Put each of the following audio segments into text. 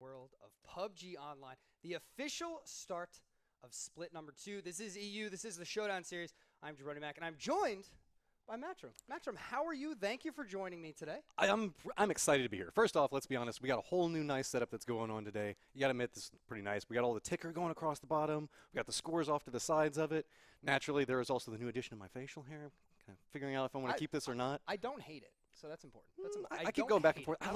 World of PUBG Online, the official start of split number 2. This is EU. This is the Showdown series. I'm Jabroni Mac, and I'm joined by Matchroom. Matchroom, how are you? Thank you for joining me today. I'm excited to be here. First off, let's be honest. We got a whole new nice setup that's going on today. You got to admit, this is pretty nice. We got all the ticker going across the bottom. We got the scores off to the sides of it. Naturally, there is also the new addition of my facial hair. Kind of figuring out if I want to keep this or not. I don't hate it, so that's important. I keep going back and forth. I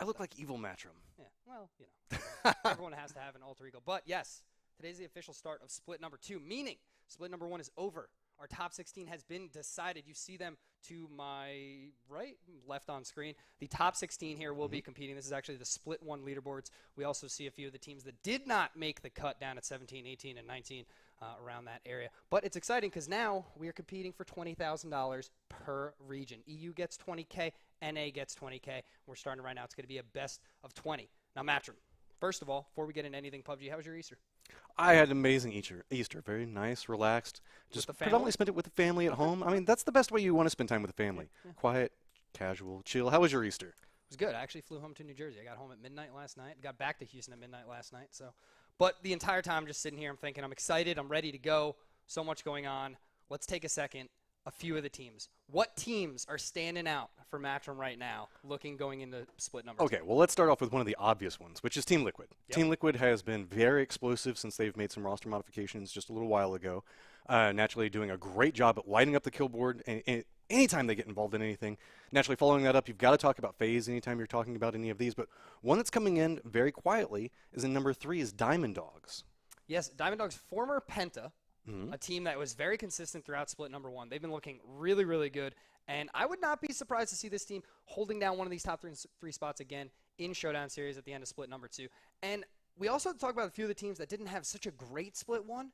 look like evil Matchroom. Yeah, well, you know, everyone has to have an alter ego. But yes, today's the official start of split number 2, meaning split number 1 is over. Our top 16 has been decided. You see them to my left on screen. The top 16 here will be competing. This is actually the split 1 leaderboards. We also see a few of the teams that did not make the cut down at 17, 18, and 19 around that area. But it's exciting because now we are competing for $20,000 per region. EU gets 20K, NA gets 20K. We're starting right now. It's going to be a best of 20. Now, Matchroom, first of all, before we get into anything PUBG, how was your Easter? I had an amazing Easter. Very nice, relaxed. Just predominantly spent it with the family at home. I mean, that's the best way you want to spend time with the family. Yeah. Quiet, casual, chill. How was your Easter? It was good. I actually flew home to New Jersey. I got home at midnight last night. Got back to Houston at midnight last night. But the entire time, I'm just sitting here. I'm thinking, I'm excited. I'm ready to go. So much going on. Let's take a second. A few of the teams. What teams are standing out for Matchroom right now, going into split number 2? Okay, well, let's start off with one of the obvious ones, which is Team Liquid. Yep. Team Liquid has been very explosive since they've made some roster modifications just a little while ago. Naturally doing a great job at lighting up the kill board and anytime they get involved in anything. Naturally following that up, you've got to talk about FaZe anytime you're talking about any of these. But one that's coming in very quietly is in number 3 is Diamond Dogs. Yes, Diamond Dogs, former Penta. A team that was very consistent throughout split number 1. They've been looking really, really good. And I would not be surprised to see this team holding down one of these top three spots again in Showdown Series at the end of split number 2. And we also have to talk about a few of the teams that didn't have such a great split 1,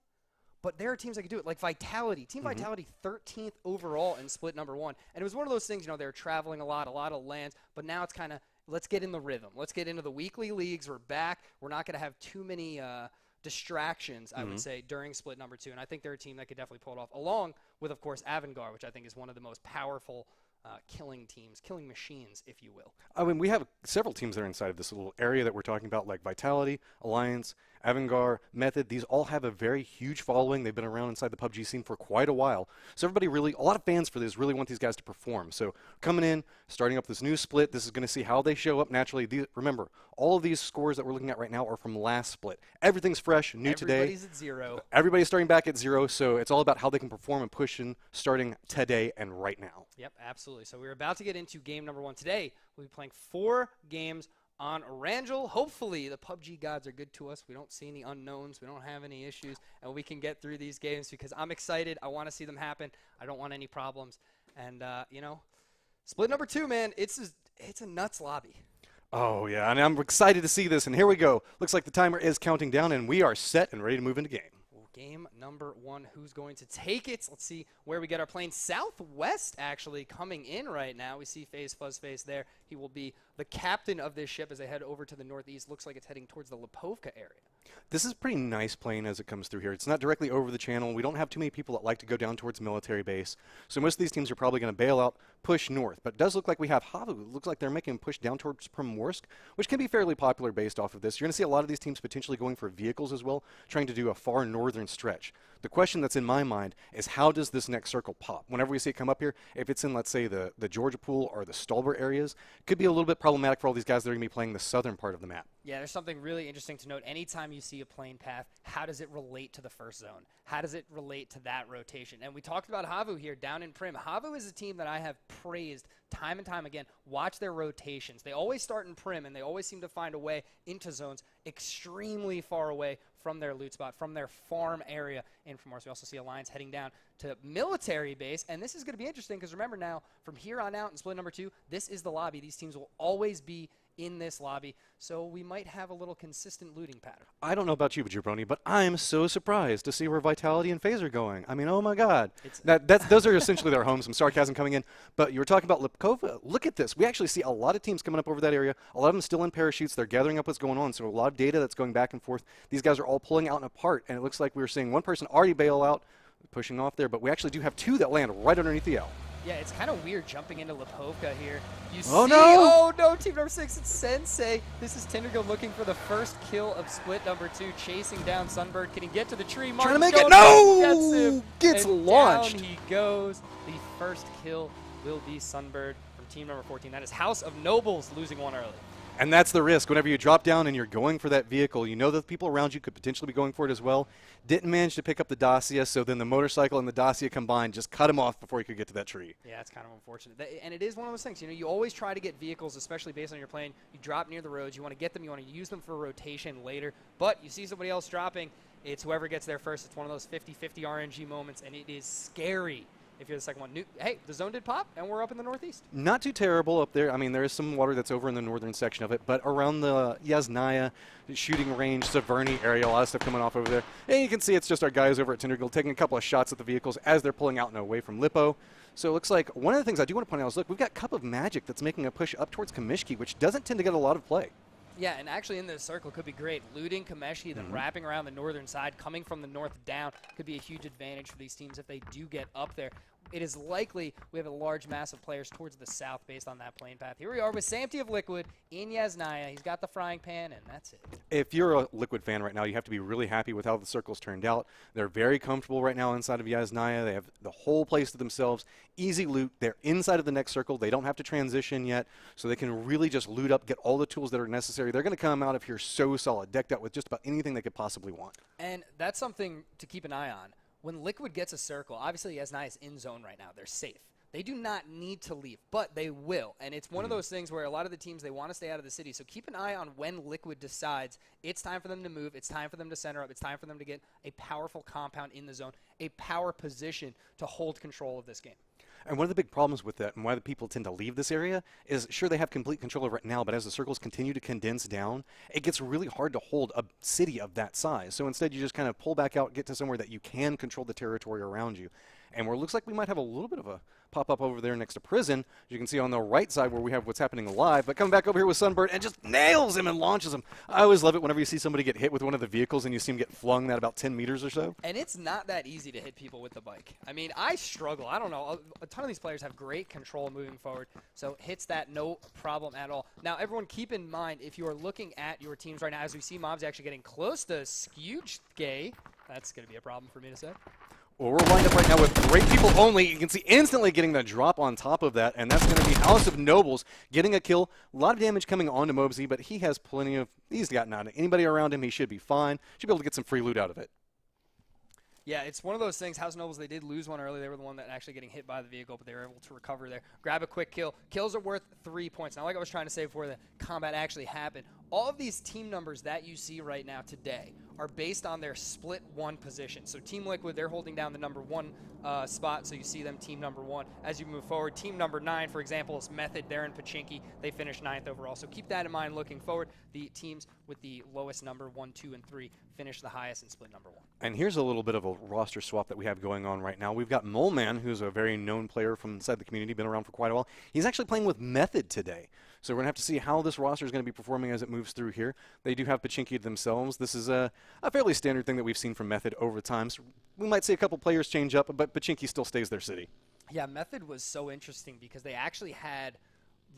but there are teams that could do it, like Vitality. Team Vitality, 13th overall in split number 1. And it was one of those things, you know, they were traveling a lot of lands, but now it's kind of, let's get in the rhythm. Let's get into the weekly leagues. We're back. We're not going to have too many distractions, I would say, during split number 2. And I think they're a team that could definitely pull it off, along with, of course, Avangard, which I think is one of the most powerful killing teams, killing machines, if you will. I mean, we have several teams that are inside of this little area that we're talking about, like Vitality, Alliance, Avangar, Method, these all have a very huge following. They've been around inside the PUBG scene for quite a while. So everybody really, a lot of fans for this really want these guys to perform. So coming in, starting up this new split, this is going to see how they show up naturally. Remember, all of these scores that we're looking at right now are from last split. Everything's fresh, new today. Everybody's at 0. Everybody's starting back at 0, so it's all about how they can perform and push in starting today and right now. Yep, absolutely. So we're about to get into game number 1. Today, we'll be playing 4 games on Orangel. Hopefully, the PUBG gods are good to us. We don't see any unknowns. We don't have any issues, and we can get through these games because I'm excited. I want to see them happen. I don't want any problems. And, you know, split number 2, man, it's a nuts lobby. Oh, yeah, and I'm excited to see this, and here we go. Looks like the timer is counting down, and we are set and ready to move into game. Game number 1, who's going to take it? Let's see where we get our plane. Southwest actually coming in right now. We see Fuzzface there. He will be the captain of this ship as they head over to the northeast. Looks like it's heading towards the Lipovka area. This is pretty nice plane as it comes through here. It's not directly over the channel. We don't have too many people that like to go down towards military base. So most of these teams are probably going to bail out, push north. But it does look like we have Havu. It looks like they're making a push down towards Primorsk, which can be fairly popular based off of this. You're going to see a lot of these teams potentially going for vehicles as well, trying to do a far northern stretch. The question that's in my mind is how does this next circle pop? Whenever we see it come up here, if it's in, let's say, the Georgia Pool or the Stolber areas, it could be a little bit problematic for all these guys that are going to be playing the southern part of the map. Yeah, there's something really interesting to note. Anytime you see a plane path, how does it relate to the first zone? How does it relate to that rotation? And we talked about Havu here down in Prim. Havu is a team that I have praised time and time again. Watch their rotations. They always start in Prim, and they always seem to find a way into zones extremely far away from their loot spot, from their farm area in Primorsk. We also see Alliance heading down to military base, and this is going to be interesting because remember now, from here on out in split number 2, this is the lobby. These teams will always be in this lobby, so we might have a little consistent looting pattern. I don't know about you, Jabroni, but I'm so surprised to see where Vitality and FaZe are going. I mean, oh my God. Those are essentially their homes. Some sarcasm coming in. But you were talking about Lipkova. Look at this. We actually see a lot of teams coming up over that area. A lot of them still in parachutes. They're gathering up what's going on. So a lot of data that's going back and forth. These guys are all pulling out and apart. And it looks like we were seeing one person already bail out, pushing off there. But we actually do have 2 that land right underneath the L. Yeah, it's kind of weird jumping into Lipovka here. You see, no! Oh no, team number 6, it's Sensei. This is Tindergill looking for the first kill of split number 2, chasing down Sunbird. Can he get to the tree? Trying to make it. No! Gets launched. Down he goes. The first kill will be Sunbird from team number 14. That is House of Nobles losing one early. And that's the risk. Whenever you drop down and you're going for that vehicle, you know that the people around you could potentially be going for it as well. Didn't manage to pick up the Dacia, so then the motorcycle and the Dacia combined just cut him off before he could get to that tree. Yeah, it's kind of unfortunate. And it is one of those things, you know, you always try to get vehicles, especially based on your plane. You drop near the roads, you want to get them, you want to use them for rotation later. But you see somebody else dropping, it's whoever gets there first. It's one of those 50-50 RNG moments, and it is scary. If you're the second one. Hey, the zone did pop, and we're up in the northeast. Not too terrible up there. I mean, there is some water that's over in the northern section of it, but around the Yasnaya shooting range, Severny area, a lot of stuff coming off over there. And you can see it's just our guys over at Tindergill taking a couple of shots at the vehicles as they're pulling out and away from Lipo. So it looks like one of the things I do want to point out is, look, we've got Cup of Magic that's making a push up towards Kamishki, which doesn't tend to get a lot of play. Yeah, and actually in this circle could be great. Looting Kameshki, then wrapping around the northern side, coming from the north down, could be a huge advantage for these teams if they do get up there. It is likely we have a large mass of players towards the south based on that plane path. Here we are with Samty of Liquid in Yasnaya. He's got the frying pan, and that's it. If you're a Liquid fan right now, you have to be really happy with how the circles turned out. They're very comfortable right now inside of Yasnaya. They have the whole place to themselves. Easy loot. They're inside of the next circle. They don't have to transition yet, so they can really just loot up, get all the tools that are necessary. They're going to come out of here so solid, decked out with just about anything they could possibly want. And that's something to keep an eye on. When Liquid gets a circle, obviously Yasnaya is in zone right now. They're safe. They do not need to leave, but they will. And it's one of those things where a lot of the teams, they want to stay out of the city. So keep an eye on when Liquid decides it's time for them to move, it's time for them to center up, it's time for them to get a powerful compound in the zone, a power position to hold control of this game. And one of the big problems with that and why the people tend to leave this area is, sure, they have complete control over it now, but as the circles continue to condense down, it gets really hard to hold a city of that size. So instead, you just kind of pull back out, get to somewhere that you can control the territory around you. And where it looks like we might have a little bit of a pop-up over there next to Prison. You can see on the right side where we have what's happening live. But coming back over here with Sunbird and just nails him and launches him. I always love it whenever you see somebody get hit with one of the vehicles and you see him get flung that about 10 meters or so. And it's not that easy to hit people with the bike. I mean, I struggle. I don't know. A ton of these players have great control moving forward, so hits that no problem at all. Now, everyone keep in mind, if you are looking at your teams right now, as we see Mobs actually getting close to Skewge, that's going to be a problem for me to say. Well, we're lined up right now with great people only. You can see instantly getting the drop on top of that, and that's going to be House of Nobles getting a kill. A lot of damage coming onto Mobsy, but he has plenty of, he's got not anybody around him. He should be fine. Should be able to get some free loot out of it. Yeah, it's one of those things. House Nobles, they did lose one early. They were the one that actually getting hit by the vehicle, but they were able to recover there. Grab a quick kill. Kills are worth 3 points. Now, like I was trying to say before the combat actually happened, all of these team numbers that you see right now today are based on their split one position. So Team Liquid, they're holding down the number 1 spot, so you see them team number 1. As you move forward, team number 9, for example, is Method. They're in Pachinki. They finished 9th overall. So keep that in mind looking forward. The teams with the lowest number, 1, 2, and 3, finish the highest in split number 1. And here's a little bit of a roster swap that we have going on right now. We've got Mole Man, who's a very known player from inside the community, been around for quite a while. He's actually playing with Method today. So we're going to have to see how this roster is going to be performing as it moves through here. They do have Pachinki themselves. This is a fairly standard thing that we've seen from Method over time. So we might see a couple players change up, but Pachinki still stays their city. Yeah, Method was so interesting because they actually had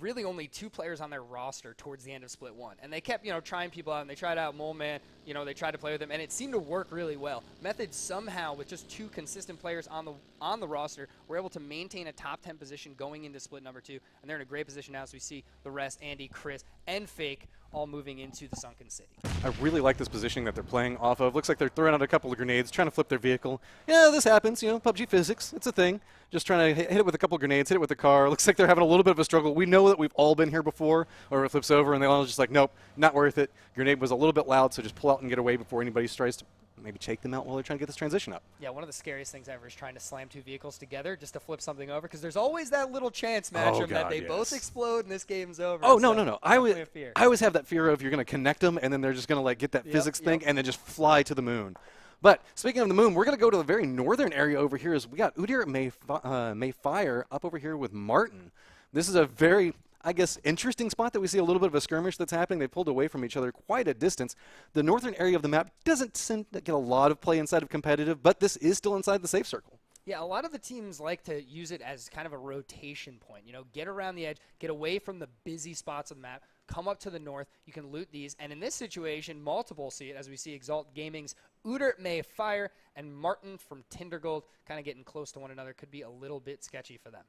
really only 2 players on their roster towards the end of Split 1. And they kept, trying people out, and they tried out Mole Man, they tried to play with him, and it seemed to work really well. Method somehow, with just 2 consistent players on the roster, were able to maintain a top 10 position going into Split number 2, and they're in a great position now as we see the rest, Andy, Chris, and Fake, all moving into the Sunken City. I really like this positioning that they're playing off of. Looks like they're throwing out a couple of grenades, trying to flip their vehicle. Yeah, this happens, PUBG physics, it's a thing. Just trying to hit it with a couple of grenades, hit it with the car. Looks like they're having a little bit of a struggle. We know that we've all been here before, or it flips over and they all just like, nope, not worth it. Grenade was a little bit loud, so just pull out and get away before anybody tries to maybe take them out while they're trying to get this transition up. Yeah, one of the scariest things ever is trying to slam 2 vehicles together just to flip something over, because there's always that little chance, Matcham, that they both explode and this game's over. Oh, no. I always have that fear of you're going to connect them and then they're just going to like get that physics thing and then just fly to the moon. But speaking of the moon, we're going to go to the very northern area over here as we got Udyr Mayfire up over here with Martin. This is a very, I guess, interesting spot that we see a little bit of a skirmish that's happening. They pulled away from each other quite a distance. The northern area of the map doesn't seem to get a lot of play inside of competitive, but this is still inside the safe circle. Yeah, a lot of the teams like to use it as kind of a rotation point. Get around the edge, get away from the busy spots of the map, come up to the north. You can loot these. And in this situation, multiple see it, as we see Exalt Gaming's Udyr Mayfire and Martin from Tindergold kind of getting close to one another. Could be a little bit sketchy for them.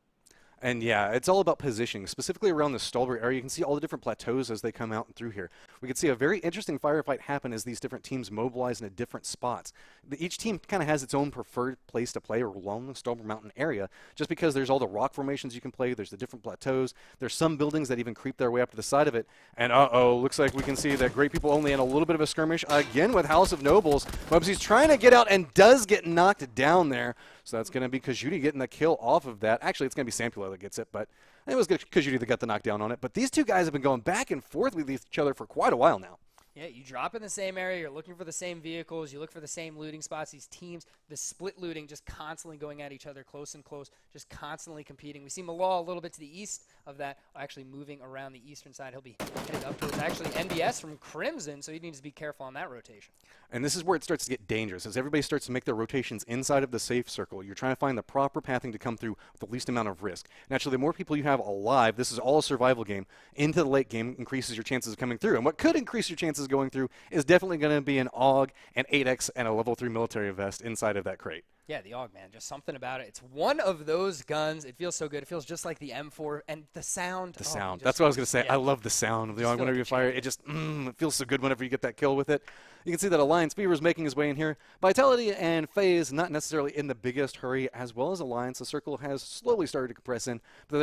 And yeah, it's all about positioning, specifically around the Stolberg area. You can see all the different plateaus as they come out and through here. We can see a very interesting firefight happen as these different teams mobilize in different spots. Each team kind of has its own preferred place to play along the Stolberg Mountain area, just because there's all the rock formations you can play, there's the different plateaus, there's some buildings that even creep their way up to the side of it. And looks like we can see that Great People Only in a little bit of a skirmish again with House of Nobles. Mubsy's trying to get out and does get knocked down there. So that's going to be Kajuti getting the kill off of that. Actually, it's going to be Sampula that gets it, but it was Kajuti that got the knockdown on it. But these two guys have been going back and forth with each other for quite a while now. Yeah, you drop in the same area, you're looking for the same vehicles, you look for the same looting spots. These teams, the split looting, just constantly going at each other close and close, just constantly competing. We see Malal a little bit to the east of that, actually moving around the eastern side. He'll be headed up towards actually NBS from Crimson, so he needs to be careful on that rotation. And this is where it starts to get dangerous, as everybody starts to make their rotations inside of the safe circle. You're trying to find the proper pathing to come through with the least amount of risk. Naturally, the more people you have alive, this is all a survival game, into the late game increases your chances of coming through. And what could increase your chances going through is definitely going to be an AUG, an 8X, and a level 3 military vest inside of that crate. Yeah, the AUG, man. Just something about it. It's one of those guns. It feels so good. It feels just like the M4. And the sound. The sound. That's what I was going to say. Yeah. I love the sound of the AUG whenever you fire it. It just it feels so good whenever you get that kill with it. You can see that Alliance Fever is making his way in here. Vitality and FaZe not necessarily in the biggest hurry, as well as Alliance. The circle has slowly started to compress in, but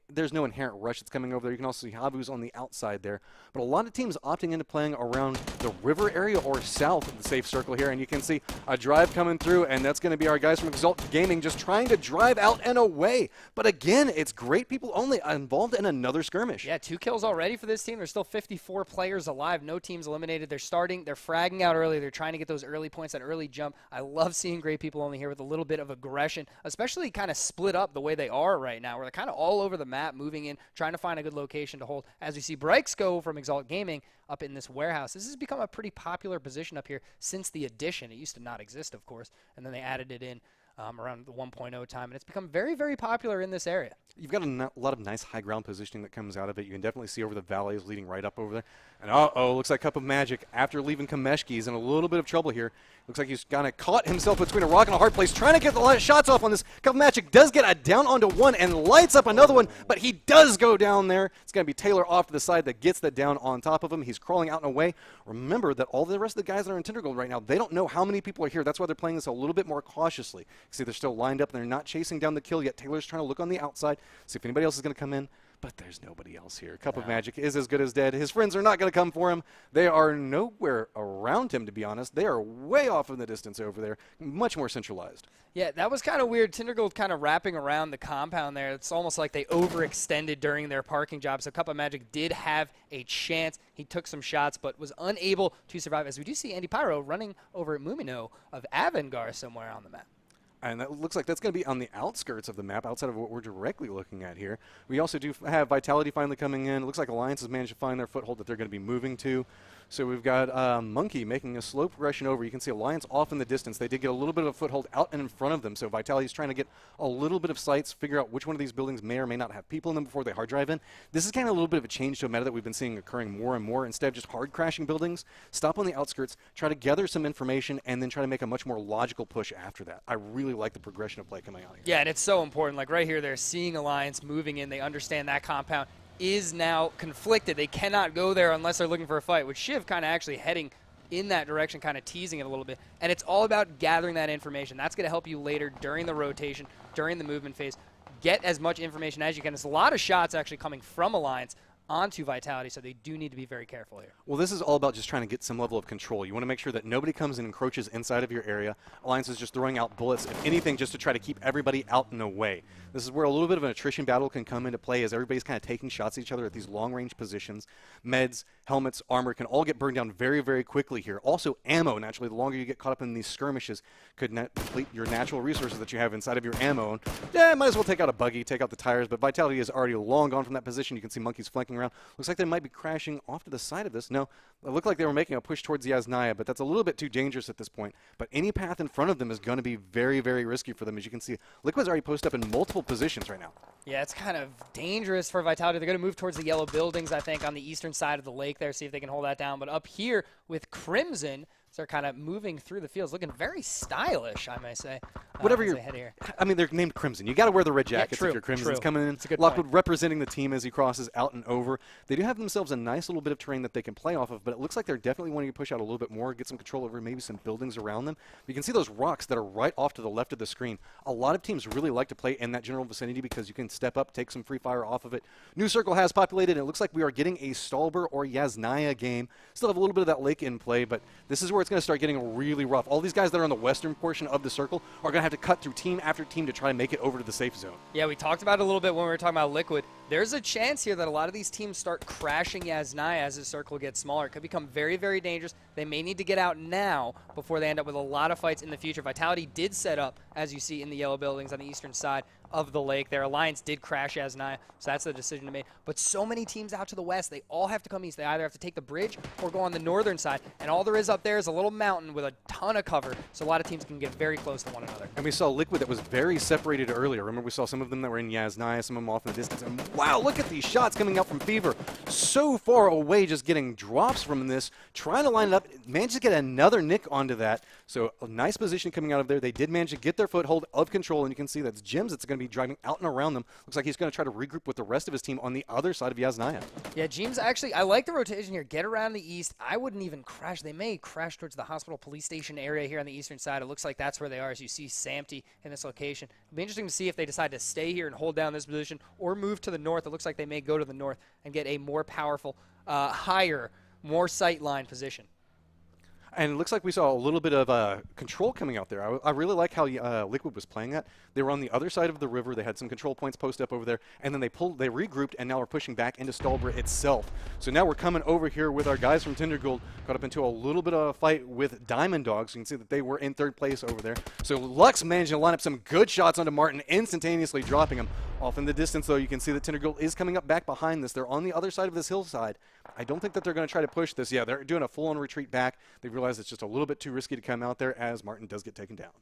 there's no inherent rush that's coming over there. You can also see Havu's on the outside there. But a lot of teams opting into playing around the river area or south of the safe circle here, and you can see a drive coming through, and that's going to be our guys from Exalt Gaming just trying to drive out and away. But again, it's great people only involved in another skirmish. Yeah, 2 kills already for this team. There's still 54 players alive. No teams eliminated. They're starting. They're fragging out early. They're trying to get those early points, that early jump. I love seeing great people only here with a little bit of aggression, especially kind of split up the way they are right now, where they're kind of all over the map, moving in, trying to find a good location to hold. As we see Brakes go from Exalt Gaming up in this warehouse. This has become a pretty popular position up here since the addition. It used to not exist, of course, and then they added it in around the 1.0 time, and it's become very, very popular in this area. You've got a lot of nice high ground positioning that comes out of it. You can definitely see over the valleys leading right up over there. And looks like Cup of Magic, after leaving Kameshki, is in a little bit of trouble here. Looks like he's kind of caught himself between a rock and a hard place, trying to get the shots off on this. Cup of Magic does get a down onto one and lights up another one, but he does go down there. It's going to be Taylor off to the side that gets that down on top of him. He's crawling out and away. Remember that all the rest of the guys that are in Tindergold right now, they don't know how many people are here. That's why they're playing this a little bit more cautiously. See, they're still lined up and they're not chasing down the kill yet. Taylor's trying to look on the outside, see if anybody else is going to come in. But there's nobody else here. Cup of Magic is as good as dead. His friends are not going to come for him. They are nowhere around him, to be honest. They are way off in the distance over there, much more centralized. Yeah, that was kind of weird. Tindergold kind of wrapping around the compound there. It's almost like they overextended during their parking job. So Cup of Magic did have a chance. He took some shots, but was unable to survive. As we do see Andy Pyro running over at Mumino of Avangar somewhere on the map. And that looks like that's going to be on the outskirts of the map, outside of what we're directly looking at here. We also do have Vitality finally coming in. It looks like Alliance has managed to find their foothold that they're going to be moving to. So we've got Monkey making a slow progression over. You can see Alliance off in the distance. They did get a little bit of a foothold out and in front of them. So Vitality's trying to get a little bit of sights, figure out which one of these buildings may or may not have people in them before they hard drive in. This is kind of a little bit of a change to a meta that we've been seeing occurring more and more. Instead of just hard crashing buildings, stop on the outskirts, try to gather some information, and then try to make a much more logical push after that. I really like the progression of play coming out here. Yeah, and it's so important. Like right here, they're seeing Alliance moving in. They understand that compound is now conflicted. They cannot go there unless they're looking for a fight, with Shiv kind of actually heading in that direction, kind of teasing it a little bit. And it's all about gathering that information. That's going to help you later during the rotation, during the movement phase. Get as much information as you can. There's a lot of shots actually coming from Alliance onto Vitality, so they do need to be very careful here. Well, this is all about just trying to get some level of control. You want to make sure that nobody comes and encroaches inside of your area. Alliance is just throwing out bullets, if anything, just to try to keep everybody out and away. This is where a little bit of an attrition battle can come into play, as everybody's kind of taking shots at each other at these long-range positions. Meds, helmets, armor can all get burned down very, very quickly here. Also, ammo, naturally, the longer you get caught up in these skirmishes, could deplete your natural resources that you have inside of your ammo. And, yeah, might as well take out a buggy, take out the tires, but Vitality is already long gone from that position. You can see Monkeys flanking around. Looks like they might be crashing off to the side of this. No, it looked like they were making a push towards Yasnaya, but that's a little bit too dangerous at this point. But any path in front of them is going to be very, very risky for them. As you can see, Liquid's already posted up in multiple positions right now. Yeah, it's kind of dangerous for Vitality. They're going to move towards the yellow buildings, I think, on the eastern side of the lake there, see if they can hold that down. But up here with Crimson, they're kind of moving through the fields, looking very stylish, I may say. Whatever you're head here. I mean, they're named Crimson. You got to wear the red jackets if you're Crimson. It's coming in. Lockwood representing the team as he crosses out and over. They do have themselves a nice little bit of terrain that they can play off of, but it looks like they're definitely wanting to push out a little bit more, get some control over maybe some buildings around them. You can see those rocks that are right off to the left of the screen. A lot of teams really like to play in that general vicinity because you can step up, take some free fire off of it. New Circle has populated, and it looks like we are getting a Stalber or Yasnaya game. Still have a little bit of that lake in play, but this is where it's going to start getting really rough. All these guys that are on the western portion of the circle are going to have to cut through team after team to try to make it over to the safe zone. Yeah, we talked about it a little bit when we were talking about Liquid. There's a chance here that a lot of these teams start crashing Yasnaya as the circle gets smaller. It could become very, very dangerous. They may need to get out now before they end up with a lot of fights in the future. Vitality did set up, as you see in the yellow buildings on the eastern side of the lake. Their Alliance did crash Yasnaya, so that's the decision to make. But so many teams out to the west, they all have to come east. They either have to take the bridge or go on the northern side, and all there is up there is a little mountain with a ton of cover, so a lot of teams can get very close to one another. And we saw Liquid that was very separated earlier. Remember, we saw some of them that were in Yasnaya, some of them off in the distance. And wow, look at these shots coming out from Fever. So far away, just getting drops from this, trying to line it up. Managed to get another nick onto that. So a nice position coming out of there. They did manage to get their foothold of control, and you can see that's Jims that's going to be driving out and around them. Looks like he's going to try to regroup with the rest of his team on the other side of Yasnaya. Yeah, Jims actually, I like the rotation here. Get around the east. I wouldn't even crash. They may crash towards the hospital police station area here on the eastern side. It looks like that's where they are, as you see Samty in this location. It'll be interesting to see if they decide to stay here and hold down this position or move to the north. It looks like they may go to the north and get a more powerful, higher, more sight line position. And it looks like we saw a little bit of control coming out there. I really like how Liquid was playing that. They were on the other side of the river. They had some control points posted up over there, and then they regrouped, and now we're pushing back into Stalbert itself. So now we're coming over here with our guys from Tindergold, got up into a little bit of a fight with Diamond Dogs. You can see that they were in third place over there. So Lux managed to line up some good shots onto Martin, instantaneously dropping him. Off in the distance, though, you can see that Tindergold is coming up back behind this. They're on the other side of this hillside. I don't think that they're going to try to push this. Yeah, they're doing a full-on retreat back. They realize it's just a little bit too risky to come out there as Martin does get taken down.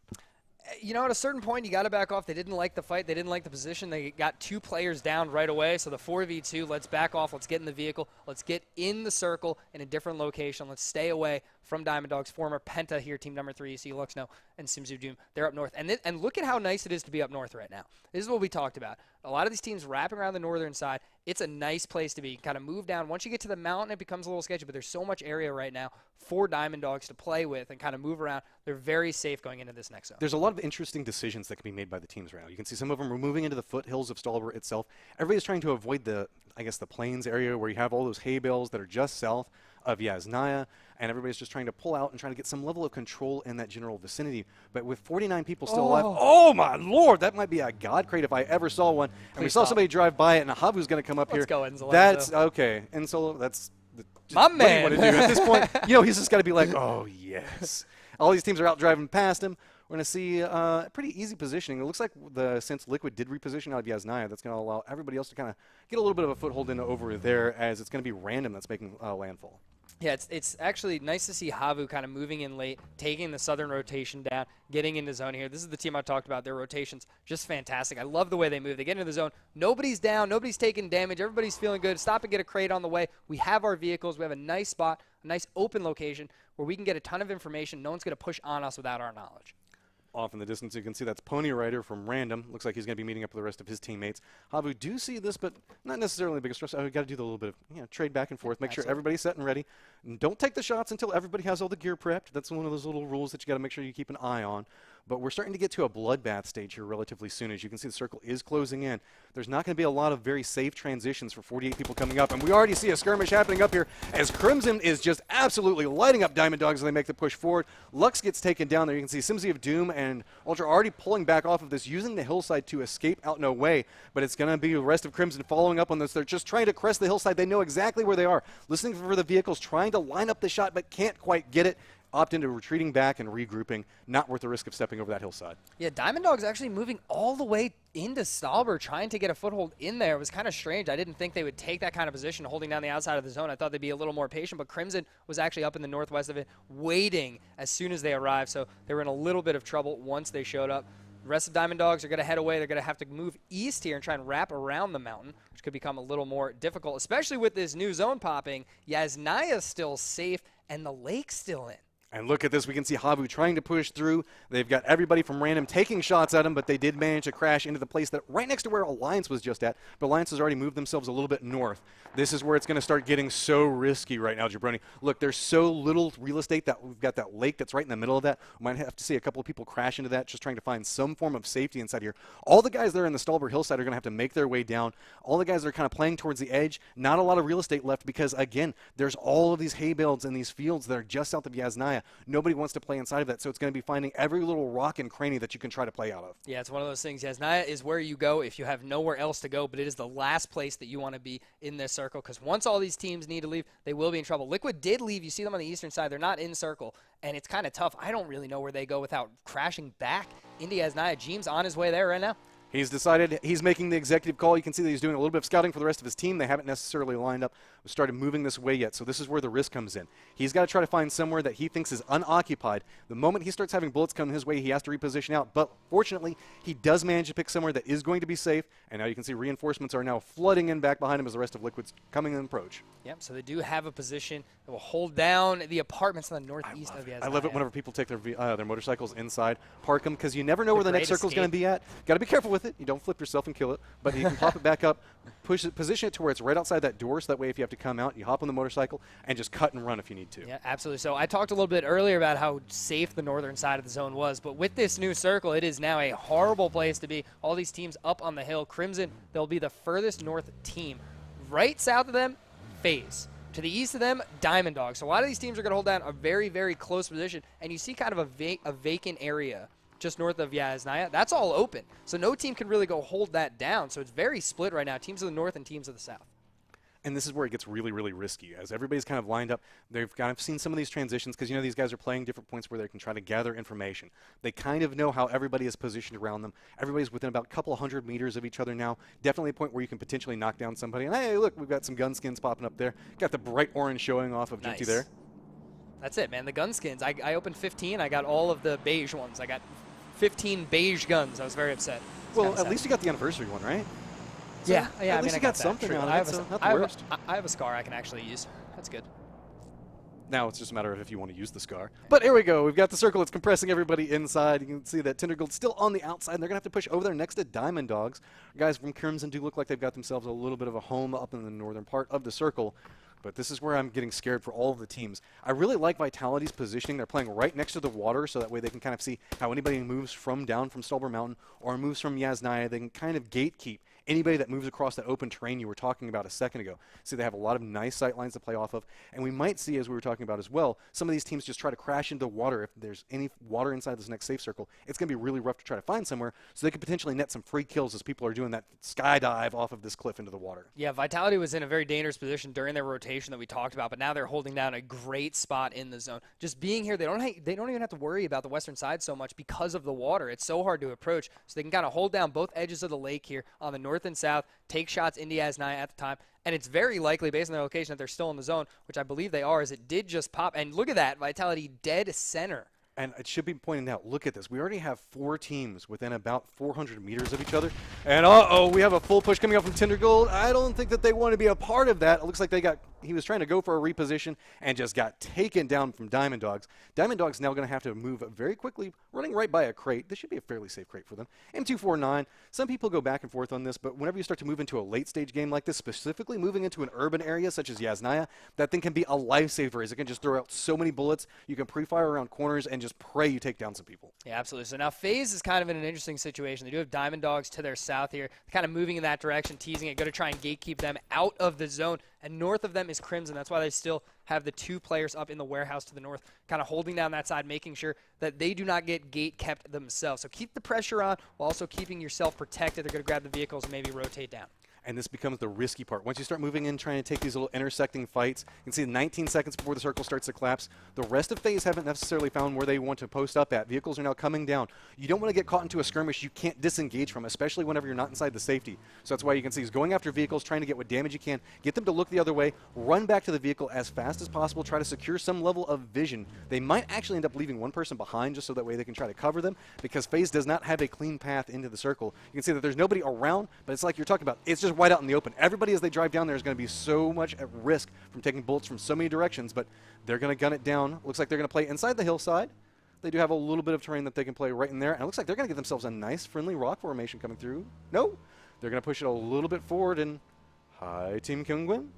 You know, at a certain point, you got to back off. They didn't like the fight. They didn't like the position. They got 2 players down right away. So the 4v2, let's back off. Let's get in the vehicle. Let's get in the circle in a different location. Let's stay away from Diamond Dogs. Former Penta here, team number 3. You see Luxno and Simzu Doom. They're up north. And look at how nice it is to be up north right now. This is what we talked about. A lot of these teams wrapping around the northern side. It's a nice place to be. Kind of move down. Once you get to the mountain, it becomes a little sketchy, but there's so much area right now for Diamond Dogs to play with and kind of move around. They're very safe going into this next zone. There's a lot of interesting decisions that can be made by the teams right now. You can see some of them are moving into the foothills of Stalbert itself. Everybody's trying to avoid the, I guess, the plains area where you have all those hay bales that are just south of Yasnaya, and everybody's just trying to pull out and trying to get some level of control in that general vicinity. But with 49 people still alive, oh my lord, that might be a god crate if I ever saw one. And we saw somebody drive by it, and Havu's going to come up here. Let's go, Enzo. That's okay. Enzo, that's my man. What do you want to do at this point? You know, he's just got to be like, oh yes. All these teams are out driving past him. We're going to see pretty easy positioning. It looks like since Liquid did reposition out of Yasnaya, that's going to allow everybody else to kind of get a little bit of a foothold in over there, as it's going to be random that's making landfall. Yeah, it's actually nice to see Havu kind of moving in late, taking the southern rotation down, getting into zone here. This is the team I talked about. Their rotation's just fantastic. I love the way they move. They get into the zone. Nobody's down. Nobody's taking damage. Everybody's feeling good. Stop and get a crate on the way. We have our vehicles. We have a nice spot, a nice open location where we can get a ton of information. No one's going to push on us without our knowledge. Off in the distance, you can see that's Pony Rider from Random. Looks like he's going to be meeting up with the rest of his teammates. Havu do see this, but not necessarily the biggest stress. We've got to do the little bit of trade back and forth, make sure everybody's set and ready. And don't take the shots until everybody has all the gear prepped. That's one of those little rules that you got to make sure you keep an eye on. But we're starting to get to a bloodbath stage here relatively soon. As you can see, the circle is closing in. There's not going to be a lot of very safe transitions for 48 people coming up. And we already see a skirmish happening up here as Crimson is just absolutely lighting up Diamond Dogs as they make the push forward. Lux gets taken down there. You can see Simzy of Doom and Ultra already pulling back off of this, using the hillside to escape out no way. But it's going to be the rest of Crimson following up on this. They're just trying to crest the hillside. They know exactly where they are. Listening for the vehicles, trying to line up the shot, but can't quite get it. Opt into retreating back and regrouping, not worth the risk of stepping over that hillside. Yeah, Diamond Dog's actually moving all the way into Stalbert, trying to get a foothold in there. It was kind of strange. I didn't think they would take that kind of position, holding down the outside of the zone. I thought they'd be a little more patient, but Crimson was actually up in the northwest of it, waiting as soon as they arrived. So they were in a little bit of trouble once they showed up. The rest of Diamond Dogs are going to head away. They're going to have to move east here and try and wrap around the mountain, which could become a little more difficult, especially with this new zone popping. Yasnaya's still safe, and the lake's still in. And look at this. We can see Havu trying to push through. They've got everybody from Random taking shots at him, but they did manage to crash into the place that right next to where Alliance was just at. But Alliance has already moved themselves a little bit north. This is where it's going to start getting so risky right now, Jabroni. Look, there's so little real estate that we've got that lake that's right in the middle of that. We might have to see a couple of people crash into that, just trying to find some form of safety inside here. All the guys there in the Stalbert hillside are going to have to make their way down. All the guys that are kind of playing towards the edge, not a lot of real estate left because, again, there's all of these hay bales and these fields that are just south of Yasnaya. Nobody wants to play inside of that, so it's going to be finding every little rock and cranny that you can try to play out of. Yeah, it's one of those things. Yasnaya is where you go if you have nowhere else to go, but it is the last place that you want to be in this circle, because once all these teams need to leave, they will be in trouble. Liquid did leave. You see them on the eastern side. They're not in circle, and it's kind of tough. I don't really know where they go without crashing back into Yasnaya. Jeem's on his way there right now. He's decided he's making the executive call. You can see that he's doing a little bit of scouting for the rest of his team. They haven't necessarily lined up, started moving this way yet, so this is where the risk comes in. He's got to try to find somewhere that he thinks is unoccupied. The moment he starts having bullets come his way, he has to reposition out, but fortunately, he does manage to pick somewhere that is going to be safe, and now you can see reinforcements are now flooding in back behind him as the rest of Liquid's coming in approach. Yep, so they do have a position that will hold down the apartments on the northeast of Yasnaya. I love it whenever people take their motorcycles inside, park them, because you never know where the next circle is going to be at. Got to be careful with it. You don't flip yourself and kill it, but you can pop it back up, position it to where it's right outside that door, so that way if you have to come out, you hop on the motorcycle and just cut and run if you need to. Yeah, absolutely. So I talked a little bit earlier about how safe the northern side of the zone was, but with this new circle, it is now a horrible place to be. All these teams up on the hill. Crimson, they'll be the furthest north team. Right south of them, FaZe. To the east of them, Diamond Dogs. So a lot of these teams are going to hold down a very, very close position, and you see kind of a vacant area just north of Yasnaya. That's all open. So no team can really go hold that down. So it's very split right now, teams of the north and teams of the south. And this is where it gets really, really risky. As everybody's kind of lined up, they've kind of seen some of these transitions because, these guys are playing different points where they can try to gather information. They kind of know how everybody is positioned around them. Everybody's within about a couple 100 meters of each other now. Definitely a point where you can potentially knock down somebody. And, hey, look, we've got some gun skins popping up there. Got the bright orange showing off of Jinty there. That's it, man. The gun skins. I opened 15. I got all of the beige ones. I got 15 beige guns. I was very upset. Well, at least you got the anniversary one, right? So yeah. At least you got something out of it, so not the worst. I have a scar I can actually use. That's good. Now it's just a matter of if you want to use the scar. But here we go. We've got the circle. It's compressing everybody inside. You can see that Tindergold's still on the outside, and they're going to have to push over there next to Diamond Dogs. Guys from Crimson do look like they've got themselves a little bit of a home up in the northern part of the circle. But this is where I'm getting scared for all of the teams. I really like Vitality's positioning. They're playing right next to the water, so that way they can kind of see how anybody moves down from Stalber Mountain or moves from Yasnaya. They can kind of gatekeep anybody that moves across that open terrain you were talking about a second ago. See, they have a lot of nice sight lines to play off of. And we might see, as we were talking about as well, some of these teams just try to crash into water. If there's any water inside this next safe circle, it's going to be really rough to try to find somewhere. So they could potentially net some free kills as people are doing that skydive off of this cliff into the water. Yeah, Vitality was in a very dangerous position during their rotation that we talked about, but now they're holding down a great spot in the zone. Just being here, they don't even have to worry about the western side so much because of the water. It's so hard to approach, so they can kind of hold down both edges of the lake here on the north and south, take shots into Yasnaya at the time, and it's very likely, based on their location, that they're still in the zone, which I believe they are, as it did just pop. And look at that, Vitality dead center. And it should be pointed out, look at this. We already have 4 teams within about 400 meters of each other. And we have a full push coming up from Tindergold. I don't think that they want to be a part of that. It looks like he was trying to go for a reposition and just got taken down from Diamond Dogs. Diamond Dogs now going to have to move very quickly, running right by a crate. This should be a fairly safe crate for them. M249, some people go back and forth on this, but whenever you start to move into a late-stage game like this, specifically moving into an urban area such as Yasnaya, that thing can be a lifesaver, as it can just throw out so many bullets. You can pre-fire around corners and just pray you take down some people. Yeah, absolutely. So now FaZe is kind of in an interesting situation. They do have Diamond Dogs to their south here, kind of moving in that direction, teasing it, going to try and gatekeep them out of the zone. And north of them is Crimson. That's why they still have the 2 players up in the warehouse to the north, kind of holding down that side, making sure that they do not get gate kept themselves. So keep the pressure on while also keeping yourself protected. They're going to grab the vehicles and maybe rotate down. And this becomes the risky part. Once you start moving in, trying to take these little intersecting fights, you can see 19 seconds before the circle starts to collapse. The rest of FaZe haven't necessarily found where they want to post up at. Vehicles are now coming down. You don't want to get caught into a skirmish you can't disengage from, especially whenever you're not inside the safety. So that's why you can see he's going after vehicles, trying to get what damage he can, get them to look the other way, run back to the vehicle as fast as possible, try to secure some level of vision. They might actually end up leaving one person behind just so that way they can try to cover them, because FaZe does not have a clean path into the circle. You can see that there's nobody around, but it's like you're talking about, it's just wide out in the open. Everybody, as they drive down there, is going to be so much at risk from taking bullets from so many directions, but they're going to gun it down. Looks like they're going to play inside the hillside. They do have a little bit of terrain that they can play right in there, and it looks like they're going to get themselves a nice, friendly rock formation coming through. No, they're going to push it a little bit forward, and hi, Team Kingwin.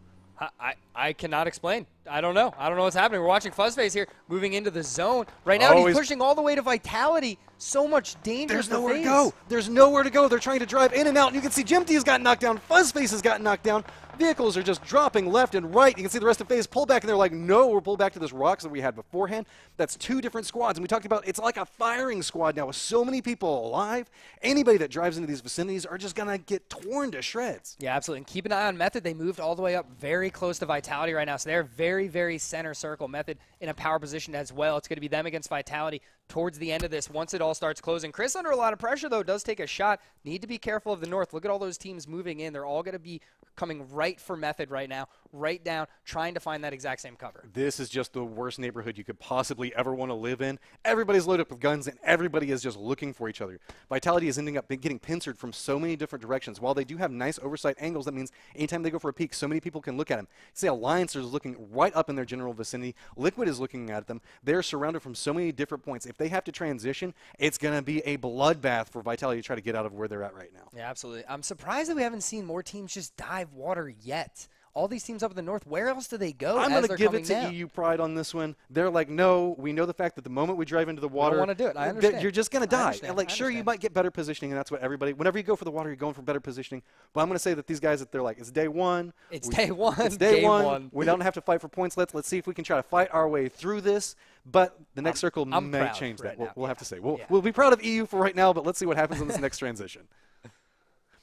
I cannot explain. I don't know. I don't know what's happening. We're watching Fuzzface here moving into the zone. Right now, he's pushing all the way to Vitality. So much danger. There's nowhere to go. There's nowhere to go. They're trying to drive in and out. And you can see Jimty has gotten knocked down. Fuzzface has gotten knocked down. Vehicles are just dropping left and right. You can see the rest of FaZe pull back, and they're like, no, we're pulled back to this rocks that we had beforehand. That's 2 different squads. And we talked about it's like a firing squad now with so many people alive. Anybody that drives into these vicinities are just going to get torn to shreds. Yeah, absolutely. And keep an eye on Method. They moved all the way up very close to Vitality right now. So they're very, very center circle. Method in a power position as well. It's going to be them against Vitality towards the end of this once it all starts closing. Chris, under a lot of pressure, though, does take a shot. Need to be careful of the north. Look at all those teams moving in. They're all going to be coming right for Method right now, right down, trying to find that exact same cover. This is just the worst neighborhood you could possibly ever want to live in. Everybody's loaded up with guns, and everybody is just looking for each other. Vitality is ending up getting pincered from so many different directions. While they do have nice oversight angles, that means anytime they go for a peek, so many people can look at them. Say Alliance is looking right up in their general vicinity. Liquid is looking at them. They're surrounded from so many different points. If they have to transition, it's going to be a bloodbath for Vitality to try to get out of where they're at right now. Yeah, absolutely. I'm surprised that we haven't seen more teams just dive water yet. all these teams up in the north, where else do they go? I'm going to give it to down? EU Pride on this one. They're like, no, we know the fact that the moment we drive into the water, I don't want to do it. I understand. You're just going to die. And like, I sure, you understand. might get better positioning, and that's what everybody. Whenever you go for the water, you're going for better positioning. But I'm going to say that these guys, that they're like, it's day one. It's day one. It's day Game one. We don't have to fight for points. Let's see if we can try to fight our way through this. But the next circle may change that. We'll have to say. We'll be proud of EU for right now, but let's see what happens in this next transition.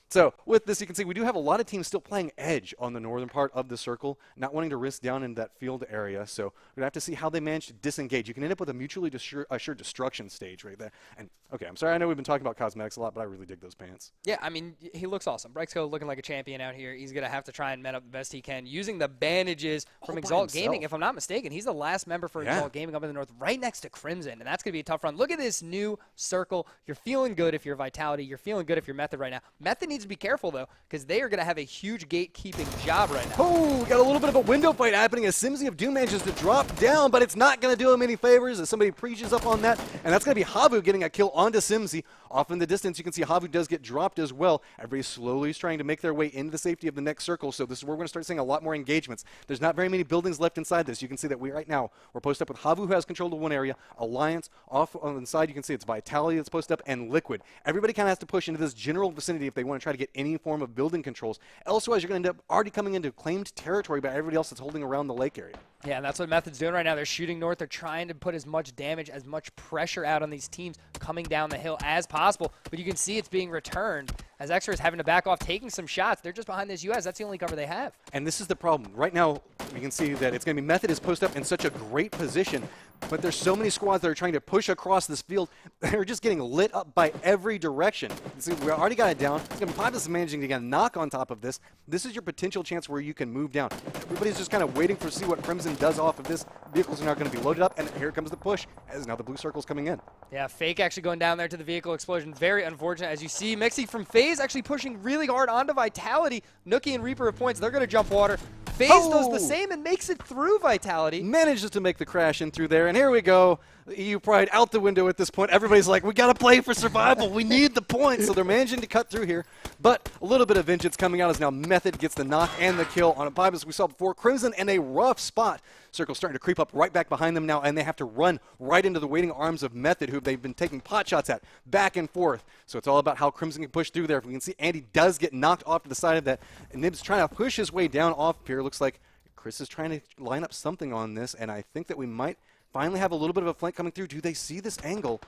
So with this, you can see we do have a lot of teams still playing edge on the northern part of the circle, not wanting to risk down in that field area. So we're going to have to see how they manage to disengage. You can end up with a mutually assured destruction stage right there. And, okay, I'm sorry, I know we've been talking about cosmetics a lot, but I really dig those pants. Yeah, I mean, he looks awesome. Brexco looking like a champion out here. He's going to have to try and met up the best he can using the bandages from Exalt Gaming. If I'm not mistaken, he's the last member for Exalt Gaming up in the north, right next to Crimson, and that's going to be a tough run. Look at this new circle. You're feeling good if you're Vitality. You're feeling good if you're Method right now. Method needs to be careful, though, because they are going to have a huge gatekeeping job right now. Oh, got a little bit of a window fight happening as Simsy of Doom manages to drop down, but it's not going to do him any favors as somebody preaches up on that, and that's going to be Havu getting a kill onto Simsy. Off in the distance, you can see Havu does get dropped as well. Everybody slowly is trying to make their way into the safety of the next circle, so this is where we're going to start seeing a lot more engagements. There's not very many buildings left inside this. You can see that right now, we're posted up with Havu, who has control of one area, Alliance, off on the side, you can see it's Vitality that's posted up, and Liquid. Everybody kind of has to push into this general vicinity if they want to try to get any form of building controls. Elsewise, you're going to end up already coming into claimed territory by everybody else that's holding around the lake area. Yeah, and that's what Method's doing right now. They're shooting north. They're trying to put as much damage, as much pressure out on these teams coming down the hill as possible. But you can see it's being returned as Extra is having to back off, taking some shots. They're just behind this US. That's the only cover they have. And this is the problem. Right now, we can see that it's going to be Method is posted up in such a great position, but there's so many squads that are trying to push across this field. They're just getting lit up by every direction. You see, we already got it down. It's going to be Pybus managing to get a knock on top of this. This is your potential chance where you can move down. Everybody's just kind of waiting to see what Crimson does off of this. Vehicles are now going to be loaded up, and here comes the push, as now the blue circle's coming in. Yeah, Fake actually going down there to the vehicle explosion. Very unfortunate. As you see, Mixie from FaZe actually pushing really hard onto Vitality. Nookie and Reaper of points. They're going to jump water. FaZe does the same and makes it through Vitality. Manages to make the crash in through there, and here we go. EU Pride out the window at this point. Everybody's like, we got to play for survival. We need the points. So they're managing to cut through here. But a little bit of vengeance coming out as now Method gets the knock and the kill on a Pybus we saw before. Crimson in a rough spot. Circle starting to creep up right back behind them now, and they have to run right into the waiting arms of Method, who they've been taking pot shots at back and forth. So it's all about how Crimson can push through there. If we can see, Andy does get knocked off to the side of that. And Nib's trying to push his way down off here. Looks like Chris is trying to line up something on this, and I think that we might finally have a little bit of a flank coming through. Do they see this angle?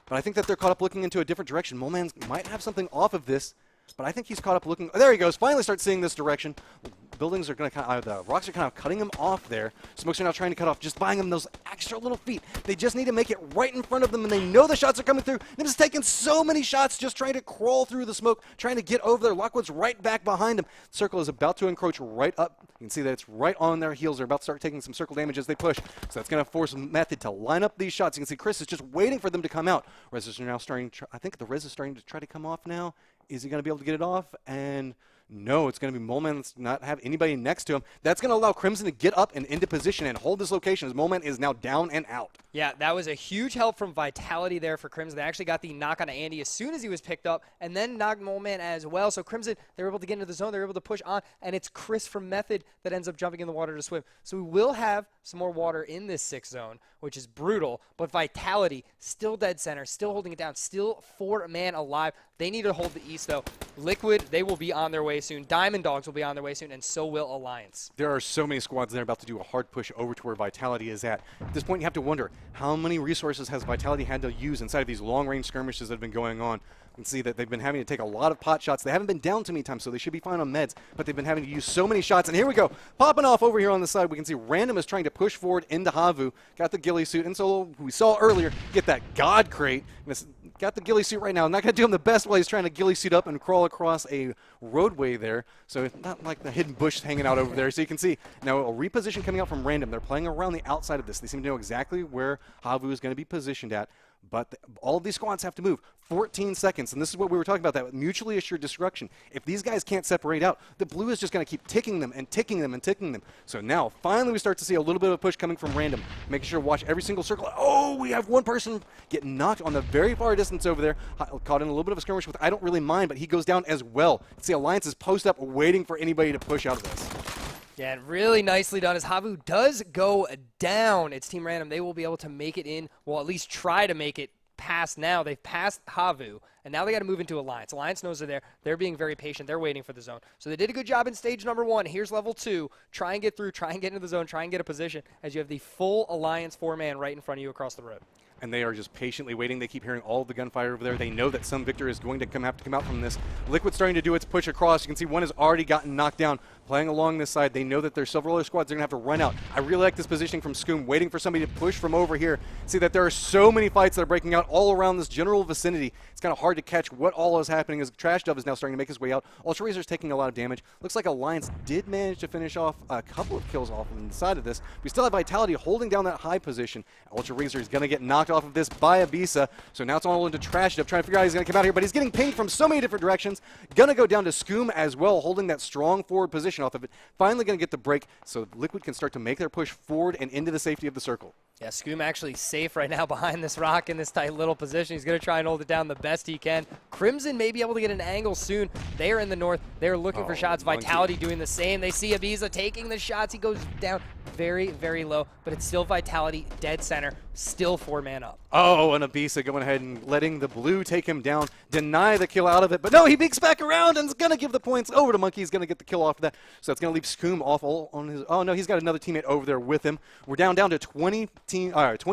But I think that they're caught up looking into a different direction. Molman might have something off of this, but I think he's caught up looking. Oh, there he goes. Finally start seeing this direction. Buildings are going to kind of, the rocks are kind of cutting him off there. Smokes are now trying to cut off, just buying them those extra little feet. They just need to make it right in front of them, and they know the shots are coming through. They're just taking so many shots, just trying to crawl through the smoke, trying to get over there. Lockwood's right back behind him. Circle is about to encroach right up. You can see that it's right on their heels. They're about to start taking some circle damage as they push. So that's going to force Method to line up these shots. You can see Chris is just waiting for them to come out. Res are now starting to I think the Res is starting to try to come off now. Is he going to be able to get it off? And no, it's going to be Molman not have anybody next to him. That's going to allow Crimson to get up and into position and hold this location as Molman is now down and out. Yeah, that was a huge help from Vitality there for Crimson. They actually got the knock on Andy as soon as he was picked up, and then knocked Molman as well. So Crimson, they were able to get into the zone. They were able to push on, and it's Chris from Method that ends up jumping in the water to swim. So we will have some more water in this 6th zone, which is brutal. But Vitality, still dead center, still holding it down, still 4-man alive. They need to hold the East, though. Liquid, they will be on their way soon. Diamond Dogs will be on their way soon, and so will Alliance. There are so many squads that are about to do a hard push over to where Vitality is at. At this point, you have to wonder, how many resources has Vitality had to use inside of these long-range skirmishes that have been going on? You can see that they've been having to take a lot of pot shots. They haven't been down too many times, so they should be fine on meds, but they've been having to use so many shots. And here we go. Popping off over here on the side, we can see Random is trying to push forward into Havu. Got the ghillie suit, and so we saw earlier, get that God crate. Got the ghillie suit right now. Not going to do him the best while he's trying to ghillie suit up and crawl across a roadway there. So it's not like the hidden bush hanging out over there. So you can see now a reposition coming out from Random. They're playing around the outside of this. They seem to know exactly where Havu is going to be positioned at. But all of these squads have to move 14 seconds. And this is what we were talking about, that mutually assured destruction. If these guys can't separate out, the blue is just going to keep ticking them and ticking them and ticking them. So now, finally, we start to see a little bit of a push coming from Random. Making sure to watch every single circle. Oh, we have one person getting knocked on the very far distance over there. Caught in a little bit of a skirmish with I don't really mind, but he goes down as well. See, Alliance is post up waiting for anybody to push out of this. Yeah, and really nicely done as Havu does go down. It's Team Random. They will be able to make it in, well, at least try to make it past now. They've passed Havu, and now they got to move into Alliance. Alliance knows they're there. They're being very patient. They're waiting for the zone. So they did a good job in stage number 1. Here's level 2. Try and get through. Try and get into the zone. Try and get a position as you have the full Alliance 4-man right in front of you across the road. And they are just patiently waiting. They keep hearing all of the gunfire over there. They know that some victor is going to have to come out from this. Liquid starting to do its push across. You can see one has already gotten knocked down. Playing along this side, they know that there's several other squads they're going to have to run out. I really like this positioning from Scoom, waiting for somebody to push from over here. See that there are so many fights that are breaking out all around this general vicinity. It's kind of hard to catch what all is happening as Trash Dove is now starting to make his way out. Ultra Razor's taking a lot of damage. Looks like Alliance did manage to finish off a couple of kills off on the side of this. We still have Vitality holding down that high position. Ultra Razor is going to get knocked off of this by Abisa. So now it's all into Trash Dove, trying to figure out how he's going to come out here, but he's getting pinged from so many different directions. Going to go down to Scoom as well, holding that strong forward position off of it. Finally going to get the break so Liquid can start to make their push forward and into the safety of the circle. Yeah, Scoom actually safe right now behind this rock in this tight little position. He's going to try and hold it down the best he can. Crimson may be able to get an angle soon. They are in the north. They're looking for shots. Vitality doing the same. They see Ibiza taking the shots. He goes down very, very low, but it's still Vitality dead center, still 4-man up. Oh, and Ibiza going ahead and letting the blue take him down, deny the kill out of it. But no, he beaks back around and is going to give the points over to Monkey. He's going to get the kill off of that. So that's going to leave Scoom off all on his. Oh, no, he's got another teammate over there with him. We're down to 20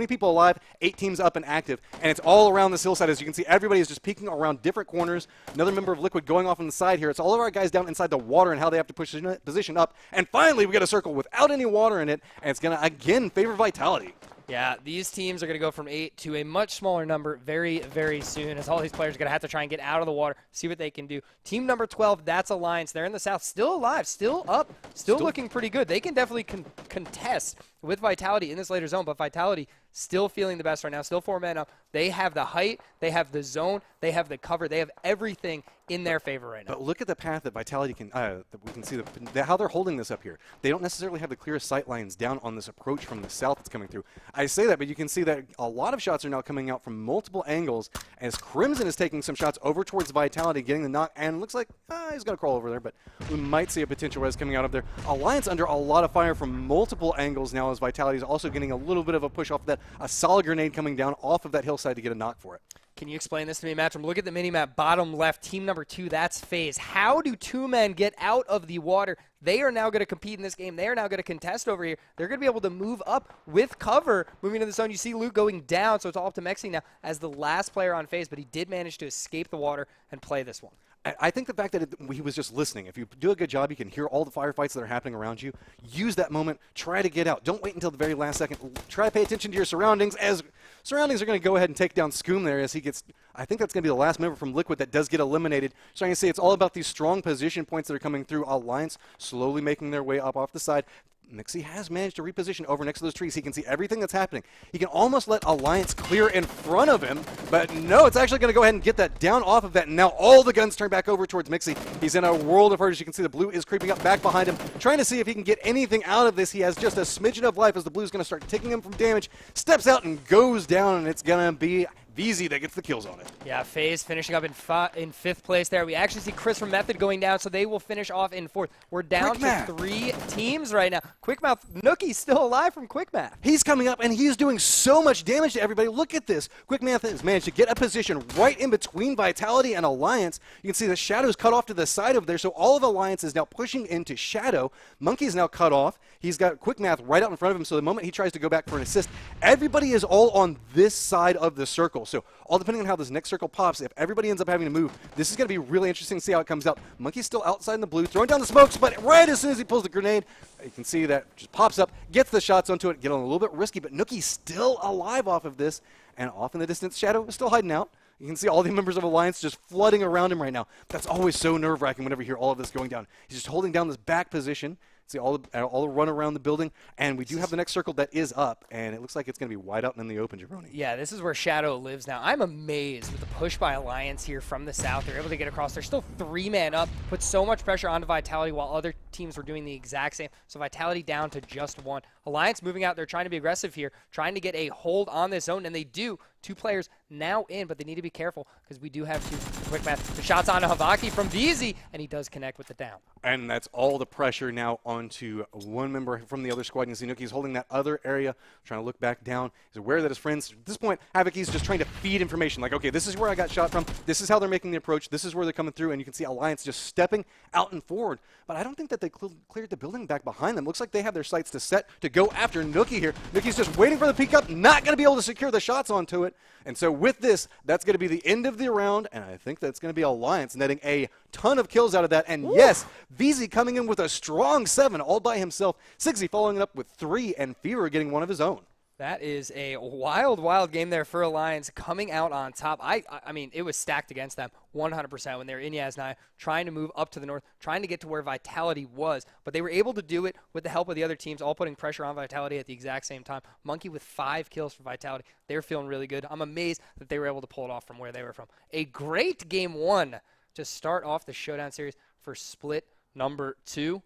people alive, 8 teams up and active. And it's all around this hillside. As you can see, everybody is just peeking around different corners. Another member of Liquid going off on the side here. It's all of our guys down inside the water and how they have to push the position up. And finally, we get a circle without any water in it. And it's going to, again, favor Vitality. Yeah, these teams are going to go from 8 to a much smaller number very, very soon, as all these players are going to have to try and get out of the water, see what they can do. Team number 12, that's Alliance. They're in the south, still alive, still up, still looking pretty good. They can definitely contest with Vitality in this later zone, but Vitality still feeling the best right now, still 4-man up. They have the height, they have the zone, they have the cover, they have everything in their favor right now. But look at the path that Vitality can, that we can see how they're holding this up here. They don't necessarily have the clearest sight lines down on this approach from the south that's coming through. I say that, but you can see that a lot of shots are now coming out from multiple angles as Crimson is taking some shots over towards Vitality, getting the knock, and looks like he's going to crawl over there, but we might see a potential res coming out of there. Alliance under a lot of fire from multiple angles now as Vitality is also getting a little bit of a push off that, a solid grenade coming down off of that hillside to get a knock for it. Can you explain this to me, Matcham? Look at the mini-map, bottom left, team number 2, that's FaZe. How do 2 men get out of the water? They are now going to compete in this game. They are now going to contest over here. They're going to be able to move up with cover, moving to the zone. You see Luke going down, so it's all up to Mexi now as the last player on FaZe, but he did manage to escape the water and play this one. I think the fact that he was just listening. If you do a good job, you can hear all the firefights that are happening around you. Use that moment. Try to get out. Don't wait until the very last second. Try to pay attention to your surroundings, as surroundings are going to go ahead and take down Scoom there as he gets. I think that's going to be the last member from Liquid that does get eliminated. So I'm going to say it's all about these strong position points that are coming through. Alliance slowly making their way up off the side. Mixie has managed to reposition over next to those trees. He can see everything that's happening. He can almost let Alliance clear in front of him, but no, it's actually going to go ahead and get that down off of that. And now all the guns turn back over towards Mixie. He's in a world of hurt. As you can see, the blue is creeping up back behind him, trying to see if he can get anything out of this. He has just a smidgen of life as the blue is going to start taking him from damage. Steps out and goes down, and it's going to be VZ that gets the kills on it. Yeah, FaZe finishing up in 5th place there. We actually see Chris from Method going down, so they will finish off in 4th. We're down to 3 teams right now. Quickmouth, Nookie's still alive from Quickmath. He's coming up, and he's doing so much damage to everybody. Look at this. Quickmath has managed to get a position right in between Vitality and Alliance. You can see the Shadow's cut off to the side of there, so all of Alliance is now pushing into Shadow. Monkey's now cut off. He's got Quickmath right out in front of him, so the moment he tries to go back for an assist, everybody is all on this side of the circle. So all depending on how this next circle pops, if everybody ends up having to move, this is going to be really interesting to see how it comes out. Monkey's still outside in the blue, throwing down the smokes, but right as soon as he pulls the grenade, you can see that just pops up, gets the shots onto it, getting a little bit risky, but Nookie's still alive off of this, and off in the distance, Shadow is still hiding out. You can see all the members of Alliance just flooding around him right now. That's always so nerve-wracking whenever you hear all of this going down. He's just holding down this back position. See all the run around the building, and we do have the next circle that is up, and it looks like it's going to be wide out and in the open, Jabroni. Yeah, this is where Shadow lives now. I'm amazed with the push by Alliance here from the south. They're able to get across. They're still 3-man up, put so much pressure onto Vitality while other teams were doing the exact same. So Vitality down to just 1. Alliance moving out. They're trying to be aggressive here, trying to get a hold on this zone, and they do. 2 players now in, but they need to be careful because we do have 2. Quick math. The shot's on to Havaki from VZ, and he does connect with the down. And that's all the pressure now onto one member from the other squad. You see Nuki's holding that other area, trying to look back down. He's aware that his friends, at this point, Havocy's just trying to feed information. Like, okay, this is where I got shot from. This is how they're making the approach. This is where they're coming through. And you can see Alliance just stepping out and forward. But I don't think that they cleared the building back behind them. Looks like they have their sights to set to go after Nuki here. Nuki's just waiting for the peek up, not going to be able to secure the shots onto it. And so with this, that's going to be the end of the round. And I think that's going to be Alliance netting a ton of kills out of that. And yes, VZ coming in with a strong 7 all by himself. Sigzy following it up with 3, and Fever getting one of his own. That is a wild, wild game there for Alliance coming out on top. I mean, it was stacked against them 100% when they were in Yasnaya, trying to move up to the north, trying to get to where Vitality was. But they were able to do it with the help of the other teams, all putting pressure on Vitality at the exact same time. Monkey with 5 kills for Vitality. They're feeling really good. I'm amazed that they were able to pull it off from where they were from. A great game 1 to start off the Showdown series for split number 2.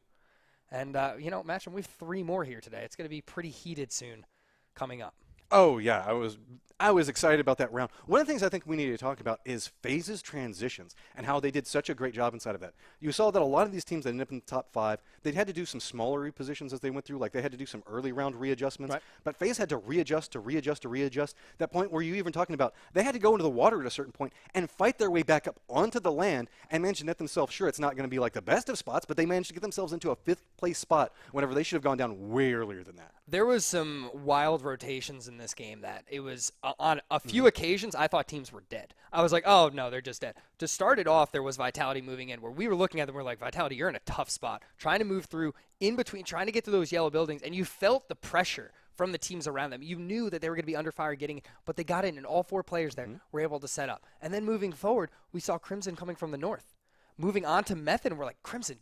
And, you know, Matchroom, we have 3 more here today. It's going to be pretty heated soon coming up. Oh, yeah, I was excited about that round. One of the things I think we need to talk about is phases transitions and how they did such a great job inside of that. You saw that a lot of these teams that ended up in the top 5, they had to do some smaller repositions as they went through, like they had to do some early round readjustments. Right. But FaZe had to readjust. That point where you even talking about they had to go into the water at a certain point and fight their way back up onto the land and manage to net themselves. Sure, it's not going to be like the best of spots, but they managed to get themselves into a 5th place spot whenever they should have gone down way earlier than that. There was some wild rotations in this game that it was on a few occasions I thought teams were dead. I was like, oh no, they're just dead. To start it off, there was Vitality moving in where we were looking at them, we're like, Vitality, you're in a tough spot, trying to move through in between, trying to get to those yellow buildings, and you felt the pressure from the teams around them. You knew that they were going to be under fire getting it, but they got in, and all 4 players there were able to set up. And then moving forward, we saw Crimson coming from the north. Moving on to Method, we're like, Crimson,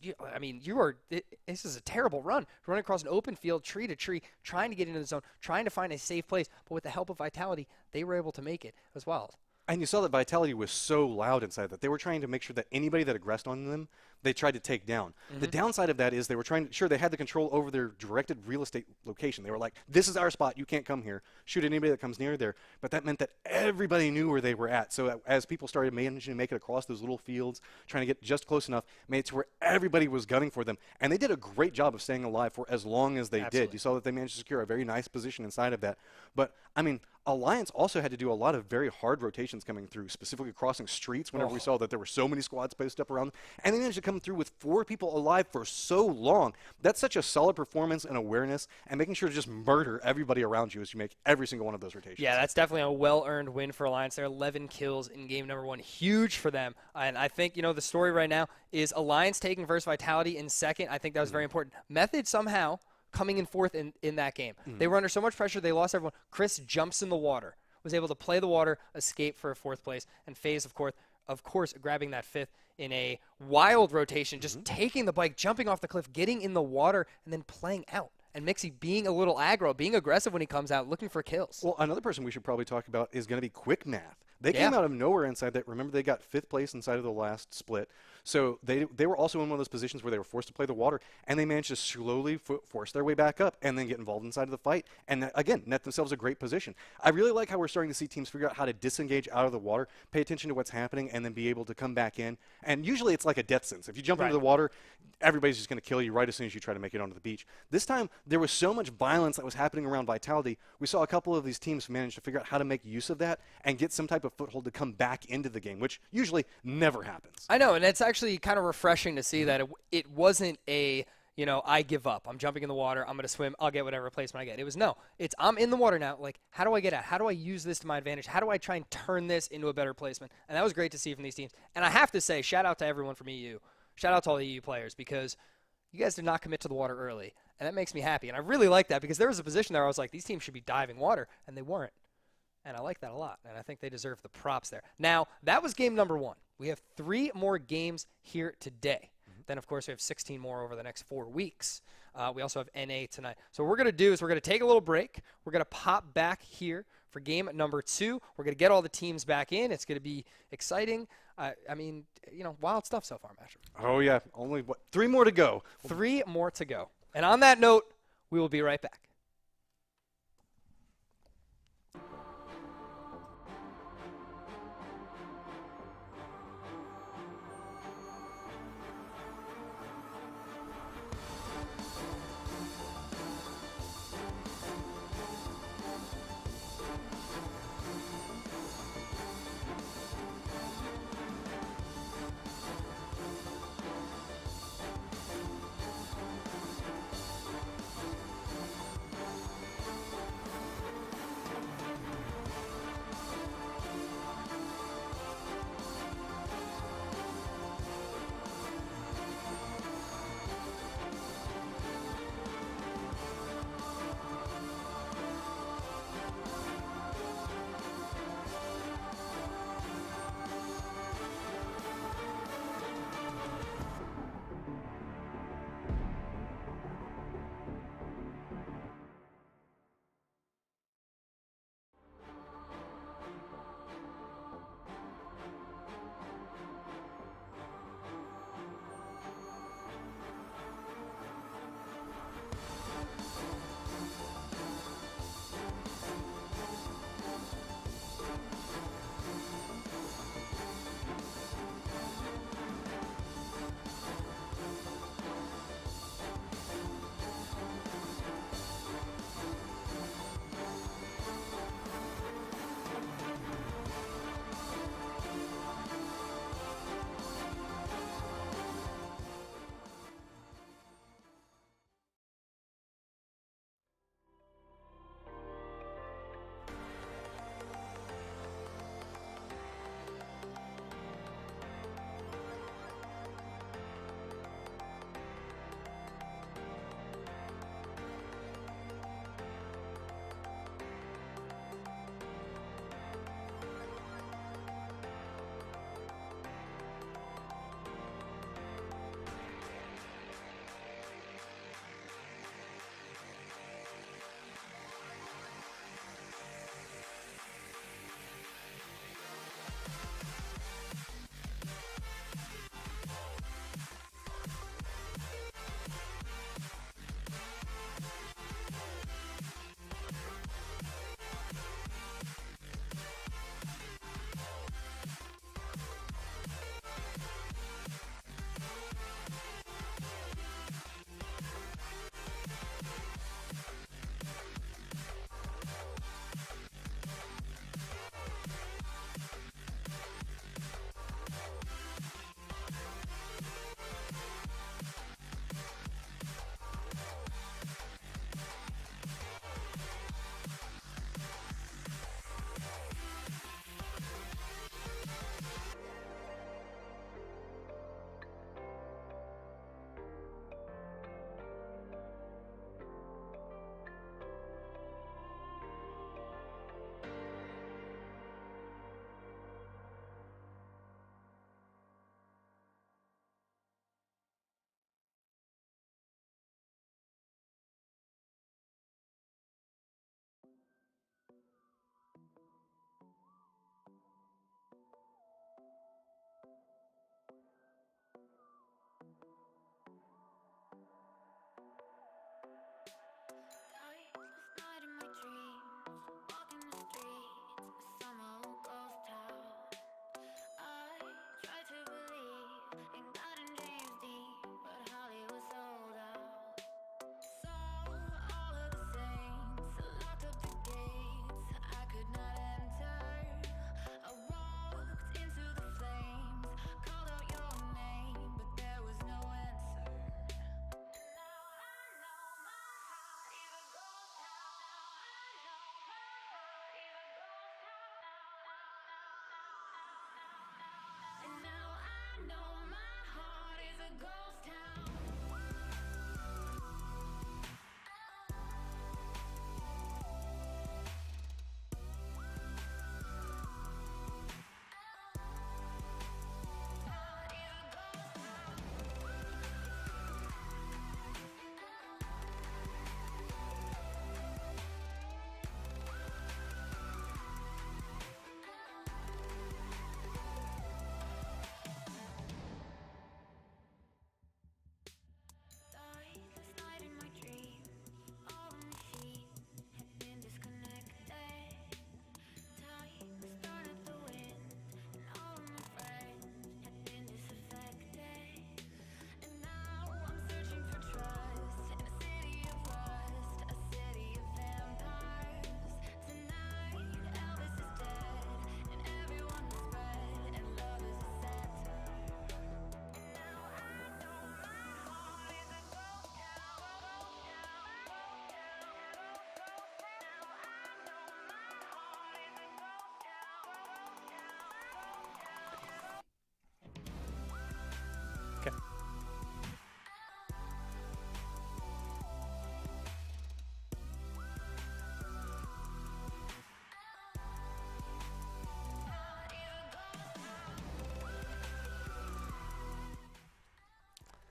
this is a terrible run. Running across an open field, tree to tree, trying to get into the zone, trying to find a safe place. But with the help of Vitality, they were able to make it as well. And you saw that Vitality was so loud inside that they were trying to make sure that anybody that aggressed on them, they tried to take down. The downside of that is they were trying to, sure, they had the control over their directed real estate location. They were like, this is our spot. You can't come here. Shoot anybody that comes near there. But that meant that everybody knew where they were at. So as people started managing to make it across those little fields, trying to get just close enough, made it to where everybody was gunning for them. And they did a great job of staying alive for as long as they did. You saw that they managed to secure a very nice position inside of that. But, I mean, Alliance also had to do a lot of very hard rotations coming through, specifically crossing streets whenever we saw that there were so many squads posted up around them. And they managed to come through with 4 people alive for so long. That's such a solid performance and awareness and making sure to just murder everybody around you as you make every single one of those rotations. Yeah, that's definitely a well-earned win for Alliance. They're 11 kills in game number 1. Huge for them. And I think, you know, the story right now is Alliance taking first, Vitality in second. I think that was very important. Method somehow coming in 4th in that game. They were under so much pressure, they lost everyone. Chris jumps in the water, was able to play the water, escape for a 4th place, and FaZe, of course, grabbing that 5th in a wild rotation, just taking the bike, jumping off the cliff, getting in the water, and then playing out. And Mixie being a little aggro, being aggressive when he comes out, looking for kills. Well, another person we should probably talk about is going to be Quick Math. They came out of nowhere inside that. Remember, they got 5th place inside of the last split. So they were also in one of those positions where they were forced to play the water, and they managed to slowly force their way back up and then get involved inside of the fight. And again, net themselves a great position. I really like how we're starting to see teams figure out how to disengage out of the water, pay attention to what's happening, and then be able to come back in. And usually it's like a death sentence. If you jump into the water, everybody's just going to kill you right as soon as you try to make it onto the beach. This time, there was so much violence that was happening around Vitality. We saw a couple of these teams manage to figure out how to make use of that and get some type of foothold to come back into the game, which usually never happens. I know, and it's actually kind of refreshing to see that it wasn't a, you know, I give up. I'm jumping in the water. I'm going to swim. I'll get whatever replacement I get. It was, no, it's I'm in the water now. Like, how do I get out? How do I use this to my advantage? How do I try and turn this into a better placement? And that was great to see from these teams. And I have to say, shout out to everyone from EU. Shout out to all the EU players because you guys did not commit to the water early. And that makes me happy. And I really like that because there was a position there where I was like, these teams should be diving water, and they weren't. And I like that a lot, and I think they deserve the props there. Now, that was game number 1. We have 3 more games here today. Then, of course, we have 16 more over the next 4 weeks. We also have NA tonight. So what we're going to do is we're going to take a little break. We're going to pop back here for game number 2. We're going to get all the teams back in. It's going to be exciting. I mean, wild stuff so far, Matcher. Oh, yeah. Only 3 more to go. 3 more to go. And on that note, we will be right back.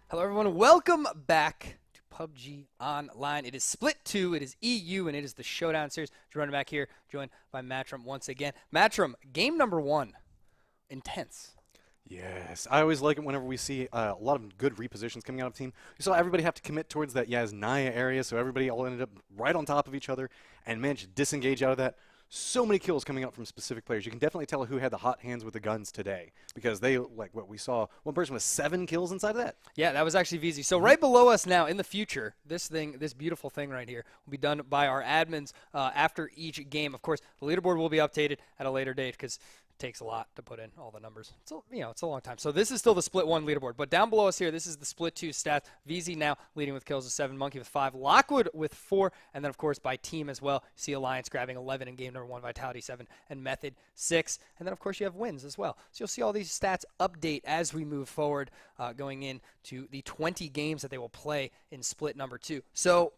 Hello, everyone. Welcome back to PUBG Online. It is Split 2, it is EU, and it is the Showdown Series. Jordan back here, joined by Matrim once again. Matrim, game number 1. Intense. Yes, I always like it whenever we see a lot of good repositions coming out of team. We saw everybody have to commit towards that Yasnaya area, so everybody all ended up right on top of each other and managed to disengage out of that. So many kills coming out from specific players. You can definitely tell who had the hot hands with the guns today because they, like what we saw, one person with 7 kills inside of that. Yeah, that was actually VZ. So right below us now, in the future, this beautiful thing right here will be done by our admins after each game. Of course, the leaderboard will be updated at a later date because takes a lot to put in all the numbers. It's a long time. So this is still the split 1 leaderboard. But down below us here, this is the split 2 stats. VZ now leading with kills with 7, Monkey with 5, Lockwood with 4, and then of course by team as well. See Alliance grabbing 11 in game number 1, Vitality 7, and Method 6. And then of course you have wins as well. So you'll see all these stats update as we move forward, going into the 20 games that they will play in split number 2. So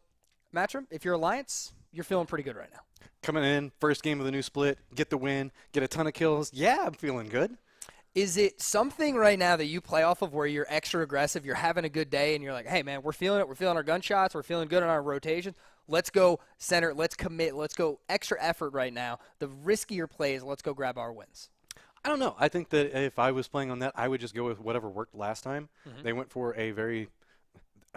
Matrim, if you're Alliance, you're feeling pretty good right now. Coming in, first game of the new split, get the win, get a ton of kills. Yeah, I'm feeling good. Is it something right now that you play off of where you're extra aggressive, you're having a good day, and you're like, hey, man, we're feeling it. We're feeling our gunshots. We're feeling good on our rotations. Let's go center. Let's commit. Let's go extra effort right now. The riskier plays, let's go grab our wins. I don't know. I think that if I was playing on that, I would just go with whatever worked last time. They went for a very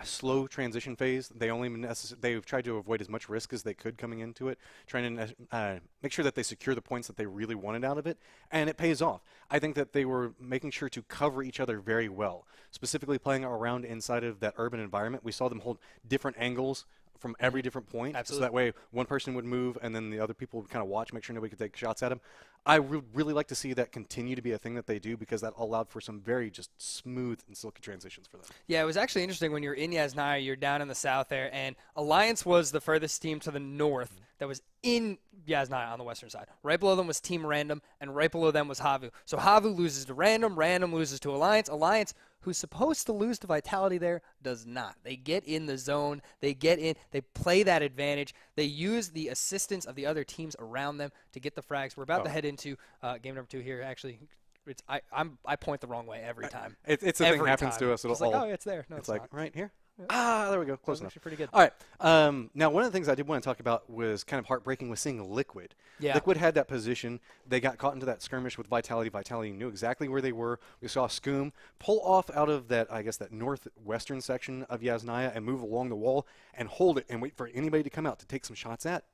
slow transition phase. They've tried to avoid as much risk as they could coming into it, trying to make sure that they secure the points that they really wanted out of it, and it pays off. I think that they were making sure to cover each other very well, specifically playing around inside of that urban environment. We saw them hold different angles from every different point. Absolutely. So that way one person would move and then the other people would kind of watch, make sure nobody could take shots at him. I would really like to see that continue to be a thing that they do because that allowed for some very just smooth and silky transitions for them. Yeah, it was actually interesting when you're in Yasnaya, you're down in the south there, and Alliance was the furthest team to the north that was in Yasnaya on the western side. Right below them was Team Random, and right below them was Havu. So Havu loses to Random, Random loses to Alliance. Alliance, who's supposed to lose to Vitality there, does not. They get in the zone. They get in. They play that advantage. They use the assistance of the other teams around them to get the frags. We're about to head into game number 2 here. Actually, I point the wrong way every time. It's a thing that happens to us. It's like, oh, it's there. No, it's like not. right here. Ah, there we go. Close enough. Actually pretty good. All right. Now, one of the things I did want to talk about was kind of heartbreaking with seeing Liquid. Yeah. Liquid had that position. They got caught into that skirmish with Vitality. Vitality knew exactly where they were. We saw Scoom pull off out of that, I guess, that northwestern section of Yasnaya and move along the wall and hold it and wait for anybody to come out to take some shots at.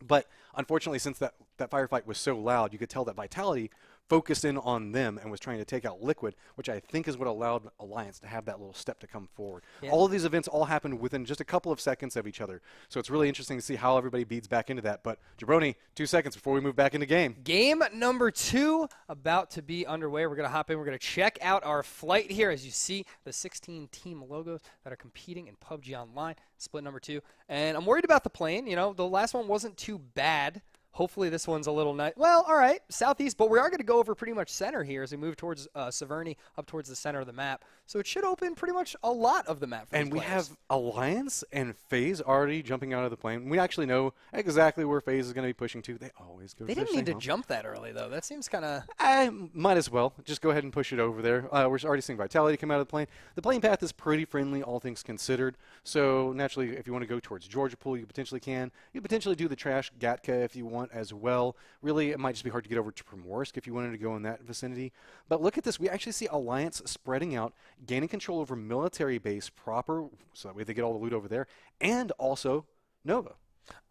But unfortunately, since that firefight was so loud, you could tell that Vitality focused in on them and was trying to take out Liquid, which I think is what allowed Alliance to have that little step to come forward. Yeah. All of these events all happened within just a couple of seconds of each other. So it's really interesting to see how everybody beats back into that. But Jabroni, 2 seconds before we move back into game. Game number 2 about to be underway. We're going to hop in. We're going to check out our flight here as you see the 16 team logos that are competing in PUBG Online, split number 2. And I'm worried about the plane. You know, the last one wasn't too bad. Hopefully this one's a little nice. Well, all right, southeast, but we are going to go over pretty much center here as we move towards Severny, up towards the center of the map. So it should open pretty much a lot of the map for And we players. have Alliance and FaZe already jumping out of the plane. We actually know exactly where FaZe is going to be pushing to. They always go. They didn't need to jump that early, though. That seems kind of... I might as well. Just go ahead and push it over there. We're already seeing Vitality come out of the plane. The plane path is pretty friendly, all things considered. So naturally, if you want to go towards Georgia Pool, you potentially can. You potentially do the Trash Gatka if you want as well. Really, it might just be hard to get over to Primorsk if you wanted to go in that vicinity. But look at this. We actually see Alliance spreading out, gaining control over military base proper, so that way they get all the loot over there, and also Nova.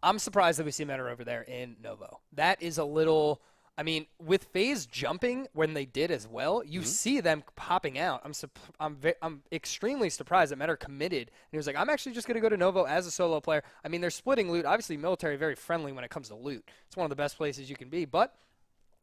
I'm surprised that we see Meta over there in Novo. That is a little... I mean, with FaZe jumping when they did as well, you see them popping out. I'm extremely surprised that Meta committed. And he was like, I'm actually just going to go to Novo as a solo player. I mean, they're splitting loot. Obviously, military very friendly when it comes to loot. It's one of the best places you can be. But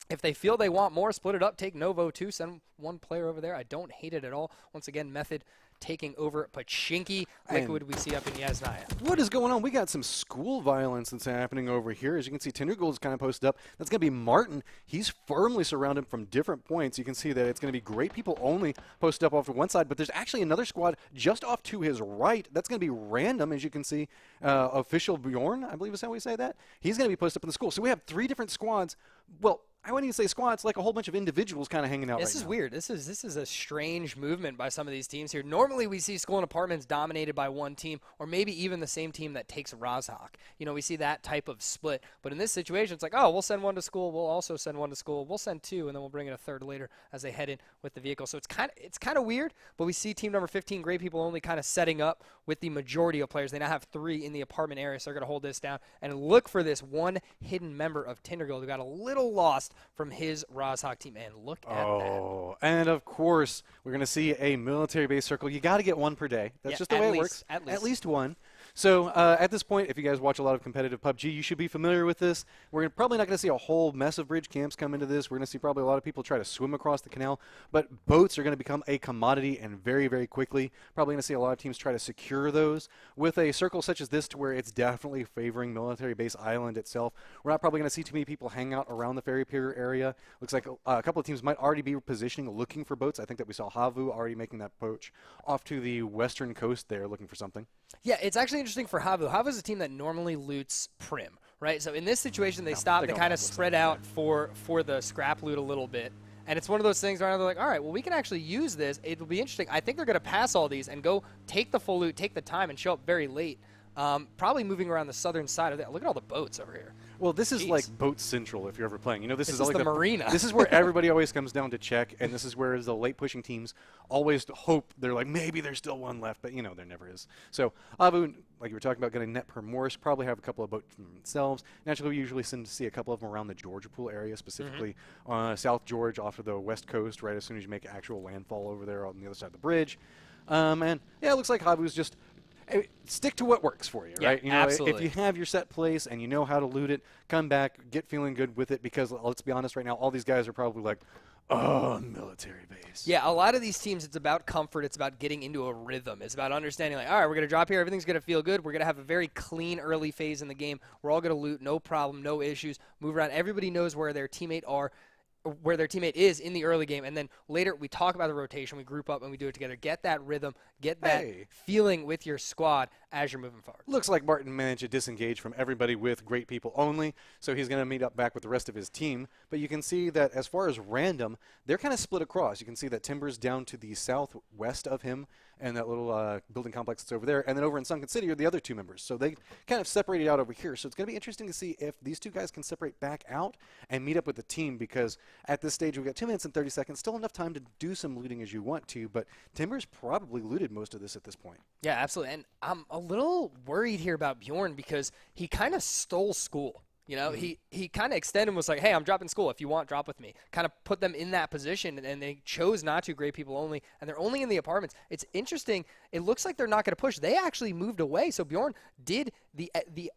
if they feel they want more, split it up, take Novo too, send one player over there. I don't hate it at all. Once again, Method taking over Pachinki. Liquid we see up in Yasnaya. What is going on? We got some school violence that's happening over here. As you can see, Tendergold is kind of posted up. That's going to be Martin. He's firmly surrounded from different points. You can see that it's going to be great people only posted up off to one side, but there's actually another squad just off to his right. That's going to be Random, as you can see. Official Bjorn, I believe is how we say that. He's going to be posted up in the school. So we have 3 different squads. Well, I wouldn't even say squads, like a whole bunch of individuals kind of hanging out. This is now. weird. This is a strange movement by some of these teams here. Normally, we see school and apartments dominated by one team, or maybe even the same team that takes Rozhok. You know, we see that type of split. But in this situation, it's like, oh, we'll send one to school. We'll also send one to school. We'll send two, and then we'll bring in a third later as they head in with the vehicle. So it's kind of weird. But we see team number 15, Great People Only, kind of setting up with the majority of players. They now have 3 in the apartment area, so they're going to hold this down and look for this one hidden member of Tindergold who got a little lost from his Rozhok team. And look at that. Oh, and of course, we're going to see a military base circle. You got to get one per day. That's just the way it works. At least one. So at this point, if you guys watch a lot of competitive PUBG, you should be familiar with this. We're probably not going to see a whole mess of bridge camps come into this. We're going to see probably a lot of people try to swim across the canal. But boats are going to become a commodity, and very, very quickly. Probably going to see a lot of teams try to secure those. With a circle such as this, to where it's definitely favoring military base island itself, we're not probably going to see too many people hang out around the ferry pier area. Looks like a couple of teams might already be positioning, looking for boats. I think that we saw Havu already making that approach off to the western coast there, looking for something. Yeah, it's actually interesting for Havu. Havu is a team that normally loots Prim, right? So in this situation, they stop. They kind of spread out for the scrap loot a little bit. And it's one of those things where they're like, all right, well, we can actually use this. It'll be interesting. I think they're going to pass all these and go take the full loot, take the time, and show up very late. Probably moving around the southern side of that. Look at all the boats over here. Well, this is like Boat Central if you're ever playing. You know, this is like the marina. This is where everybody always comes down to check, and this is where the late pushing teams always hope they're like, maybe there's still one left, but you know, there never is. So Abu, like you were talking about, getting net per Morse, probably have a couple of boats themselves. Naturally, we usually see a couple of them around the Georgia Pool area, specifically South George off of the west coast, right as soon as you make actual landfall over there on the other side of the bridge. And yeah, it looks like Habu's just stick to what works for you, right? You know, absolutely. If you have your set place and you know how to loot it, come back, get feeling good with it, because let's be honest right now, all these guys are probably like, oh, military base. Yeah, a lot of these teams, it's about comfort. It's about getting into a rhythm. It's about understanding, like, all right, we're going to drop here. Everything's going to feel good. We're going to have a very clean early phase in the game. We're all going to loot, no problem, no issues, move around. Everybody knows where their teammate is in the early game, and then later we talk about the rotation, we group up and we do it together. Get that rhythm, get that feeling with your squad as you're moving forward. Looks like Martin managed to disengage from everybody with Great People Only, so he's going to meet up back with the rest of his team. But you can see that as far as random, they're kind of split across. You can see that Timber's down to the southwest of him, and that little building complex that's over there. And then over in Sunken City are the other two members. So they kind of separated out over here. So it's going to be interesting to see if these two guys can separate back out and meet up with the team, because at this stage we've got 2 minutes and 30 seconds, still enough time to do some looting as you want to, but Timber's probably looted most of this at this point. Yeah, absolutely. And I'm a little worried here about Bjorn, because he kind of stole school. You know, he kind of extended and was like, hey, I'm dropping school. If you want, drop with me. Kind of put them in that position, and they chose not to. Great People Only, and they're only in the apartments. It's interesting. It looks like they're not going to push. They actually moved away. So Bjorn did the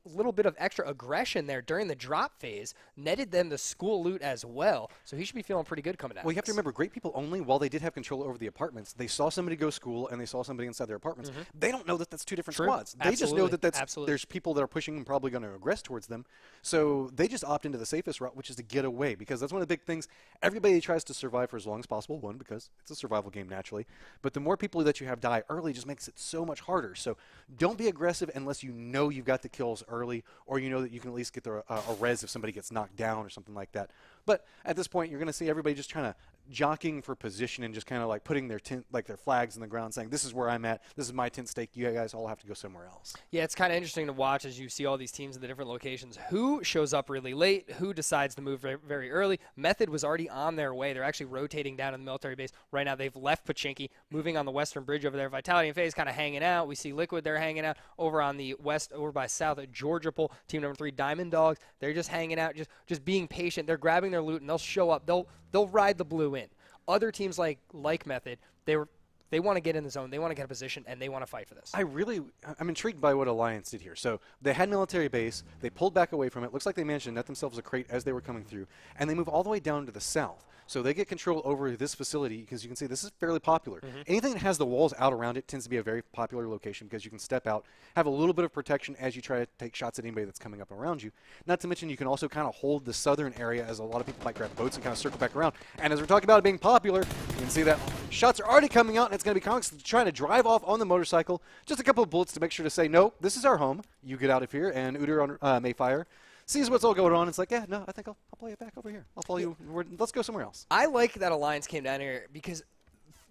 little bit of extra aggression there during the drop phase, netted them the school loot as well. So he should be feeling pretty good coming out. Well, you have to remember, Great People Only, while they did have control over the apartments, they saw somebody go school and they saw somebody inside their apartments. They don't know that that's two different squads. They just know that there's people that are pushing and probably going to aggress towards them. So they just opt into the safest route, which is to get away, because that's one of the big things. Everybody tries to survive for as long as possible, one, because it's a survival game naturally, but the more people that you have die early just makes it so much harder. So don't be aggressive unless you know you've got the kills early, or you know that you can at least get a res if somebody gets knocked down or something like that. But at this point, you're going to see everybody just trying to jockeying for position and just kind of like putting their their flags in the ground, saying, this is where I'm at, this is my tent stake, you guys all have to go somewhere else. Yeah, it's kind of interesting to watch as you see all these teams in the different locations. Who shows up really late? Who decides to move very, very early? Method was already on their way. They're actually rotating down in the military base right now. They've left Pachinki, moving on the western bridge over there. Vitality and FaZe kind of hanging out. We see Liquid, they're hanging out over on the west, over by south at Georgia Pool. Team number 3, Diamond Dogs, they're just hanging out, just being patient. They're grabbing their loot, and they'll show up. They'll ride the blue in. Other teams like Method, they want to get in the zone, they want to get a position, and they want to fight for this. I'm intrigued by what Alliance did here. So they had military base, they pulled back away from it. Looks like they managed to net themselves a crate as they were coming through, and they move all the way down to the south. So they get control over this facility, because you can see this is fairly popular. Anything that has the walls out around it tends to be a very popular location, because you can step out, have a little bit of protection as you try to take shots at anybody that's coming up around you. Not to mention, you can also kind of hold the southern area, as a lot of people might grab boats and kind of circle back around. And as we're talking about it being popular, you can see that shots are already coming out, and it's going to be Conks trying to drive off on the motorcycle. Just a couple of bullets to make sure to say, no, this is our home. You get out of here, and Uder on Mayfire sees what's all going on. It's like, yeah, no, I think I'll play it back over here. I'll follow you. Let's go somewhere else. I like that Alliance came down here because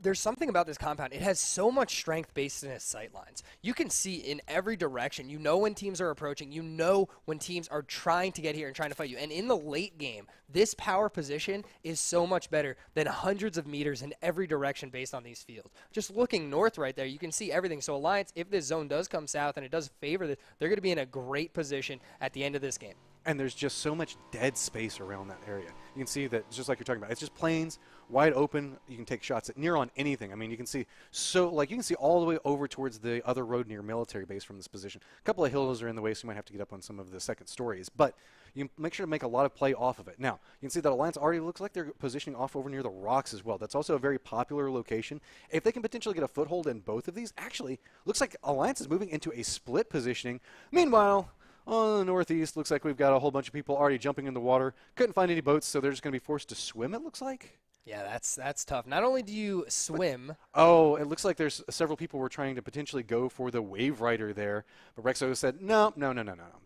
there's something about this compound. It has so much strength based in its sight lines. You can see in every direction. You know when teams are approaching. You know when teams are trying to get here and trying to fight you. And in the late game, this power position is so much better than hundreds of meters in every direction based on these fields. Just looking north right there, you can see everything. So Alliance, if this zone does come south and it does favor this, they're going to be in a great position at the end of this game. And there's just so much dead space around that area. You can see that, just like you're talking about, it's just plains, wide open. You can take shots at near on anything. I mean, you can see you can see all the way over towards the other road near military base from this position. A couple of hills are in the way, so you might have to get up on some of the second stories, but you can make sure to make a lot of play off of it. Now, you can see that Alliance already looks like they're positioning off over near the rocks as well. That's also a very popular location. If they can potentially get a foothold in both of these, actually, looks like Alliance is moving into a split positioning. Meanwhile, on the northeast, looks like we've got a whole bunch of people already jumping in the water. Couldn't find any boats, so they're just going to be forced to swim, it looks like. Yeah, that's tough. Not only do you swim. It looks like there's several people were trying to potentially go for the Wave Rider there, but Rexo said, no.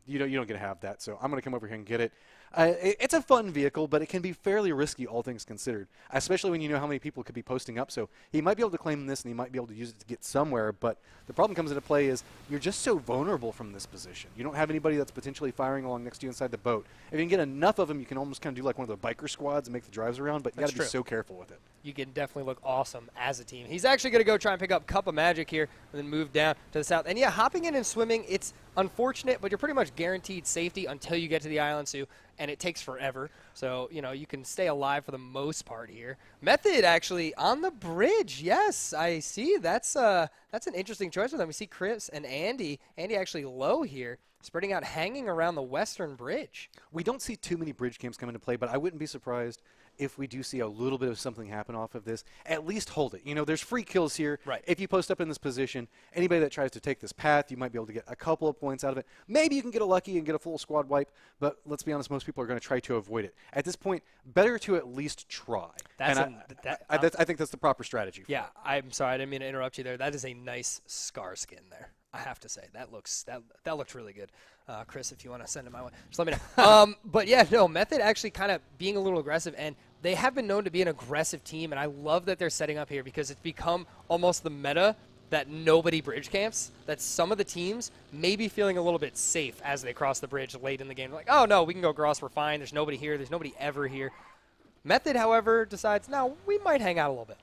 You don't get to have that, so I'm going to come over here and get it. It's a fun vehicle, but it can be fairly risky, all things considered, especially when you know how many people could be posting up. So he might be able to claim this, and he might be able to use it to get somewhere, but the problem comes into play is you're just so vulnerable from this position. You don't have anybody that's potentially firing along next to you inside the boat. If you can get enough of them, you can almost kind of do like one of the biker squads and make the drives around, but you got to be so careful with it. You can definitely look awesome as a team. He's actually going to go try and pick up Cup of Magic here and then move down to the south. And yeah, hopping in and swimming, it's unfortunate, but you're pretty much guaranteed safety until you get to the island zoo, and it takes forever. So, you can stay alive for the most part here. Method actually on the bridge. Yes, I see. That's an interesting choice for them. We see Chris and Andy. Andy actually low here, spreading out, hanging around the western bridge. We don't see too many bridge camps come into play, but I wouldn't be surprised if we do see a little bit of something happen off of this. At least hold it. There's free kills here. Right. If you post up in this position, anybody that tries to take this path, you might be able to get a couple of points out of it. Maybe you can get a lucky and get a full squad wipe, but let's be honest, most people are going to try to avoid it. At this point, better to at least try. I think that's the proper strategy. Yeah, I'm sorry, I didn't mean to interrupt you there. That is a nice scar skin there, I have to say. That looks really good. Chris, if you want to send it my way, just let me know. But yeah, no, Method actually kind of being a little aggressive, and they have been known to be an aggressive team, and I love that they're setting up here because it's become almost the meta that nobody bridge camps, that some of the teams may be feeling a little bit safe as they cross the bridge late in the game. Like, oh, no, we can go across, we're fine, there's nobody here, there's nobody ever here. Method, however, decides, no, we might hang out a little bit.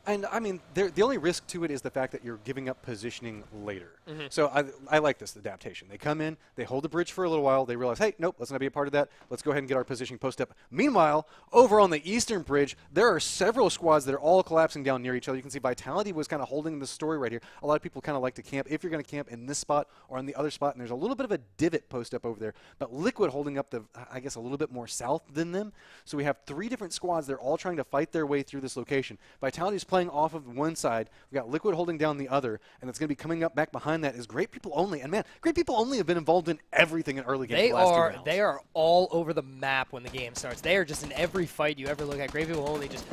And, I mean, the only risk to it is the fact that you're giving up positioning later. Mm-hmm. So I like this adaptation. They come in, they hold the bridge for a little while, they realize, hey, nope, let's not be a part of that. Let's go ahead and get our positioning post up. Meanwhile, over on the eastern bridge, there are several squads that are all collapsing down near each other. You can see Vitality was kind of holding the story right here. A lot of people kind of like to camp, if you're going to camp in this spot or on the other spot, and there's a little bit of a divot post up over there. But Liquid holding up I guess, a little bit more south than them. So we have 3 different squads. They're all trying to fight their way through this location. Vitality's playing off of one side. We got Liquid holding down the other, and it's going to be coming up back behind that is Great People Only. And man, Great People Only have been involved in everything in early games. They are all over the map when the game starts. They are just in every fight you ever look at. Great People Only, just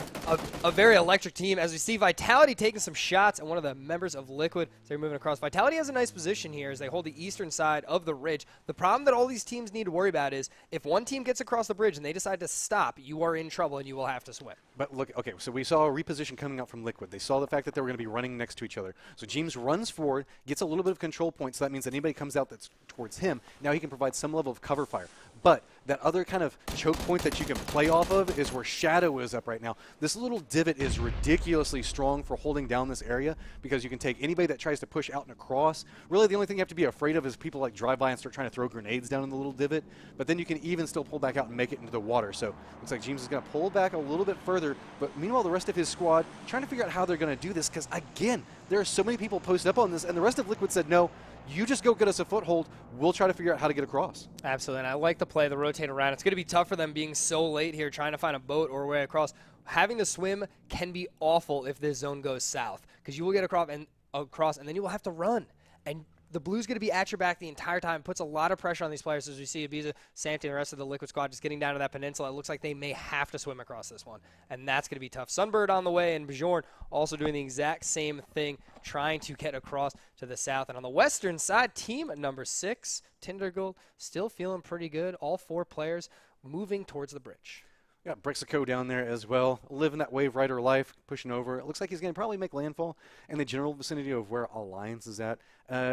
a very electric team. As we see Vitality taking some shots at one of the members of Liquid. So they're moving across. Vitality has a nice position here as they hold the eastern side of the ridge. The problem that all these teams need to worry about is if one team gets across the bridge and they decide to stop, you are in trouble and you will have to swim. But look, okay, so we saw a reposition coming out from Liquid. They saw the fact that they were going to be running next to each other. So James runs forward, gets a little bit of control point, so that means that anybody comes out that's towards him, now he can provide some level of cover fire. But that other kind of choke point that you can play off of is where Shadow is up right now. This little divot is ridiculously strong for holding down this area because you can take anybody that tries to push out and across. Really, the only thing you have to be afraid of is people like drive by and start trying to throw grenades down in the little divot. But then you can even still pull back out and make it into the water. So looks like James is going to pull back a little bit further. But meanwhile, the rest of his squad trying to figure out how they're going to do this because, again, there are so many people posted up on this, and the rest of Liquid said, no, you just go get us a foothold. We'll try to figure out how to get across. Absolutely, and I like the play, the rotate around. It's going to be tough for them being so late here, trying to find a boat or a way across. Having to swim can be awful if this zone goes south, because you will get across, and then you will have to run. And the Blues going to be at your back the entire time. Puts a lot of pressure on these players as we see Ibiza, Santi, and the rest of the Liquid squad just getting down to that peninsula. It looks like they may have to swim across this one, and that's going to be tough. Sunbird on the way, and Bjorn also doing the exact same thing, trying to get across to the south. And on the western side, team number 6, Tindergold, still feeling pretty good. All 4 players moving towards the bridge. Got Brixico down there as well, living that wave rider life, pushing over. It looks like he's going to probably make landfall in the general vicinity of where Alliance is at.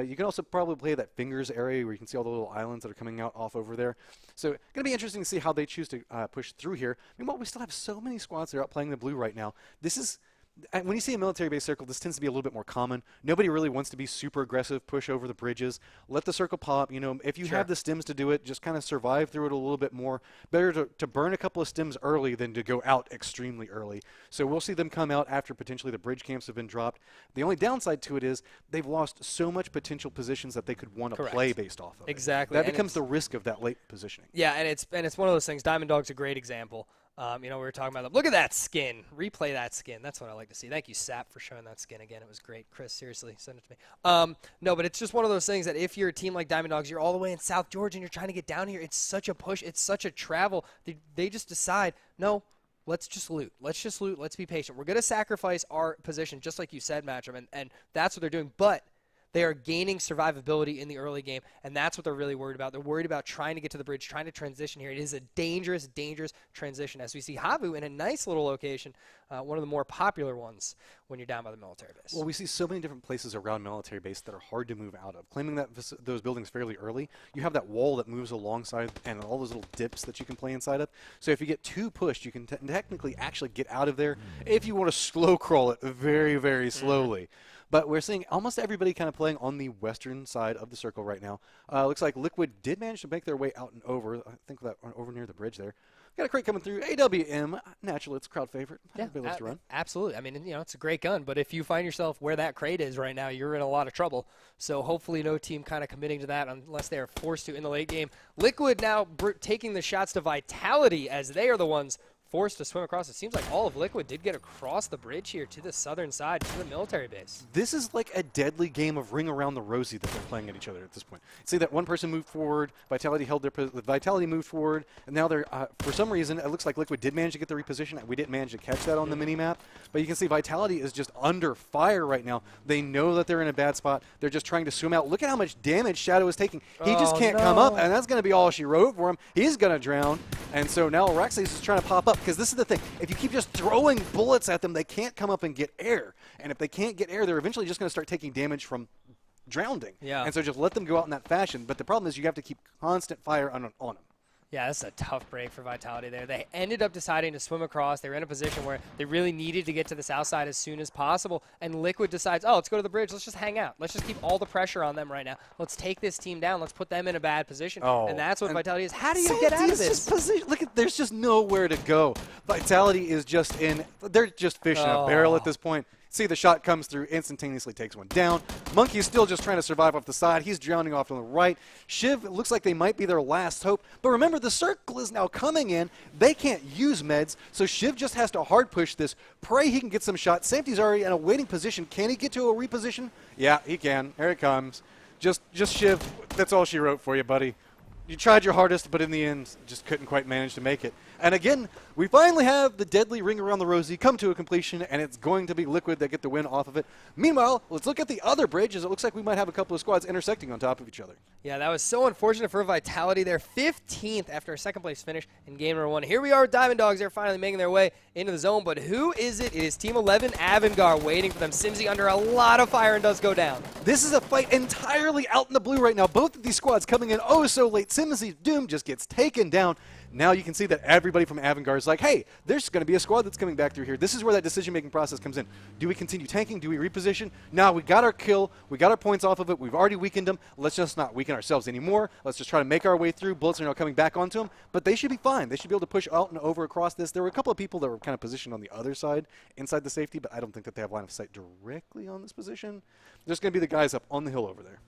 You can also probably play that Fingers area where you can see all the little islands that are coming out off over there. So going to be interesting to see how they choose to push through here. Meanwhile, we still have so many squads that are out playing the blue right now. This is... When you see a military-based circle, this tends to be a little bit more common. Nobody really wants to be super aggressive, push over the bridges. Let the circle pop. You know, if you have the stims to do it, just kind of survive through it a little bit more. Better to burn a couple of stims early than to go out extremely early. So we'll see them come out after potentially the bridge camps have been dropped. The only downside to it is they've lost so much potential positions that they could want to play based off of. Exactly. That becomes the risk of that late positioning. Yeah, and it's one of those things. Diamond Dog's a great example. You know, we were talking about, look at that skin. Replay that skin. That's what I like to see. Thank you, Sap, for showing that skin again. It was great. Chris, seriously, send it to me. No, but it's just one of those things that if you're a team like Diamond Dogs, you're all the way in South Georgia and you're trying to get down here. It's such a push. It's such a travel. They just decide, no, let's just loot. Let's just loot. Let's be patient. We're going to sacrifice our position, just like you said, Matcham, and that's what they're doing. But they are gaining survivability in the early game, and that's what they're really worried about. They're worried about trying to get to the bridge, trying to transition here. It is a dangerous, dangerous transition, as we see Havu in a nice little location, one of the more popular ones when you're down by the military base. Well, we see so many different places around military base that are hard to move out of. Claiming that those buildings fairly early, you have that wall that moves alongside and all those little dips that you can play inside of. So if you get too pushed, you can technically actually get out of there if you want to slow crawl it very, very slowly. But we're seeing almost everybody kind of playing on the western side of the circle right now. Looks like Liquid did manage to make their way out and over. I think that over near the bridge there. Got a crate coming through. AWM, naturally, it's a crowd favorite. Yeah, to run. Absolutely. I mean, you know, it's a great gun, but if you find yourself where that crate is right now, you're in a lot of trouble. So hopefully no team kind of committing to that unless they are forced to in the late game. Liquid now taking the shots to Vitality as they are the ones forced to swim across. It seems like all of Liquid did get across the bridge here to the southern side, to the military base. This is like a deadly game of Ring Around the Rosie that they're playing at each other at this point. See that one person moved forward, Vitality held their Vitality moved forward, and now they're, for some reason, it looks like Liquid did manage to get the reposition. We didn't manage to catch that on the mini-map, but you can see Vitality is just under fire right now. They know that they're in a bad spot. They're just trying to swim out. Look at how much damage Shadow is taking. He just can't come up, and that's going to be all she wrote for him. He's going to drown, and so now Rexace is trying to pop up, because this is the thing. If you keep just throwing bullets at them, they can't come up and get air. And if they can't get air, they're eventually just going to start taking damage from drowning. Yeah. And so just let them go out in that fashion. But the problem is you have to keep constant fire on them. Yeah, that's a tough break for Vitality there. They ended up deciding to swim across. They were in a position where they really needed to get to the south side as soon as possible. And Liquid decides, oh, let's go to the bridge. Let's just hang out. Let's just keep all the pressure on them right now. Let's take this team down. Let's put them in a bad position. And that's what Vitality is. How do you get out of this? Look at, there's just nowhere to go. Vitality is just they're just fishing a barrel at this point. See the shot comes through, instantaneously takes one down. Monkey's still just trying to survive off the side. He's drowning off to the right. Shiv, it looks like they might be their last hope. But remember, the circle is now coming in. They can't use meds, so Shiv just has to hard push this. Pray he can get some shots. Safety's already in a waiting position. Can he get to a reposition? Yeah, he can. Here it comes. Just Shiv, that's all she wrote for you, buddy. You tried your hardest, but in the end, just couldn't quite manage to make it. And again, we finally have the deadly Ring Around the Rosie come to a completion, and it's going to be Liquid that get the win off of it. Meanwhile, let's look at the other bridge, as it looks like we might have a couple of squads intersecting on top of each other. Yeah, that was so unfortunate for Vitality. They're 15th after a second-place finish in game number 1. Here we are with Diamond Dogs. They're finally making their way into the zone, but who is it? It is Team 11 Avangar waiting for them. Simsy under a lot of fire and does go down. This is a fight entirely out in the blue right now. Both of these squads coming in oh so late. Simsy's Doom just gets taken down. Now you can see that everybody from Avangar is like, hey, there's going to be a squad that's coming back through here. This is where that decision-making process comes in. Do we continue tanking? Do we reposition? No, we got our kill. We got our points off of it. We've already weakened them. Let's just not weaken ourselves anymore. Let's just try to make our way through. Bullets are now coming back onto them, but they should be fine. They should be able to push out and over across this. There were a couple of people that were kind of positioned on the other side inside the safety, but I don't think that they have line of sight directly on this position. There's going to be the guys up on the hill over there.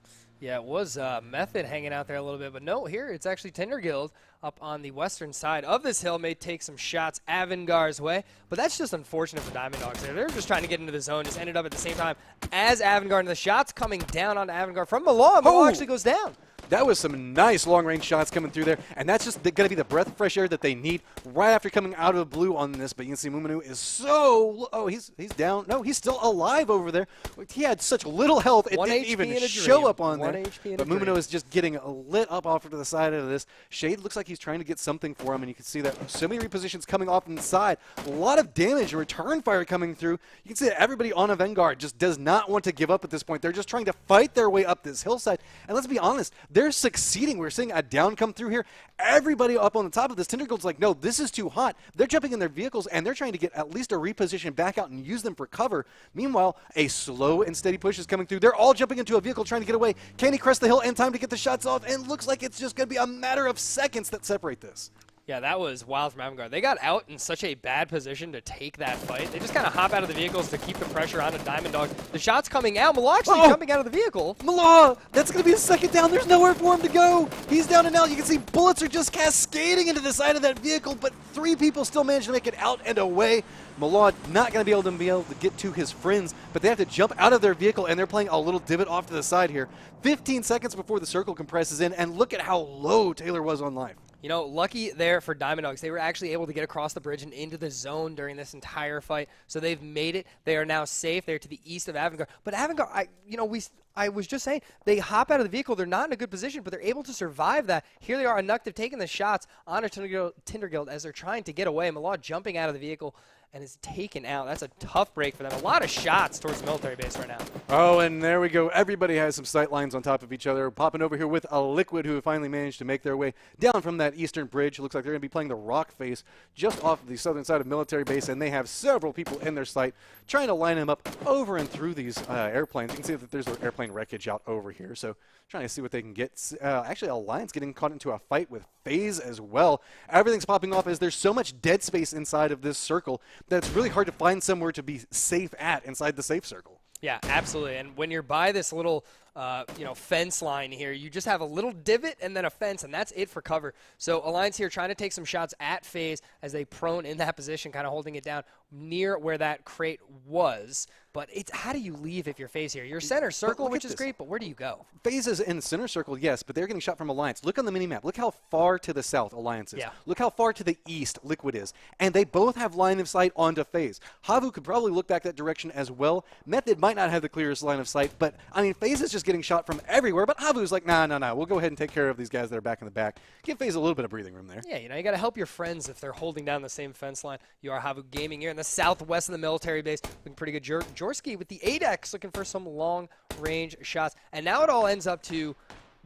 Yeah, it was Method hanging out there a little bit, but no, here it's actually Tinderguild up on the western side of this hill may take some shots Avangar's way, but that's just unfortunate for Diamond Dogs there. They're just trying to get into the zone, just ended up at the same time as Avangar, and the shots coming down onto Avangar from Malaw. Malaw actually goes down. That was some nice long-range shots coming through there, and that's just going to be the breath of fresh air that they need right after coming out of the blue on this. But you can see Muminu is so... Oh, he's down. No, he's still alive over there. He had such little health, it didn't even show up on there. But Muminu is just getting lit up off to the side of this. Shade looks like he's trying to get something for him, and you can see that so many repositions coming off on the side. A lot of damage and return fire coming through. You can see that everybody on a Vanguard just does not want to give up at this point. They're just trying to fight their way up this hillside. And let's be honest, they're succeeding. We're seeing a down come through here. Everybody up on the top of this, Tinderguild's like, no, this is too hot. They're jumping in their vehicles, and they're trying to get at least a reposition back out and use them for cover. Meanwhile, a slow and steady push is coming through. They're all jumping into a vehicle trying to get away. Can he crest the hill in time to get the shots off? And looks like it's just going to be a matter of seconds that separate this. Yeah, that was wild from Avangard. They got out in such a bad position to take that fight. They just kind of hop out of the vehicles to keep the pressure on the Diamond Dog. The shot's coming out. Malaw actually jumping out of the vehicle. Malaw! That's going to be a second down. There's nowhere for him to go. He's down and out. You can see bullets are just cascading into the side of that vehicle, but 3 people still manage to make it out and away. Malaw not going to be able to get to his friends, but they have to jump out of their vehicle, and they're playing a little divot off to the side here. 15 seconds before the circle compresses in, and look at how low Taylor was on life. You know, lucky there for Diamond Dogs. They were actually able to get across the bridge and into the zone during this entire fight. So they've made it. They are now safe. They're to the east of Avangar. But Avangar, I was just saying, they hop out of the vehicle. They're not in a good position, but they're able to survive that. Here they are, Anuktiv taking the shots on a Tinderguild as they're trying to get away. Malaw jumping out of the vehicle and is taken out. That's a tough break for them. A lot of shots towards the military base right now. Oh, and there we go. Everybody has some sight lines on top of each other. Popping over here with a Liquid who finally managed to make their way down from that eastern bridge. Looks like they're going to be playing the rock face just off of the southern side of military base, and they have several people in their sight trying to line them up over and through these airplanes. You can see that there's airplane wreckage out over here, so trying to see what they can get. Actually, Alliance getting caught into a fight with FaZe as well. Everything's popping off as there's so much dead space inside of this circle that it's really hard to find somewhere to be safe at inside the safe circle. Yeah, absolutely. And when you're by this little, fence line here, you just have a little divot and then a fence, and that's it for cover. So Alliance here trying to take some shots at FaZe as they prone in that position, kind of holding it down near where that crate was. But it's how do you leave if you're FaZe here? You're center circle, which is great, but where do you go? FaZe is in center circle, yes, but they're getting shot from Alliance. Look on the minimap. Look how far to the south Alliance is. Yeah. Look how far to the east Liquid is. And they both have line of sight onto FaZe. Havu could probably look back that direction as well. Method might not have the clearest line of sight, but, I mean, FaZe is just getting shot from everywhere. But Havu's like, nah, we'll go ahead and take care of these guys that are back in the back. Give FaZe a little bit of breathing room there. Yeah, you got to help your friends if they're holding down the same fence line. You are Havu Gaming here in the southwest of the military base. Looking pretty good. Jorski with the ADEX looking for some long-range shots. And now it all ends up to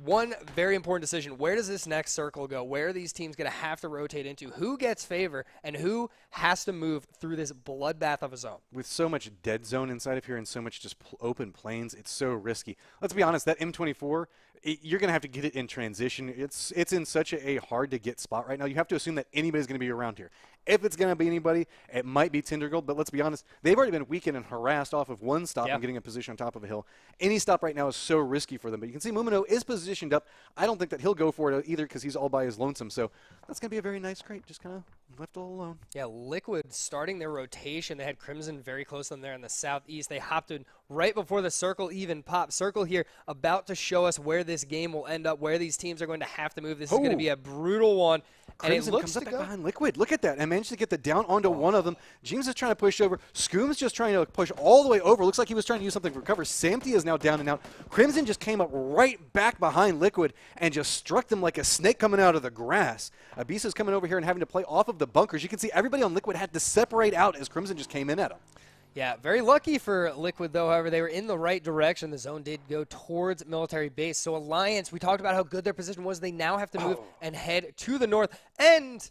one very important decision. Where does this next circle go? Where are these teams going to have to rotate into? Who gets favor, and who has to move through this bloodbath of a zone? With so much dead zone inside of here and so much just open plains, it's so risky. Let's be honest, that M24, you're going to have to get it in transition. It's in such a hard-to-get spot right now. You have to assume that anybody's going to be around here. If it's going to be anybody, it might be Tinderguild, but let's be honest, they've already been weakened and harassed off of one stop and getting a position on top of a hill. Any stop right now is so risky for them, but you can see Mumino is positioned up. I don't think that he'll go for it either because he's all by his lonesome, so that's going to be a very nice crate, just kind of left all alone. Yeah, Liquid starting their rotation. They had Crimson very close to them there in the southeast. They hopped in right before the circle even popped. Circle here about to show us where this game will end up, where these teams are going to have to move. This is going to be a brutal one. Crimson and it comes up back behind Liquid. Look at that. And managed to get the down onto one of them. James is trying to push over. Scoom's just trying to push all the way over. Looks like he was trying to use something for cover. Samty is now down and out. Crimson just came up right back behind Liquid and just struck them like a snake coming out of the grass. Abisa's coming over here and having to play off of the bunkers. You can see everybody on Liquid had to separate out as Crimson just came in at him. Yeah, very lucky for Liquid, though. However, they were in the right direction. The zone did go towards military base. So Alliance, we talked about how good their position was. They now have to move and head to the north. And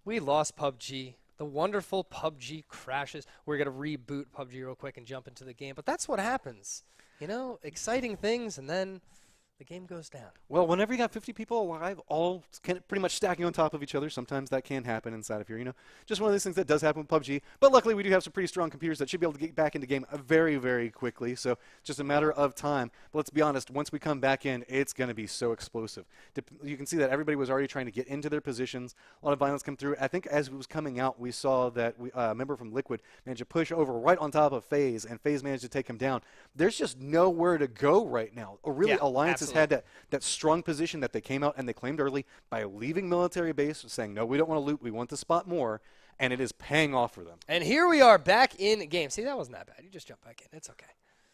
we lost PUBG. The wonderful PUBG crashes. We're going to reboot PUBG real quick and jump into the game. But that's what happens. You know, exciting things, and then the game goes down. Well, whenever you got 50 people alive, all pretty much stacking on top of each other, sometimes that can happen inside of here. You know, just one of those things that does happen with PUBG. But luckily, we do have some pretty strong computers that should be able to get back into game very, very quickly. So it's just a matter of time. But let's be honest, once we come back in, it's going to be so explosive. You can see that everybody was already trying to get into their positions. A lot of violence come through. I think as it was coming out, we saw that a member from Liquid managed to push over right on top of FaZe, and FaZe managed to take him down. There's just nowhere to go right now. Really, Alliance has had that strong position that they came out and they claimed early by leaving military base, saying, no, we don't want to loot, we want to spot more, and it is paying off for them. And here we are back in game. See, that wasn't that bad. You just jumped back in. It's okay.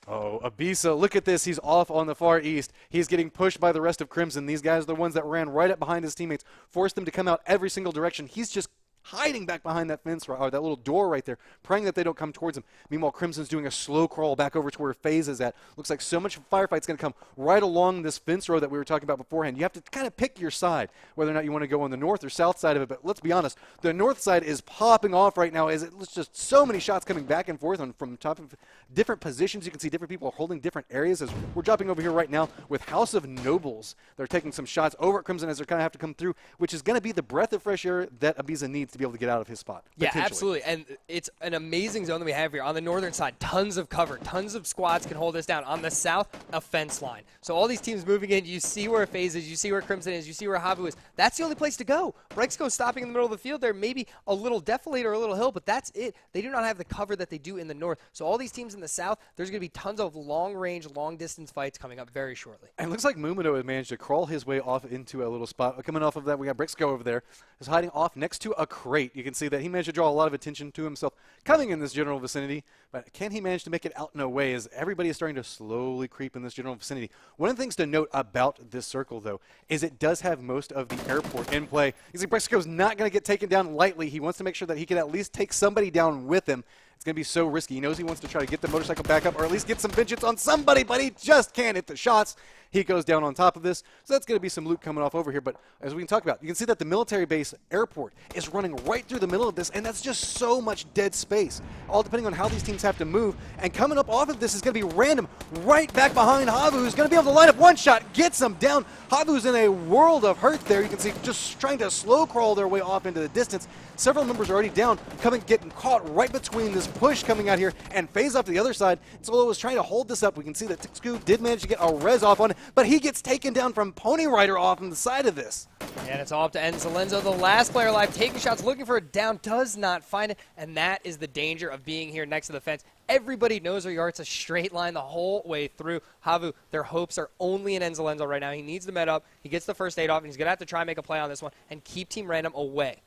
Oh, Abisa, look at this. He's off on the far east. He's getting pushed by the rest of Crimson. These guys are the ones that ran right up behind his teammates, forced them to come out every single direction. He's just hiding back behind that fence or that little door right there, praying that they don't come towards him. Meanwhile, Crimson's doing a slow crawl back over to where FaZe is at. Looks like so much firefight's going to come right along this fence row that we were talking about beforehand. You have to kind of pick your side, whether or not you want to go on the north or south side of it. But let's be honest, the north side is popping off right now. It's just so many shots coming back and forth from top of different positions. You can see different people are holding different areas. As we're dropping over here right now with House of Nobles. They're taking some shots over at Crimson as they kind of have to come through, which is going to be the breath of fresh air that Ibiza needs to be able to get out of his spot. Yeah, absolutely. And it's an amazing zone that we have here. On the northern side, tons of cover. Tons of squads can hold us down. On the south, a fence line. So all these teams moving in, you see where FaZe is, you see where Crimson is, you see where Havu is. That's the only place to go. Brexco stopping in the middle of the field there, maybe a little defilade or a little hill, but that's it. They do not have the cover that they do in the north. So all these teams in the south, there's going to be tons of long-range, long-distance fights coming up very shortly. And it looks like Mumino has managed to crawl his way off into a little spot. Coming off of that, we got Brexco over there. Is hiding off next to a crate. You can see that he managed to draw a lot of attention to himself coming in this general vicinity, but can he manage to make it out in a way as everybody is starting to slowly creep in this general vicinity? One of the things to note about this circle, though, is it does have most of the airport in play. You see, Brexco's not going to get taken down lightly. He wants to make sure that he can at least take somebody down with him. It's going to be so risky. He knows he wants to try to get the motorcycle back up or at least get some vengeance on somebody, but he just can't hit the shots. He goes down on top of this. So that's going to be some loot coming off over here. But as we can talk about, you can see that the military base airport is running right through the middle of this, and that's just so much dead space, all depending on how these teams have to move. And coming up off of this is going to be random right back behind Havu, who's going to be able to line up one shot, gets him down. Havu's in a world of hurt there. You can see just trying to slow crawl their way off into the distance. Several members are already down, getting caught right between this push coming out here and FaZe off to the other side. Solo was trying to hold this up. We can see that Tixku did manage to get a res off on it, but he gets taken down from Pony Rider off on the side of this. And it's all up to Enzelenzo, the last player alive, taking shots, looking for a down, does not find it, and that is the danger of being here next to the fence. Everybody knows where you are. It's a straight line the whole way through. Havu, their hopes are only in Enzelenzo right now. He needs the med up. He gets the first aid off, and he's going to have to try and make a play on this one and keep Team Random away.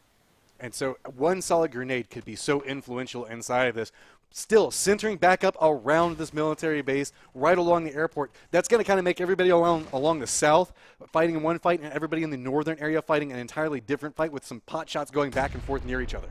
And so one solid grenade could be so influential inside of this. Still centering back up around this military base, right along the airport. That's going to kind of make everybody along the south fighting in one fight and everybody in the northern area fighting an entirely different fight with some pot shots going back and forth near each other.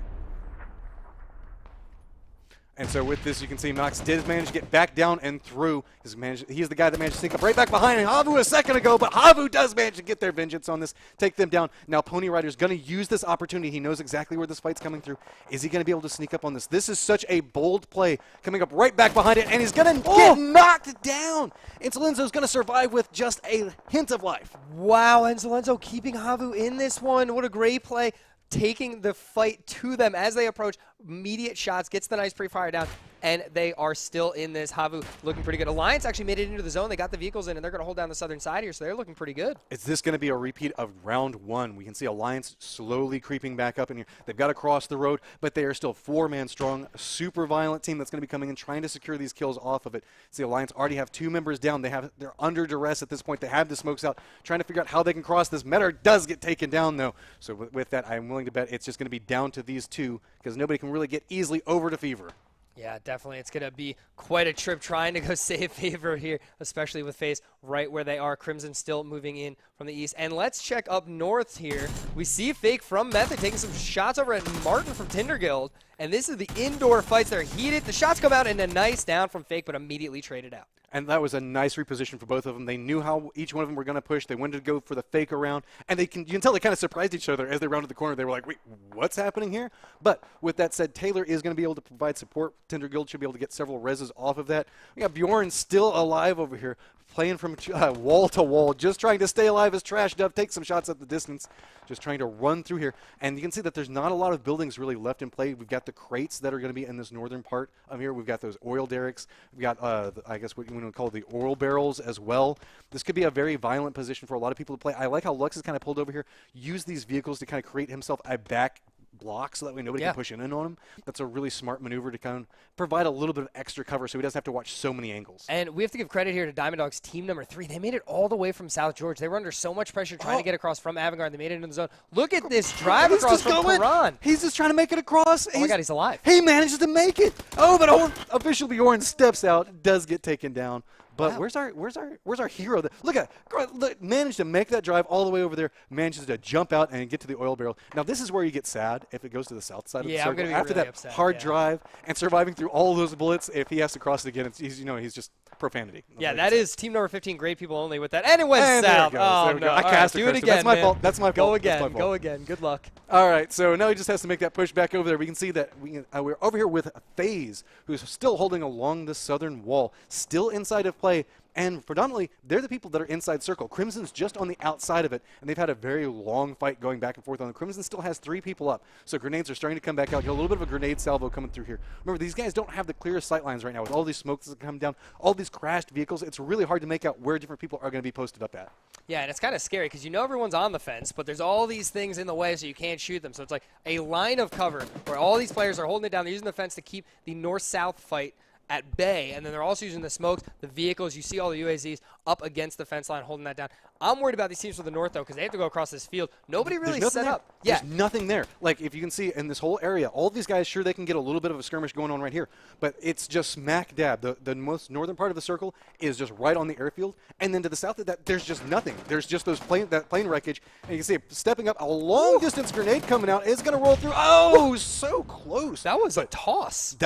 And so with this, you can see Nox did manage to get back down and through. He's the guy that managed to sneak up right back behind Havu a second ago, but Havu does manage to get their vengeance on this, take them down. Now Pony Rider's going to use this opportunity. He knows exactly where this fight's coming through. Is he going to be able to sneak up on this? This is such a bold play coming up right back behind it, and he's going to get knocked down. Enzelenzo's going to survive with just a hint of life. Wow, Enzelenzo keeping Havu in this one. What a great play. Taking the fight to them as they approach. Immediate shots, gets the nice pre-fire down, and they are still in this. Havu looking pretty good. Alliance actually made it into the zone. They got the vehicles in, and they're going to hold down the southern side here, so they're looking pretty good. Is this going to be a repeat of round one? We can see Alliance slowly creeping back up in here. They've got to cross the road, but they are still four-man strong, a super violent team that's going to be coming in, trying to secure these kills off of it. See, Alliance already have two members down. They're under duress at this point. They have the smokes out, trying to figure out how they can cross this. Metter does get taken down, though. So with that, I'm willing to bet it's just going to be down to these two, because nobody can really get easily over to Fever. Yeah, definitely. It's going to be quite a trip trying to go save Fever here, especially with FaZe right where they are. Crimson still moving in from the east. And let's check up north here. We see Fake from Method taking some shots over at Martin from Tinder Guild. And this is the indoor fights. They're heated. The shots come out and a nice down from Fake, but immediately traded out. And that was a nice reposition for both of them. They knew how each one of them were going to push. They wanted to go for the fake around. And you can tell they kind of surprised each other as they rounded the corner. They were like, wait, what's happening here? But with that said, Taylor is going to be able to provide support. Tinder Guild should be able to get several reses off of that. We got Bjorn still alive over here. playing from wall to wall, just trying to stay alive as Trash Dove takes some shots at the distance, just trying to run through here. And you can see that there's not a lot of buildings really left in play. We've got the crates that are going to be in this northern part of here. We've got those oil derricks. We've got, I guess what you would call the oil barrels as well. This could be a very violent position for a lot of people to play. I like how Lux is kind of pulled over here, use these vehicles to kind of create himself a back block so that way nobody can push in on him. That's a really smart maneuver to kind of provide a little bit of extra cover so he doesn't have to watch so many angles. And we have to give credit here to Diamond Dogs team number 3. They made it all the way from South George. They were under so much pressure trying to get across from Avangard. They made it into the zone. Look at this drive across from Karan. He's just trying to make it across. Oh my God, he's alive. He manages to make it. Oh, but official Bjorn steps out, does get taken down. But where's our hero? Look, managed to make that drive all the way over there, manages to jump out and get to the oil barrel. Now, this is where you get sad if it goes to the south side of the circle. I'm gonna be After really that upset, hard drive and surviving through all those bullets, if he has to cross it again, he's just profanity. Yeah, that is team number 15, great people only with that. And it went south. There it goes. There we go. I cast a do it cursor. again, That's my man. fault. That's my fault. Go again. Good luck. All right, so now he just has to make that push back over there. We can see that we're over here with FaZe, who's still holding along the southern wall, still inside of play. And predominantly, they're the people that are inside circle. Crimson's just on the outside of it, and they've had a very long fight going back and forth on it. Crimson still has 3 people up, so grenades are starting to come back out. Get a little bit of a grenade salvo coming through here. Remember, these guys don't have the clearest sight lines right now with all these smokes that come down, all these crashed vehicles. It's really hard to make out where different people are going to be posted up at. Yeah, and it's kind of scary because you know everyone's on the fence, but there's all these things in the way so you can't shoot them. So it's like a line of cover where all these players are holding it down. They're using the fence to keep the north-south fight at bay, and then they're also using the smokes, the vehicles. You see all the UAZs up against the fence line holding that down. I'm worried about these teams from the north, though, because they have to go across this field. Nobody really set up. Yeah. There's nothing there. Like, if you can see in this whole area, all of these guys, sure, they can get a little bit of a skirmish going on right here, but it's just smack dab. The most northern part of the circle is just right on the airfield, and then to the south of that, there's just nothing. There's just that plane wreckage, and you can see stepping up, a long-distance grenade coming out. It's going to roll through. Oh, so close. That was a toss.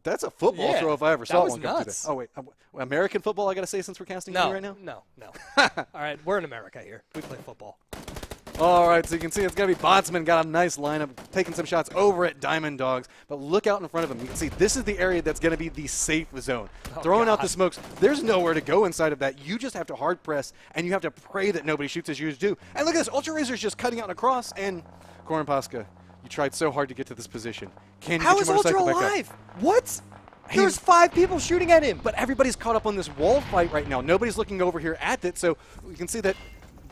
That's a football throw if I ever saw one. Nuts. Oh, wait. American football, I got to say, since we're casting right now? No. All right, we're in America here. We play football. All right, so you can see it's going to be Botsman. Got a nice lineup, taking some shots over at Diamond Dogs. But look out in front of him. You can see this is the area that's going to be the safe zone. Throwing out the smokes. There's nowhere to go inside of that. You just have to hard press, and you have to pray that nobody shoots as you do. And look at this. Ultra Razor's just cutting out and across. And Corin Pasca, you tried so hard to get to this position. Can you How get is your Ultra motorcycle back alive? up? What? There's 5 people shooting at him. But everybody's caught up on this wall fight right now. Nobody's looking over here at it, so we can see that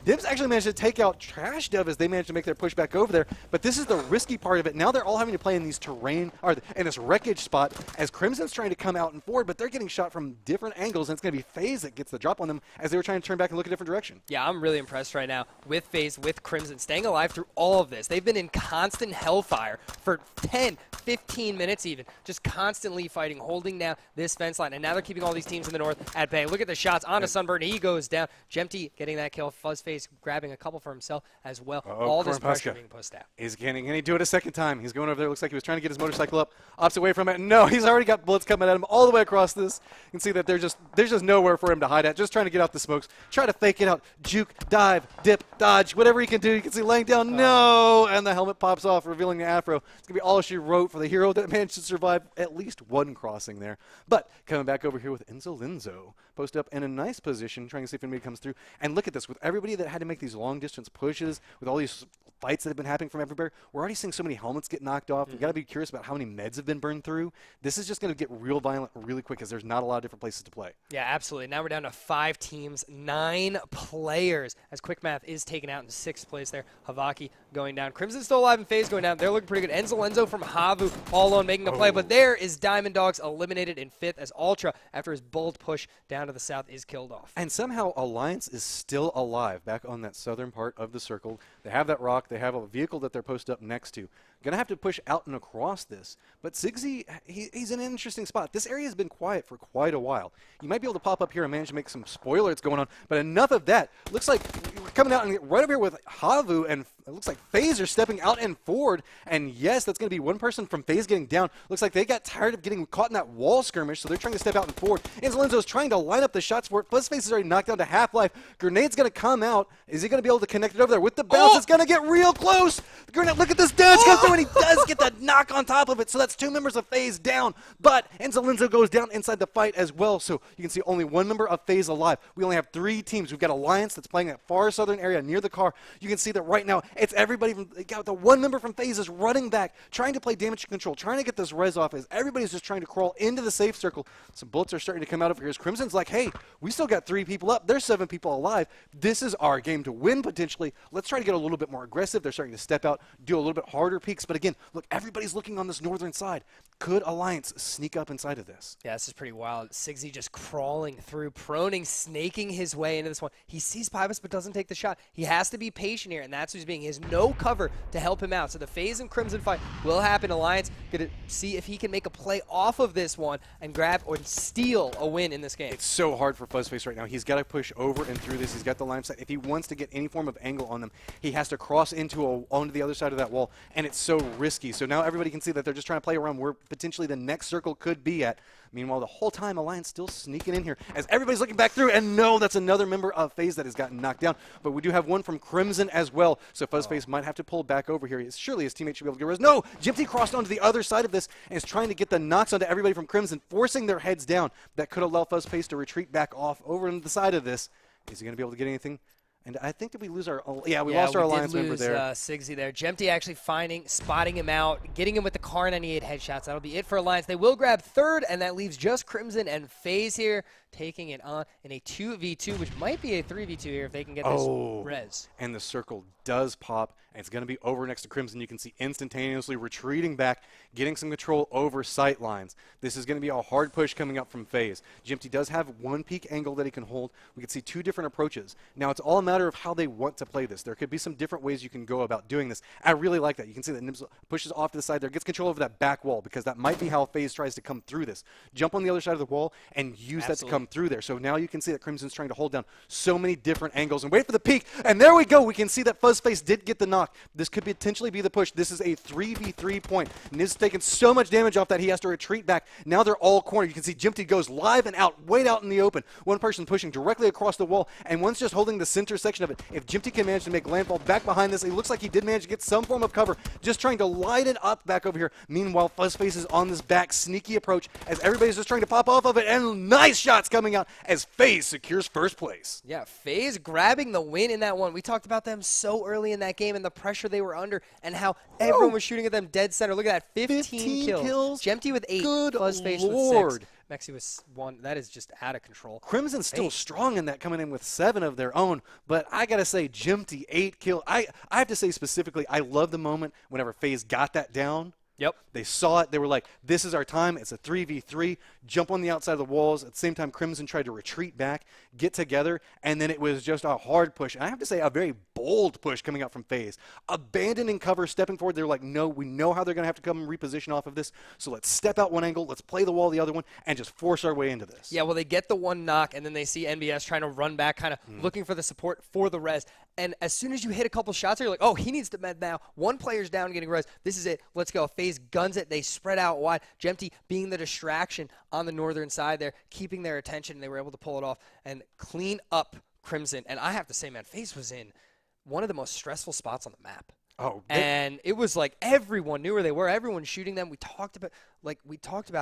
Dibs actually managed to take out Trash Dove as they managed to make their push back over there. But this is the risky part of it. Now they're all having to play in these terrain, or in this wreckage spot, as Crimson's trying to come out and forward, but they're getting shot from different angles, and it's going to be FaZe that gets the drop on them as they were trying to turn back and look a different direction. Yeah, I'm really impressed right now with FaZe, with Crimson, staying alive through all of this. They've been in constant hellfire for 10, 15 minutes even, just constantly fighting, holding down this fence line, and now they're keeping all these teams in the north at bay. Look at the shots onto Sunburn. He goes down. Gemty getting that kill. Fuzzface grabbing a couple for himself as well. All this pressure being pushed out. Can he do it a second time? He's going over there. Looks like he was trying to get his motorcycle up, opts away from it. No, he's already got bullets coming at him all the way across this. You can see that there's just nowhere for him to hide at. Just trying to get out the smokes. Try to fake it out. Juke, dive, dip, dodge, whatever he can do. You can see laying down. No, and the helmet pops off, revealing the afro. It's going to be all she wrote for the hero that managed to survive at least one crossing there. But coming back over here with Enzo Linzo, post up in a nice position, trying to see if anybody comes through. And look at this. With everybody that had to make these long-distance pushes, with all these fights that have been happening from everywhere, we're already seeing so many helmets get knocked off. We've got to be curious about how many meds have been burned through. This is just going to get real violent really quick because there's not a lot of different places to play. Yeah, absolutely. Now we're down to 5 teams, 9 players, as Quick Math is taken out in 6th place there. Havaki going down. Crimson still alive and FaZe going down. They're looking pretty good. Enzo from Havu all alone making a play, but there is Diamond Dogs eliminated in 5th as Ultra, after his bold push down to the south, is killed off. And somehow Alliance is still alive back on that southern part of the circle. They have that rock. They have a vehicle that they're posted up next to. Going to have to push out and across this. But Ziggsy, he's in an interesting spot. This area has been quiet for quite a while. You might be able to pop up here and manage to make some spoilers going on, but enough of that. Looks like we're coming out and right over here with Havu, and it looks like FaZe are stepping out and forward. And yes, that's going to be one person from FaZe getting down. Looks like they got tired of getting caught in that wall skirmish, so they're trying to step out and forward. Enzolenzo's trying to line up the shots for it. Fuzzface is already knocked down to half-life. Grenade's going to come out. Is he going to be able to connect it over there? With the bounce, it's going to get real close. The grenade, look at this dodge come through, and he does get get that knock on top of it. So that's 2 members of FaZe down. But Enzolenzo goes down inside the fight as well. So you can see only 1 member of FaZe alive. We only have 3 teams. We've got Alliance that's playing that far southern area near the car. You can see that right now it's everybody from the 1 member from FaZe is running back, trying to play damage control, trying to get this res off as everybody's just trying to crawl into the safe circle. Some bullets are starting to come out over here as Crimson's like, hey, we still got 3 people up. There's 7 people alive. This is our game to win potentially. Let's try to get a little bit more aggressive. They're starting to step out, do a little bit harder peeks. But again, look, everybody's looking on this northern side. Could Alliance sneak up inside of this? Yeah, this is pretty wild. Sigsy just crawling through, proning, snaking his way into this one. He sees Pybus but doesn't take the shot. He has to be patient here, and that's who's being. He has no cover to help him out. So the FaZe and Crimson fight will happen. Alliance going to see if he can make a play off of this one and grab or steal a win in this game. It's so hard for Fuzzface right now. He's got to push over and through this. He's got the line set. If he wants to get any form of angle on them, he has to cross onto the other side of that wall, and it's so risky. So now everybody can see that they're just trying to play around where potentially the next circle could be at. Meanwhile, the whole time, Alliance still sneaking in here as everybody's looking back through, and no, that's another member of FaZe that has gotten knocked down. But we do have one from Crimson as well, so Fuzzface might have to pull back over here. Surely his teammate should be able to get res. No! Jimpty crossed onto the other side of this and is trying to get the knocks onto everybody from Crimson, forcing their heads down. That could allow Fuzzface to retreat back off over on the side of this. Is he going to be able to get anything? And I think did we lose our? Yeah, we lost our Alliance member there. Sigsy there. Jempty actually spotting him out, getting him with the Car 98 headshots. That'll be it for Alliance. They will grab third, and that leaves just Crimson and FaZe here, taking it on in a 2v2, which might be a 3v2 here if they can get this res. And the circle does pop, and it's going to be over next to Crimson. You can see instantaneously retreating back, getting some control over sight lines. This is going to be a hard push coming up from FaZe. Jimpty does have 1 peak angle that he can hold. We can see 2 different approaches. Now, it's all a matter of how they want to play this. There could be some different ways you can go about doing this. I really like that. You can see that Nibs pushes off to the side there, gets control over that back wall, because that might be how FaZe tries to come through this. Jump on the other side of the wall and use that to come through there. So now you can see that Crimson's trying to hold down so many different angles and wait for the peak. And there we go. We can see that Fuzzface did get the knock. This could potentially be the push. This is a 3v3 point. Nibs taking so much damage off that he has to retreat back. Now they're all cornered. You can see Jimpty goes live and out, way out in the open. One person pushing directly across the wall, and one's just holding the center section of it. If Jimpty can manage to make landfall back behind this, it looks like he did manage to get some form of cover, just trying to light it up back over here. Meanwhile, Fuzzface is on this back sneaky approach as everybody's just trying to pop off of it, and nice shots coming out as FaZe secures first place. Yeah, FaZe grabbing the win in that one. We talked about them so early in that game and the pressure they were under and how everyone was shooting at them dead center. Look at that, 15 kills. Jempty with 8, Good Fuzzface Lord. with 6. Mexi was 1. That is just out of control. Crimson's still strong in that, coming in with 7 of their own. But I got to say, Jimpty, 8 kills. I have to say specifically, I love the moment whenever FaZe got that down. Yep. They saw it. They were like, this is our time. It's a 3v3. Jump on the outside of the walls. At the same time, Crimson tried to retreat back, get together, and then it was just a hard push. And I have to say, a very bold push coming out from FaZe. Abandoning cover, stepping forward. They're like, no, we know how they're going to have to come and reposition off of this. So let's step out one angle. Let's play the wall the other one and just force our way into this. Yeah, well, they get the 1 knock, and then they see NBS trying to run back, kind of looking for the support for the res. And as soon as you hit a couple shots, you're like, oh, he needs to med now. 1 player's down getting res. This is it. Let's go. FaZe guns it. They spread out wide. Jempty being the distraction on the northern side there, keeping their attention, and they were able to pull it off and clean up Crimson. And I have to say, man, FaZe was in one of the most stressful spots on the map. Oh, and it was like everyone knew where they were. Everyone shooting them. We talked about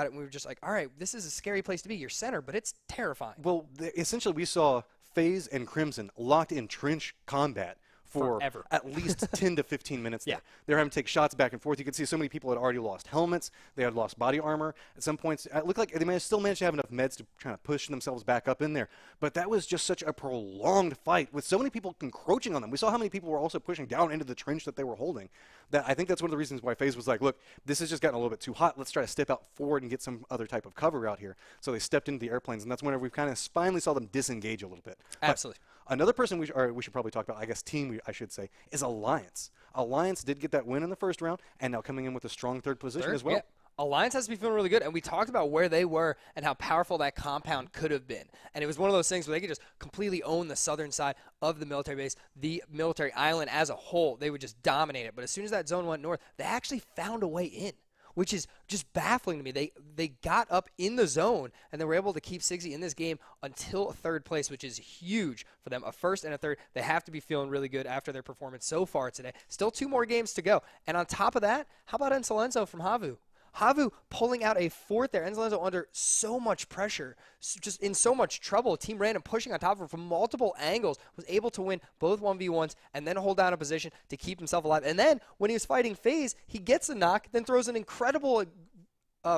it, and we were just like, all right, this is a scary place to be. You're center, but it's terrifying. Well, essentially, we saw FaZe and Crimson locked in trench combat for forever. At least 10 to 15 minutes there. Yeah. They're having to take shots back and forth. You can see so many people had already lost helmets. They had lost body armor. At some points, it looked like they still managed to have enough meds to try to push themselves back up in there. But that was just such a prolonged fight with so many people encroaching on them. We saw how many people were also pushing down into the trench that they were holding. That I think that's one of the reasons why FaZe was like, look, this has just gotten a little bit too hot. Let's try to step out forward and get some other type of cover out here. So they stepped into the airplanes, and that's whenever we kind of finally saw them disengage a little bit. Absolutely. But another person we should probably talk about, I guess I should say, is Alliance. Alliance did get that win in the first round, and now coming in with a strong third position as well. Yeah. Alliance has to be feeling really good, and we talked about where they were and how powerful that compound could have been. And it was one of those things where they could just completely own the southern side of the military base, the military island as a whole. They would just dominate it. But as soon as that zone went north, they actually found a way in. which is just baffling to me. They got up in the zone, and they were able to keep Sigsy in this game until third place, which is huge for them. A first and a third. They have to be feeling really good after their performance so far today. Still 2 more games to go. And on top of that, how about Encelenzo from Havu? Havu pulling out a 4th there. Encelenzo under so much pressure, just in so much trouble. Team Random pushing on top of her from multiple angles, was able to win both 1v1s and then hold down a position to keep himself alive. And then when he was fighting FaZe, he gets a knock, then throws an incredible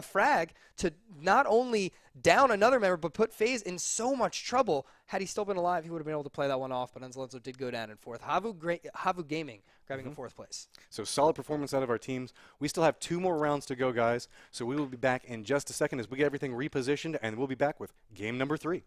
frag to not only down another member, but put FaZe in so much trouble. Had he still been alive, he would have been able to play that one off, but Encelenzo did go down in 4th. Havu Gaming grabbing a 4th place. So solid performance out of our teams. We still have 2 more rounds to go, guys. So we will be back in just a second as we get everything repositioned, and we'll be back with game number 3.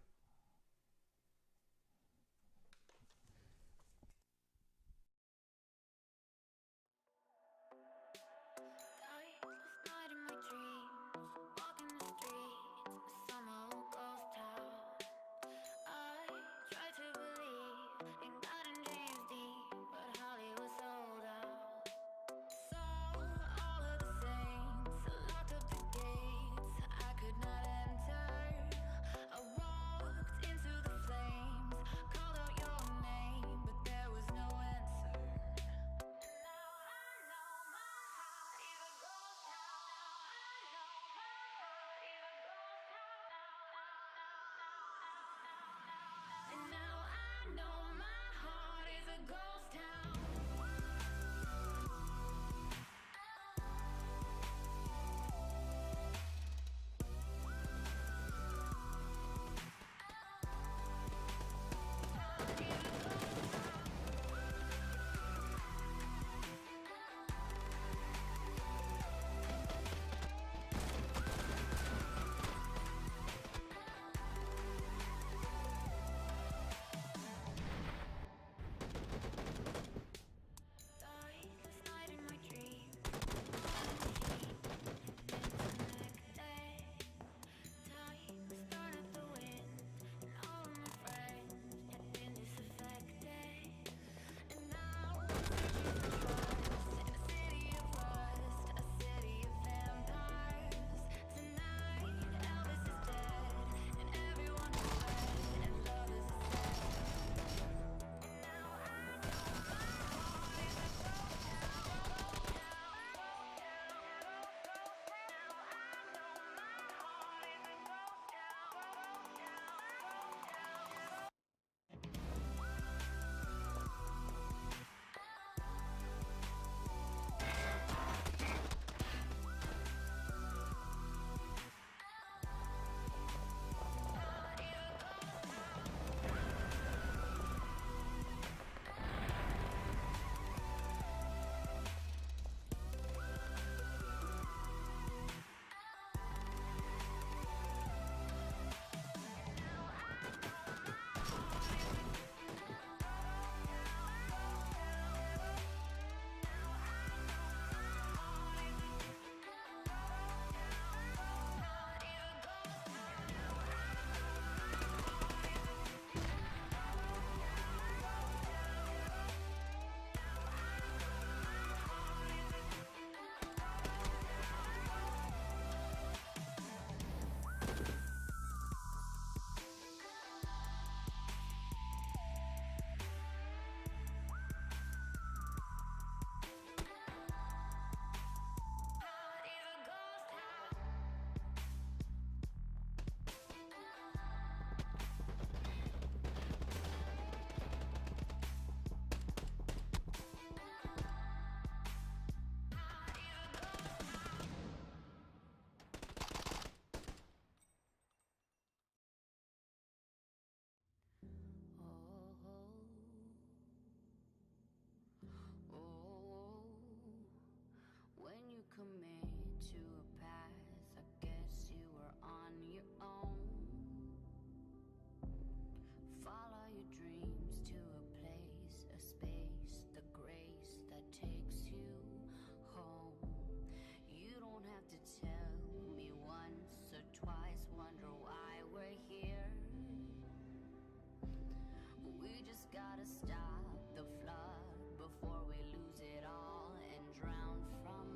Gotta stop the flood before we lose it all and drown from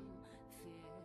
fear.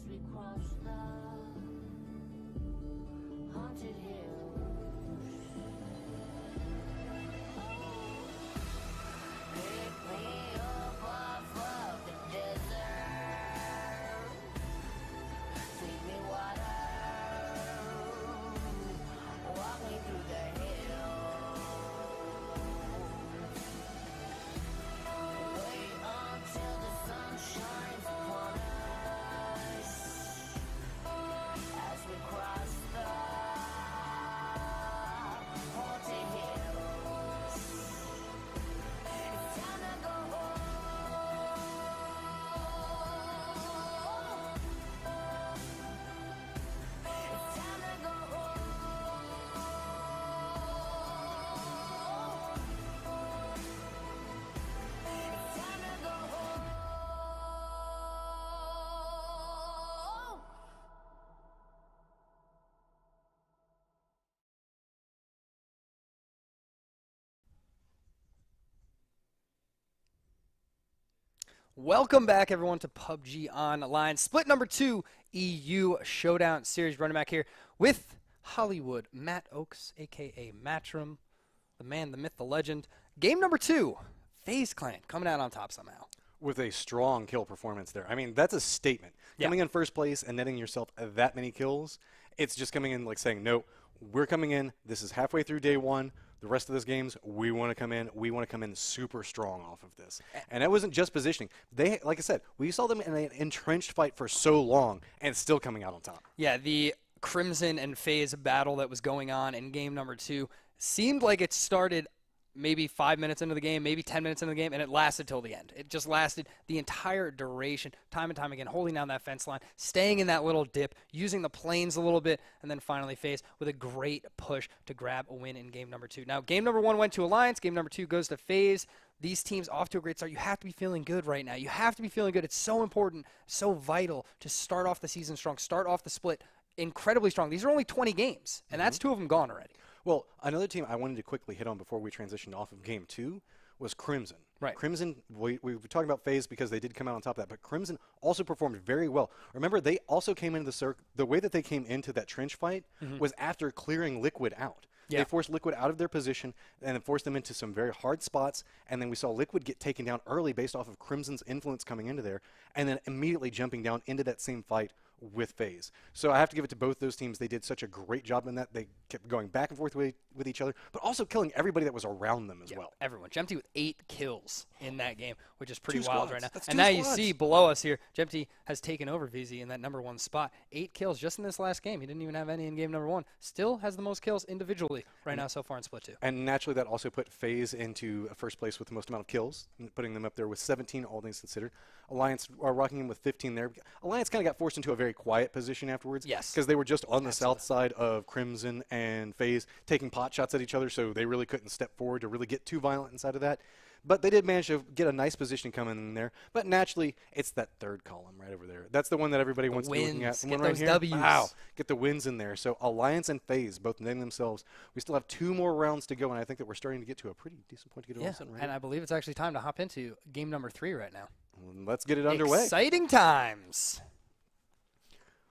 we cross the haunted hills. Pick me up off of the desert. Feed me water. Walk me through the hills. Wait until the sun shines upon us as we cross the haunted hills. It's time to go home. It's time to go home. It's time to go home. Welcome back, everyone, to PUBG Online. Split number 2 EU Showdown Series. Running back here with Hollywood Matt Oakes, a.k.a. Matrim, the man, the myth, the legend. Game number 2, FaZe Clan coming out on top somehow. With a strong kill performance there. I mean, that's a statement. Yeah. Coming in first place and netting yourself that many kills, it's just coming in like saying, no, we're coming in. This is halfway through day 1. The rest of this games, we want to come in. We want to come in super strong off of this. And that wasn't just positioning. They, like I said, we saw them in an entrenched fight for so long and still coming out on top. Yeah, the Crimson and FaZe battle that was going on in game number 2 seemed like it started maybe 5 minutes into the game, maybe 10 minutes into the game, and it lasted till the end. It just lasted the entire duration, time and time again, holding down that fence line, staying in that little dip, using the planes a little bit, and then finally FaZe with a great push to grab a win in game number 2. Now, game number 1 went to Alliance. Game number 2 goes to FaZe. These teams off to a great start. You have to be feeling good right now. You have to be feeling good. It's so important, so vital to start off the season strong, start off the split incredibly strong. These are only 20 games, and that's 2 of them gone already. Well, another team I wanted to quickly hit on before we transitioned off of game 2 was Crimson. Right. Crimson, we were talking about FaZe because they did come out on top of that, but Crimson also performed very well. Remember, they also came into the circle. The way that they came into that trench fight was after clearing Liquid out. Yeah. They forced Liquid out of their position and then forced them into some very hard spots, and then we saw Liquid get taken down early based off of Crimson's influence coming into there, and then immediately jumping down into that same fight with FaZe. So I have to give it to both those teams. They did such a great job in that. They kept going back and forth with each other, but also killing everybody that was around them as well. Everyone. Jempty with 8 kills in that game, which is pretty 2 wild squads. right now. That's And 2 now squads. you see below us here, Jempty has taken over VZ in that number 1 spot. 8 kills just in this last game. He didn't even have any in game number 1. Still has the most kills individually right now so far in split 2. And naturally, that also put FaZe into first place with the most amount of kills, putting them up there with 17, all things considered. Alliance are rocking in with 15 there. Alliance kind of got forced into a very quiet position afterwards. Yes. Because they were just on the south side of Crimson and FaZe, taking pot shots at each other, so they really couldn't step forward to really get too violent inside of that. But they did manage to get a nice position coming in there. But naturally, it's that third column right over there. That's the one that everybody wants to be looking at. Get One those right here. W's. Wow. Get the wins in there. So Alliance and FaZe both naming themselves. We still have 2 more rounds to go, and I think that we're starting to get to a pretty decent point to get it all set right. And I believe it's actually time to hop into game number 3 right now. Let's get it underway. Exciting times.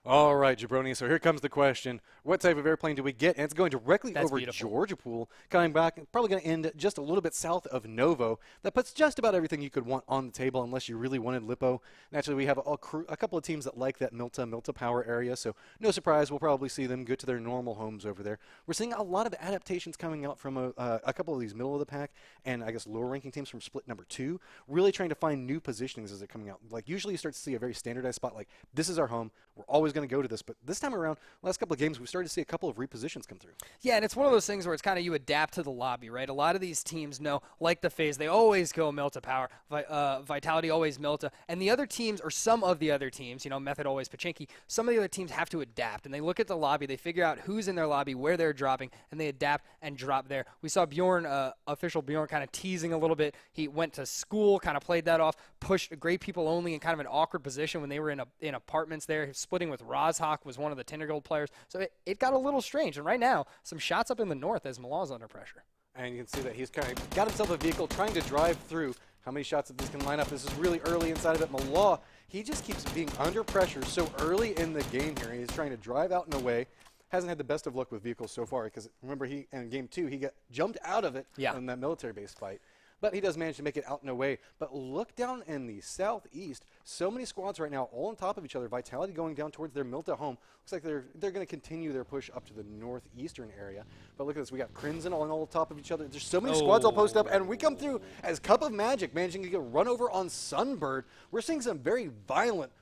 All right, Jabroni, so here comes the question. What type of airplane do we get? And it's going directly That's over beautiful. Georgia Pool, coming back, probably going to end just a little bit south of Novo. That puts just about everything you could want on the table unless you really wanted Lippo. Naturally, we have a couple of teams that like that Milta Power area, so no surprise, we'll probably see them go to their normal homes over there. We're seeing a lot of adaptations coming out from a couple of these middle of the pack and I guess lower ranking teams from split number 2, really trying to find new positionings as they're coming out. Like usually you start to see a very standardized spot like this is our home, we're always going to go to this, but this time around, last couple of games, we've started to see a couple of repositions come through. Yeah, and it's one of those things where it's kind of you adapt to the lobby, right? A lot of these teams know, like the FaZe, they always go Milta Power, Vitality always Milta, and the other teams, or some of the other teams, you know, Method always Pachinki, some of the other teams have to adapt, and they look at the lobby, they figure out who's in their lobby, where they're dropping, and they adapt and drop there. We saw Bjorn, official Bjorn, kind of teasing a little bit. He went to school, kind of played that off, pushed great people only in kind of an awkward position when they were in apartments there. Splitting with Rozhawk was one of the Tindergold players. So it got a little strange. And right now, some shots up in the north as Malaw's under pressure. And you can see that he's kind of got himself a vehicle trying to drive through. how many shots that this can line up. This is really early inside of it. Malaw, he just keeps being under pressure so early in the game here. He's trying to drive out and away. Hasn't had the best of luck with vehicles so far because remember, in game 2, he got jumped out of it in that military base fight. But he does manage to make it out and away. But look down in the southeast. So many squads right now all on top of each other. Vitality going down towards their Milta home. Looks like they're going to continue their push up to the northeastern area. But look at this. We got Crimson all on top of each other. There's so many squads all posted up. And we come through as Cup of Magic, managing to get run over on Sunbird. We're seeing some very violent,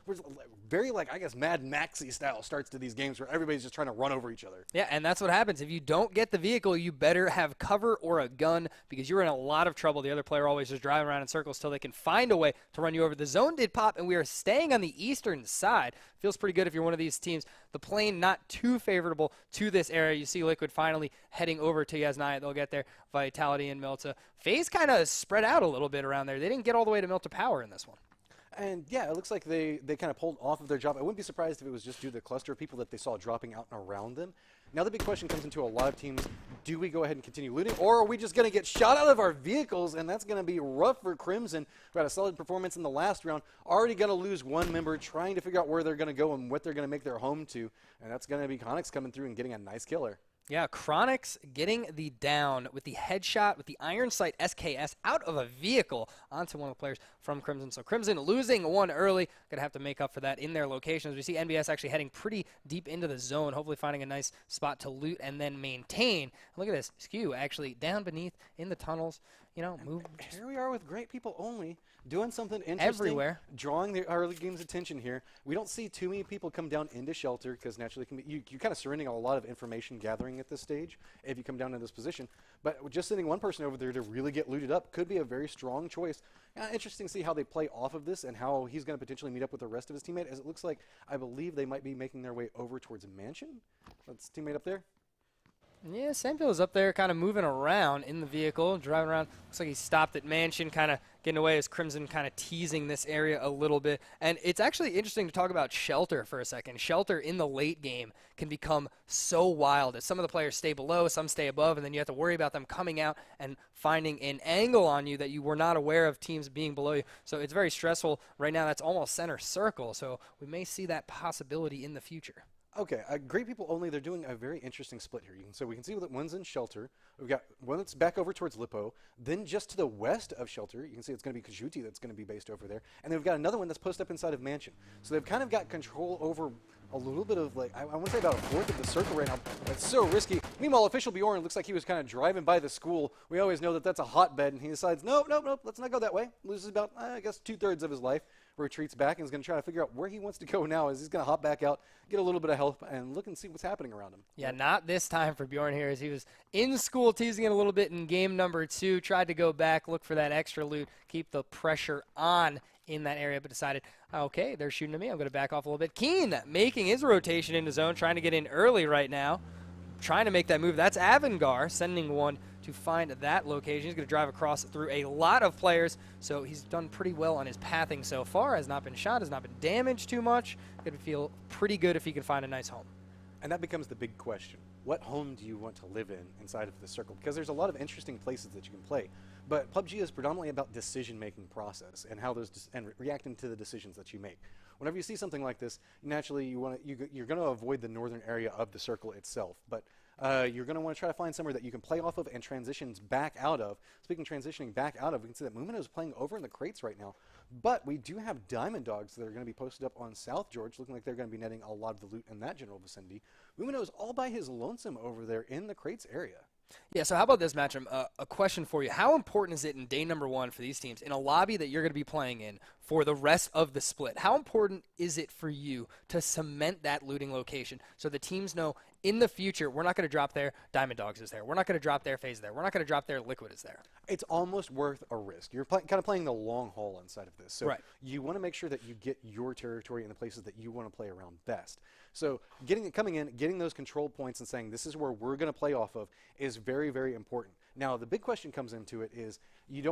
very, like, I guess, Mad Maxy style starts to these games where everybody's just trying to run over each other. Yeah, and that's what happens. If you don't get the vehicle, you better have cover or a gun because you're in a lot of trouble. The other player always just driving around in circles till they can find a way to run you over. The zone did pop, and we are staying on the eastern side. Feels pretty good if you're one of these teams. The plane not too favorable to this area. You see Liquid finally heading over to Yasnaya. They'll get there. Vitality and Milta. FaZe kind of spread out a little bit around there. They didn't get all the way to Milta Power in this one. And, yeah, it looks like they kind of pulled off of their job. I wouldn't be surprised if it was just due to the cluster of people that they saw dropping out and around them. Now the big question comes into a lot of teams, do we go ahead and continue looting, or are we just going to get shot out of our vehicles, and that's going to be rough for Crimson, who had a solid performance in the last round, already going to lose one member, trying to figure out where they're going to go and what they're going to make their home to, and that's going to be Conix coming through and getting a nice killer. Yeah, Chronix getting the down with the headshot with the Iron Sight SKS out of a vehicle onto one of the players from Crimson. So Crimson losing one early. Going to have to make up for that in their locations. We see NBS actually heading pretty deep into the zone, hopefully finding a nice spot to loot and then maintain. Look at this. Skew actually down beneath in the tunnels. You know, move. Here we are with great people only, doing something interesting. Everywhere. Drawing the early game's attention here. We don't see too many people come down into shelter because naturally you're kind of surrendering a lot of information gathering at this stage if you come down to this position. But just sending one person over there to really get looted up could be a very strong choice. Interesting to see how they play off of this and how he's going to potentially meet up with the rest of his teammate, as it looks like, I believe they might be making their way over towards Mansion. That's teammate up there. Yeah, Sandfield is up there kind of moving around in the vehicle, driving around. Looks like he stopped at Mansion, kind of getting away as Crimson kind of teasing this area a little bit. And it's actually interesting to talk about Shelter for a second. Shelter in the late game can become so wild as some of the players stay below, some stay above, and then you have to worry about them coming out and finding an angle on you that you were not aware of teams being below you. So it's very stressful. Right now, that's almost center circle, so we may see that possibility in the future. Okay, great people only. They're doing a very interesting split here. So we can see that one's in Shelter. We've got one that's back over towards Lippo. Then just to the west of Shelter, you can see it's going to be Kajuti that's going to be based over there. And then we've got another one that's posted up inside of Mansion. So they've kind of got control over a little bit of, like, I want to say about a fourth of the circle right now. That's so risky. Meanwhile, Official Bjorn looks like he was kind of driving by the school. We always know that that's a hotbed, and he decides, nope, let's not go that way. Loses about, I guess, 2/3 of his life. Retreats back and is going to try to figure out where he wants to go now. As he's going to hop back out, get a little bit of help, and look and see what's happening around him. Yeah, not this time for Bjorn here, as he was in school teasing it a little bit in game number 2. Tried to go back, look for that extra loot, keep the pressure on in that area, but decided, okay, they're shooting at me. I'm going to back off a little bit. Keen making his rotation into zone, trying to get in early right now. Trying to make that move. That's Avangar sending one to find that location. He's going to drive across through a lot of players, so he's done pretty well on his pathing so far. Has not been shot, has not been damaged too much. Going to feel pretty good if he can find a nice home. And that becomes the big question. What home do you want to live in inside of the circle? Because there's a lot of interesting places that you can play. But PUBG is predominantly about decision-making process and how those and reacting to the decisions that you make. Whenever you see something like this, naturally you're going to avoid the northern area of the circle itself. But you're going to want to try to find somewhere that you can play off of and transitions back out of. Speaking of transitioning back out of, we can see that Mumino is playing over in the crates right now. But we do have Diamond Dogs that are going to be posted up on South George, looking like they're going to be netting a lot of the loot in that general vicinity. Mumino is all by his lonesome over there in the crates area. Yeah, so how about this matchup? A question for you. How important is it in day number 1 for these teams, in a lobby that you're going to be playing in for the rest of the split? How important is it for you to cement that looting location so the teams know in the future we're not going to drop there, Diamond Dogs is there. We're not going to drop there, FaZe is there. We're not going to drop there, Liquid is there. It's almost worth a risk. You're kind of playing the long haul inside of this. So right. You want to make sure that you get your territory in the places that you want to play around best. So coming in, getting those control points and saying this is where we're going to play off of is very, very important. Now, the big question comes into it is you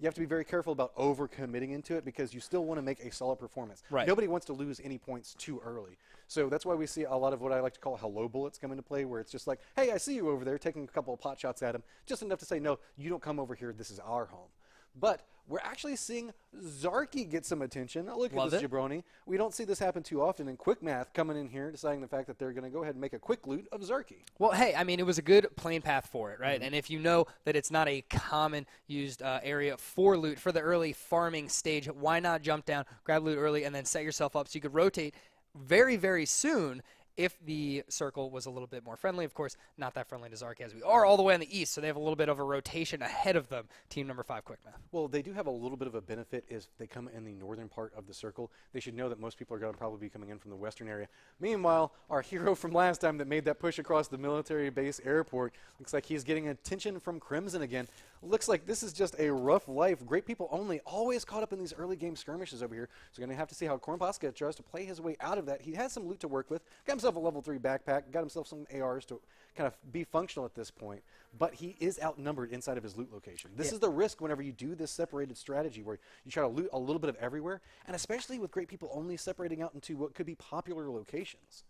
have to be very careful about over-committing into it because you still want to make a solid performance. Right. Nobody wants to lose any points too early. So that's why we see a lot of what I like to call hello bullets come into play, where it's just like, hey, I see you over there, taking a couple of pot shots at him, just enough to say, no, you don't come over here, this is our home. But we're actually seeing Zarky get some attention. Now look Love at this it. jabroni. We don't see this happen too often. And Quick Math coming in here, deciding the fact that they're going to go ahead and make a quick loot of Zarky. Well, hey, I mean, it was a good plane path for it, right? And if you know that it's not a common used area for loot for the early farming stage, why not jump down, grab loot early, and then set yourself up so you could rotate very, very soon if the circle was a little bit more friendly. Of course, not that friendly to Zark as we are all the way on the east, so they have a little bit of a rotation ahead of them, team number 5 Quick Math. Well, they do have a little bit of a benefit is they come in the northern part of the circle. They should know that most people are going to probably be coming in from the western area. Meanwhile, our hero from last time that made that push across the military base airport looks like he's getting attention from Crimson again. Looks like this is just a rough life. Great people only, always caught up in these early game skirmishes over here. So we're going to have to see how Kornpaska tries to play his way out of that. He has some loot to work with. Got himself a level 3 backpack. Got himself some ARs to kind of be functional at this point. But he is outnumbered inside of his loot location. This is the risk whenever you do this separated strategy where you try to loot a little bit of everywhere. And especially with great people only separating out into what could be popular locations.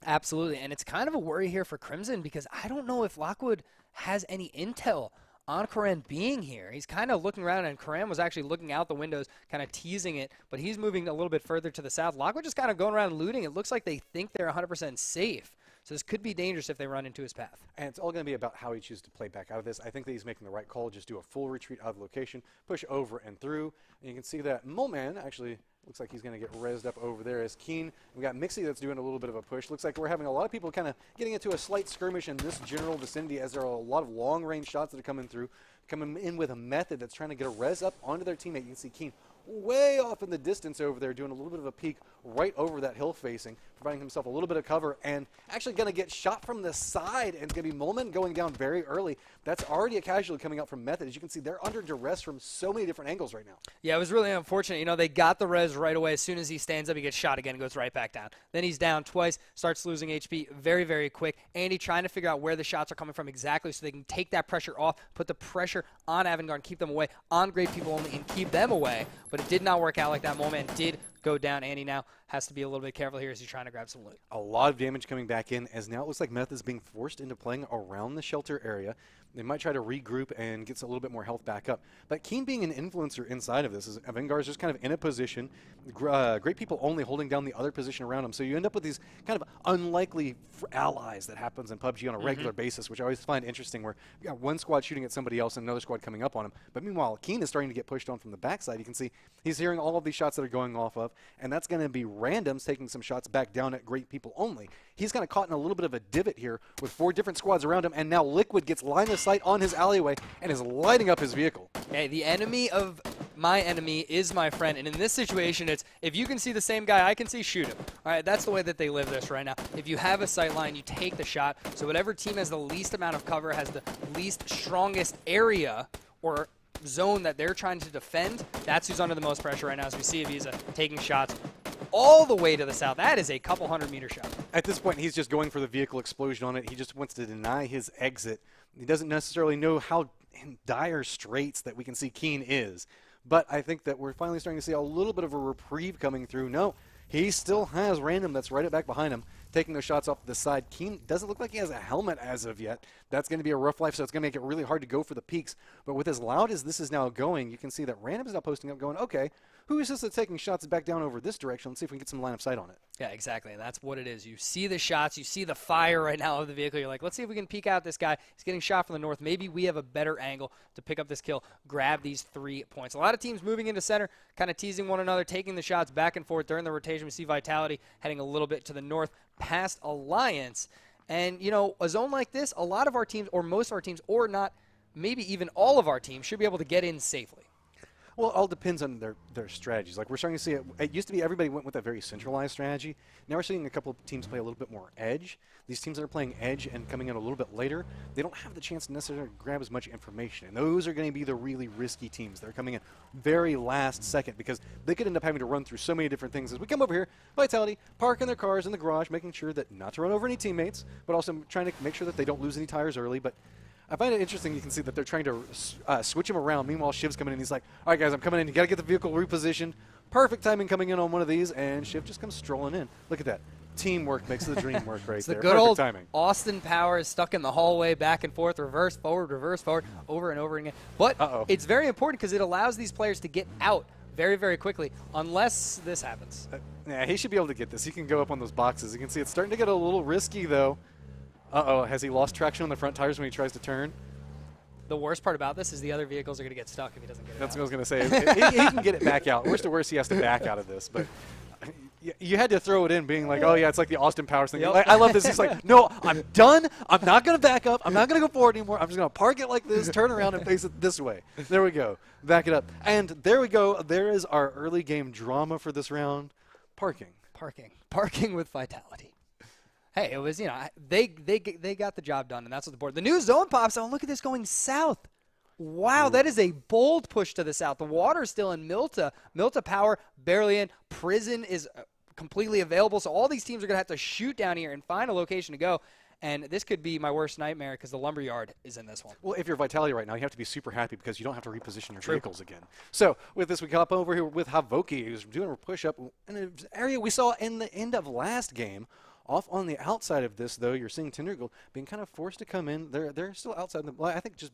Absolutely, and it's kind of a worry here for Crimson because I don't know if Lockwood has any intel on Karan being here. He's kind of looking around, and Karan was actually looking out the windows, kind of teasing it, but he's moving a little bit further to the south. Lockwood just kind of going around looting. It looks like they think they're 100% safe. So this could be dangerous if they run into his path. And it's all going to be about how he chooses to play back out of this. I think that he's making the right call. Just do a full retreat out of the location, push over and through. And you can see that Moleman actually looks like he's going to get rezzed up over there as Keen. We got Mixie that's doing a little bit of a push. Looks like we're having a lot of people kind of getting into a slight skirmish in this general vicinity as there are a lot of long-range shots that are coming through, coming in with a method that's trying to get a res up onto their teammate. You can see Keen way off in the distance over there doing a little bit of a peek right over that hill facing, providing himself a little bit of cover and actually going to get shot from the side, and it's going to be Moleman going down very early. That's already a casualty coming out from Method. As you can see, they're under duress from so many different angles right now. Yeah, it was really unfortunate. You know, they got the res right away. As soon as he stands up, he gets shot again and goes right back down. Then he's down twice, starts losing HP very, very quick. Andy trying to figure out where the shots are coming from exactly so they can take that pressure off, put the pressure on Avangard, keep them away, on great people only, and keep them away. But it did not work out like that. Moleman did go down. Andy now has to be a little bit careful here as he's trying to grab some loot. A lot of damage coming back in as now it looks like Meth is being forced into playing around the shelter area. They might try to regroup and get a little bit more health back up. But Keen being an influencer inside of this is Avengar's just kind of in a position. Great people only holding down the other position around him. So you end up with these kind of unlikely allies that happens in PUBG on a regular basis, which I always find interesting where you got one squad shooting at somebody else and another squad coming up on him. But meanwhile, Keen is starting to get pushed on from the backside. You can see he's hearing all of these shots that are going off of, and that's going to be randoms taking some shots back down at great people only. He's kind of caught in a little bit of a divot here with 4 different squads around him, and now Liquid gets line of sight on his alleyway and is lighting up his vehicle. Hey, the enemy of my enemy is my friend, and in this situation, it's if you can see the same guy I can see, shoot him. All right, that's the way that they live this right now. If you have a sight line, you take the shot. So whatever team has the least amount of cover, has the least strongest area or zone that they're trying to defend, that's who's under the most pressure right now. As we see Avisa taking shots all the way to the south. That is a couple 100-meter shot. At this point, he's just going for the vehicle explosion on it. He just wants to deny his exit. He doesn't necessarily know how in dire straits that we can see Keen is. But I think that we're finally starting to see a little bit of a reprieve coming through. No, he still has random that's right back behind him, taking those shots off to the side. Keen doesn't look like he has a helmet as of yet. That's going to be a rough life, so it's going to make it really hard to go for the peaks. But with as loud as this is now going, you can see that random is now posting up going, okay, who is this that's taking shots back down over this direction? Let's see if we can get some line of sight on it. Yeah, exactly. And that's what it is. You see the shots. You see the fire right now of the vehicle. You're like, let's see if we can peek out this guy. He's getting shot from the north. Maybe we have a better angle to pick up this kill, grab these 3 points. A lot of teams moving into center, kind of teasing one another, taking the shots back and forth during the rotation. We see Vitality heading a little bit to the north past Alliance. And, you know, a zone like this, a lot of our teams, or most of our teams, or not, maybe even all of our teams, should be able to get in safely. Well, it all depends on their strategies. Like we're starting to see it used to be everybody went with a very centralized strategy. Now we're seeing a couple of teams play a little bit more edge. These teams that are playing edge and coming in a little bit later, they don't have the chance to necessarily grab as much information. And those are going to be the really risky teams. They're coming in very last second because they could end up having to run through so many different things. As we come over here, Vitality, parking their cars in the garage, making sure that not to run over any teammates, but also trying to make sure that they don't lose any tires early. But I find it interesting. You can see that they're trying to switch him around. Meanwhile, Shiv's coming in. He's like, all right, guys, I'm coming in. You got to get the vehicle repositioned. Perfect timing coming in on one of these, and Shiv just comes strolling in. Look at that. Teamwork makes the dream work right It's the there. good Perfect old timing. Austin Powers stuck in the hallway, back and forth, reverse forward, over and over again. But it's very important because it allows these players to get out very, very quickly, unless this happens. Yeah, he should be able to get this. He can go up on those boxes. You can see it's starting to get a little risky, though. Has he lost traction on the front tires when he tries to turn? The worst part about this is the other vehicles are going to get stuck if he doesn't get it That's out. what I was going to say. He can get it back out. Worst to worst, he has to back out of this. But you had to throw it in being like, oh, yeah, it's like the Austin Powers thing. Yep. Like, I love this. He's like, no, I'm done. I'm not going to back up. I'm not going to go forward anymore. I'm just going to park it like this, turn around, and face it this way. There we go. Back it up. And there we go. There is our early game drama for this round. Parking. Parking with Vitality. Hey, it was, they got the job done, and that's what the board. The new zone pops out, and look at this going south. Wow, that is a bold push to the south. The water's still in Milta. Milta Power barely in. Prison is completely available, so all these teams are going to have to shoot down here and find a location to go. And this could be my worst nightmare because the Lumberyard is in this one. Well, if you're Vitality right now, you have to be super happy because you don't have to reposition your vehicles again. So with this, we got up over here with Havoki, who's doing a push-up in an area we saw in the end of last game. Off on the outside of this, though, you're seeing Tindergold being kind of forced to come in. They're still outside the. I think just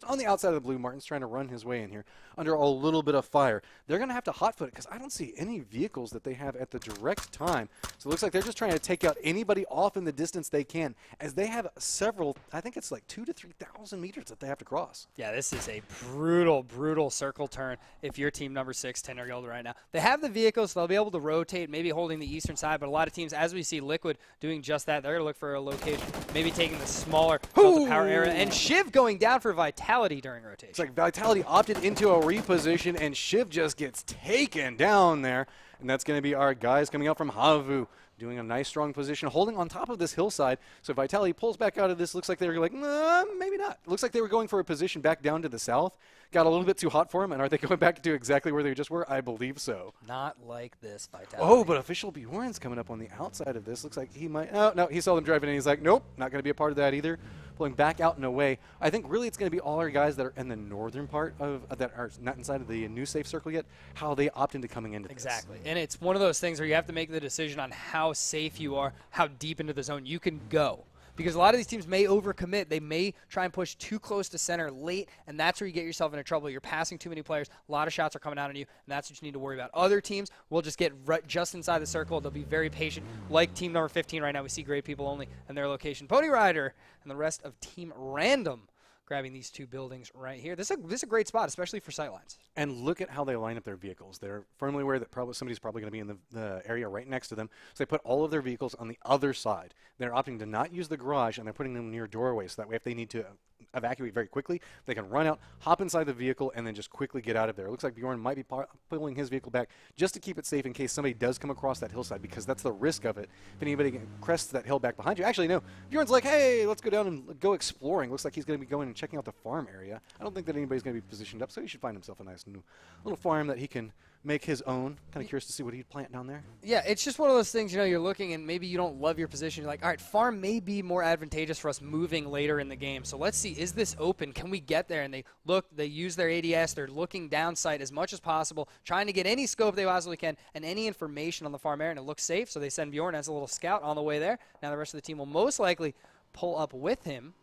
on the outside of the blue. Martin's trying to run his way in here under a little bit of fire. They're going to have to hotfoot it because I don't see any vehicles that they have at the direct time. So it looks like they're just trying to take out anybody off in the distance they can, as they have several. I think it's like 2,000 to 3,000 meters that they have to cross. Yeah, this is a brutal circle turn if you're team number 6, Tindergold right now. They have the vehicles, so they'll be able to rotate, maybe holding the eastern side, but a lot of teams, as we see Liquid doing just that, they're going to look for a location, maybe taking the smaller Delta Power area, and Shiv going down for Vitality during rotation. It's like Vitality opted into a reposition, and Shiv just gets taken down there, and that's going to be our guys coming out from Havu. Doing a nice, strong position, holding on top of this hillside. So Vitality pulls back out of this. Looks like they were like, maybe not. Looks like they were going for a position back down to the south. Got a little bit too hot for them, and are they going back to exactly where they just were? I believe so. Not like this, Vitality. Oh, but Official Bjorn's coming up on the outside of this. Looks like he might. Oh, no, he saw them driving in. He's like, nope, not going to be a part of that either. Pulling back out and away. I think really it's going to be all our guys that are in the northern part of that are not inside of the new safe circle yet, how they opt into coming into Exactly. And it's one of those things where you have to make the decision on how safe you are, how deep into the zone you can go. Because a lot of these teams may overcommit. They may try and push too close to center late, and that's where you get yourself into trouble. You're passing too many players. A lot of shots are coming out on you, and that's what you need to worry about. Other teams will just get right just inside the circle. They'll be very patient. Like team number 15 right now, we see Great People Only and their location. Pony Rider and the rest of Team Random grabbing these two buildings right here. This is a great spot, especially for sightlines. And look at how they line up their vehicles. They're firmly aware that somebody's probably going to be in the area right next to them. So they put all of their vehicles on the other side. They're opting to not use the garage, and they're putting them near doorways. So that way, if they need to evacuate very quickly, they can run out, hop inside the vehicle, and then just quickly get out of there. It looks like Bjorn might be pulling his vehicle back just to keep it safe in case somebody does come across that hillside, because that's the risk of it. If anybody crests that hill back behind you. Actually, no. Bjorn's like, hey, let's go down and go exploring. Looks like he's going to be going and checking out the farm area. I don't think that anybody's going to be positioned up, so he should find himself a nice new little farm that he can make his own. Kind of curious to see what he'd plant down there. Yeah, it's just one of those things, you're looking and maybe you don't love your position. You're like, all right, farm may be more advantageous for us moving later in the game. So let's see, is this open? Can we get there? And they use their ADS. They're looking down sight as much as possible, trying to get any scope they possibly can and any information on the farm area, and it looks safe. So they send Bjorn as a little scout on the way there. Now the rest of the team will most likely pull up with him.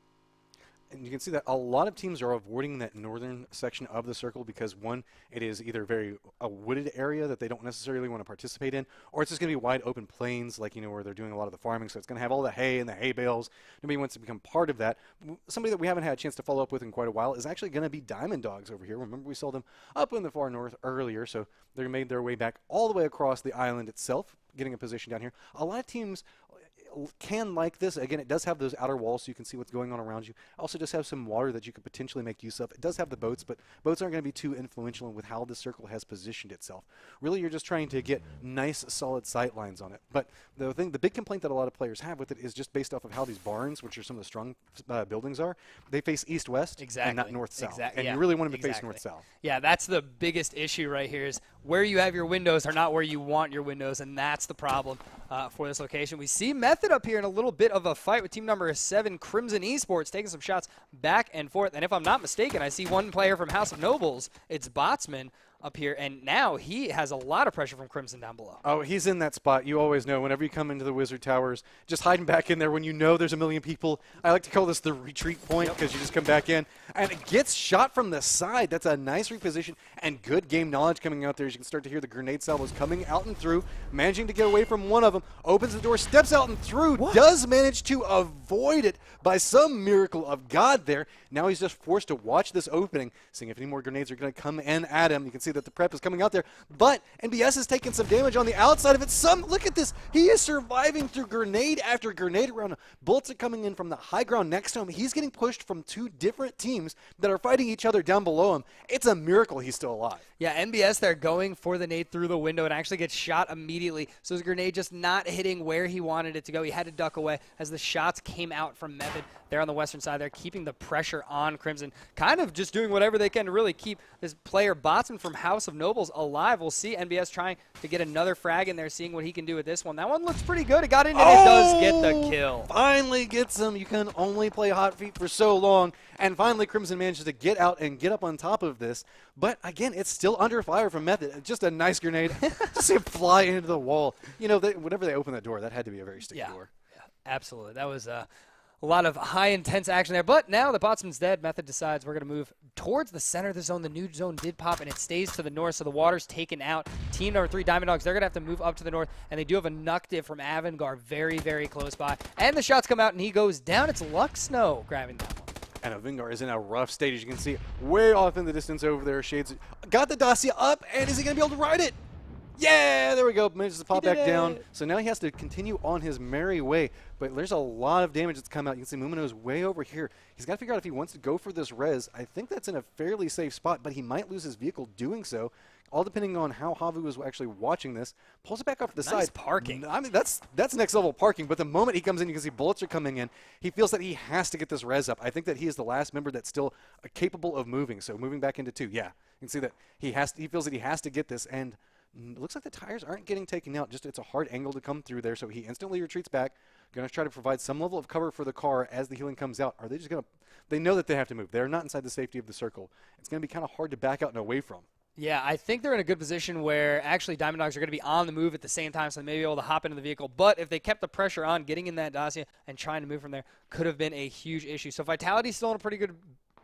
And you can see that a lot of teams are avoiding that northern section of the circle because, one, it is either a wooded area that they don't necessarily want to participate in, or it's just going to be wide open plains, like, where they're doing a lot of the farming. So it's going to have all the hay and the hay bales. Nobody wants to become part of that. Somebody that we haven't had a chance to follow up with in quite a while is actually going to be Diamond Dogs over here. Remember, we saw them up in the far north earlier, so they made their way back all the way across the island itself, getting a position down here. A lot of teams can like this. Again, it does have those outer walls so you can see what's going on around you. Also does have some water that you could potentially make use of. It does have the boats, but boats aren't going to be too influential with how the circle has positioned itself. Really, you're just trying to get nice, solid sight lines on it. But the big complaint that a lot of players have with it is just based off of how these barns, which are some of the strong buildings are, they face east-west and not north-south. And you really want them to face north-south. Yeah, that's the biggest issue right here is where you have your windows are not where you want your windows, and that's the problem for this location. We see Method up here in a little bit of a fight with team number 7, Crimson Esports, taking some shots back and forth. And if I'm not mistaken, I see one player from House of Nobles. It's Botsman up here, and now he has a lot of pressure from Crimson down below. Oh, he's in that spot. You always know whenever you come into the Wizard Towers, just hiding back in there when you know there's a million people. I like to call this the retreat point because you just come back in. And it gets shot from the side. That's a nice reposition and good game knowledge coming out there as you can start to hear the grenade salvos coming out and through, managing to get away from one of them, opens the door, steps out and through, does manage to avoid it by some miracle of God there. Now he's just forced to watch this opening, seeing if any more grenades are going to come in at him. You can see that the prep is coming out there, but NBS is taking some damage on the outside of it. Look at this. He is surviving through grenade after grenade around. Bullets are coming in from the high ground next to him. He's getting pushed from two different teams that are fighting each other down below him. It's a miracle he's still alive. Yeah, NBS, they're going for the nade through the window and actually gets shot immediately. So his grenade just not hitting where he wanted it to go. He had to duck away as the shots came out from Method there on the western side. They're keeping the pressure on Crimson, kind of just doing whatever they can to really keep this player Botsman from House of Nobles alive. We'll see NBS trying to get another frag in there, seeing what he can do with this one. That one looks pretty good. It got in and it does get the kill. Finally gets him. You can only play hot feet for so long. And finally, Crimson manages to get out and get up on top of this. But again, it's still under fire from Method. Just a nice grenade. Just see it fly into the wall. You know, whenever they open that door, that had to be a very sticky door. Yeah, absolutely. That was a lot of high intense action there. But now the Botsman's dead. Method decides we're going to move towards the center of the zone. The new zone did pop, and it stays to the north, so the water's taken out. Team number 3, Diamond Dogs, they're going to have to move up to the north, and they do have a Nuctive from Avangar very, very close by. And the shots come out, and he goes down. It's Lux Snow grabbing that one. And Avangar is in a rough state, as you can see, way off in the distance over there. Shades got the Dacia up, and is he going to be able to ride it? Yeah, there we go. Manages to pop back down. So now he has to continue on his merry way. But there's a lot of damage that's come out. You can see Mumino's way over here. He's got to figure out if he wants to go for this res. I think that's in a fairly safe spot, but he might lose his vehicle doing so. All depending on how Havu is actually watching this. Pulls it back off to the Nice side. parking. I mean, that's next level parking. But the moment he comes in, you can see bullets are coming in. He feels that he has to get this res up. I think that he is the last member that's still capable of moving. So moving back into 2, yeah. You can see that he feels that he has to get this. And it looks like the tires aren't getting taken out. Just it's a hard angle to come through there. So he instantly retreats back. Going to try to provide some level of cover for the car as the healing comes out. Are they just going to – they know that they have to move. They're not inside the safety of the circle. It's going to be kind of hard to back out and away from. Yeah, I think they're in a good position where actually Diamond Dogs are going to be on the move at the same time, so they may be able to hop into the vehicle. But if they kept the pressure on, getting in that Dacia and trying to move from there could have been a huge issue. So Vitality's still in a pretty good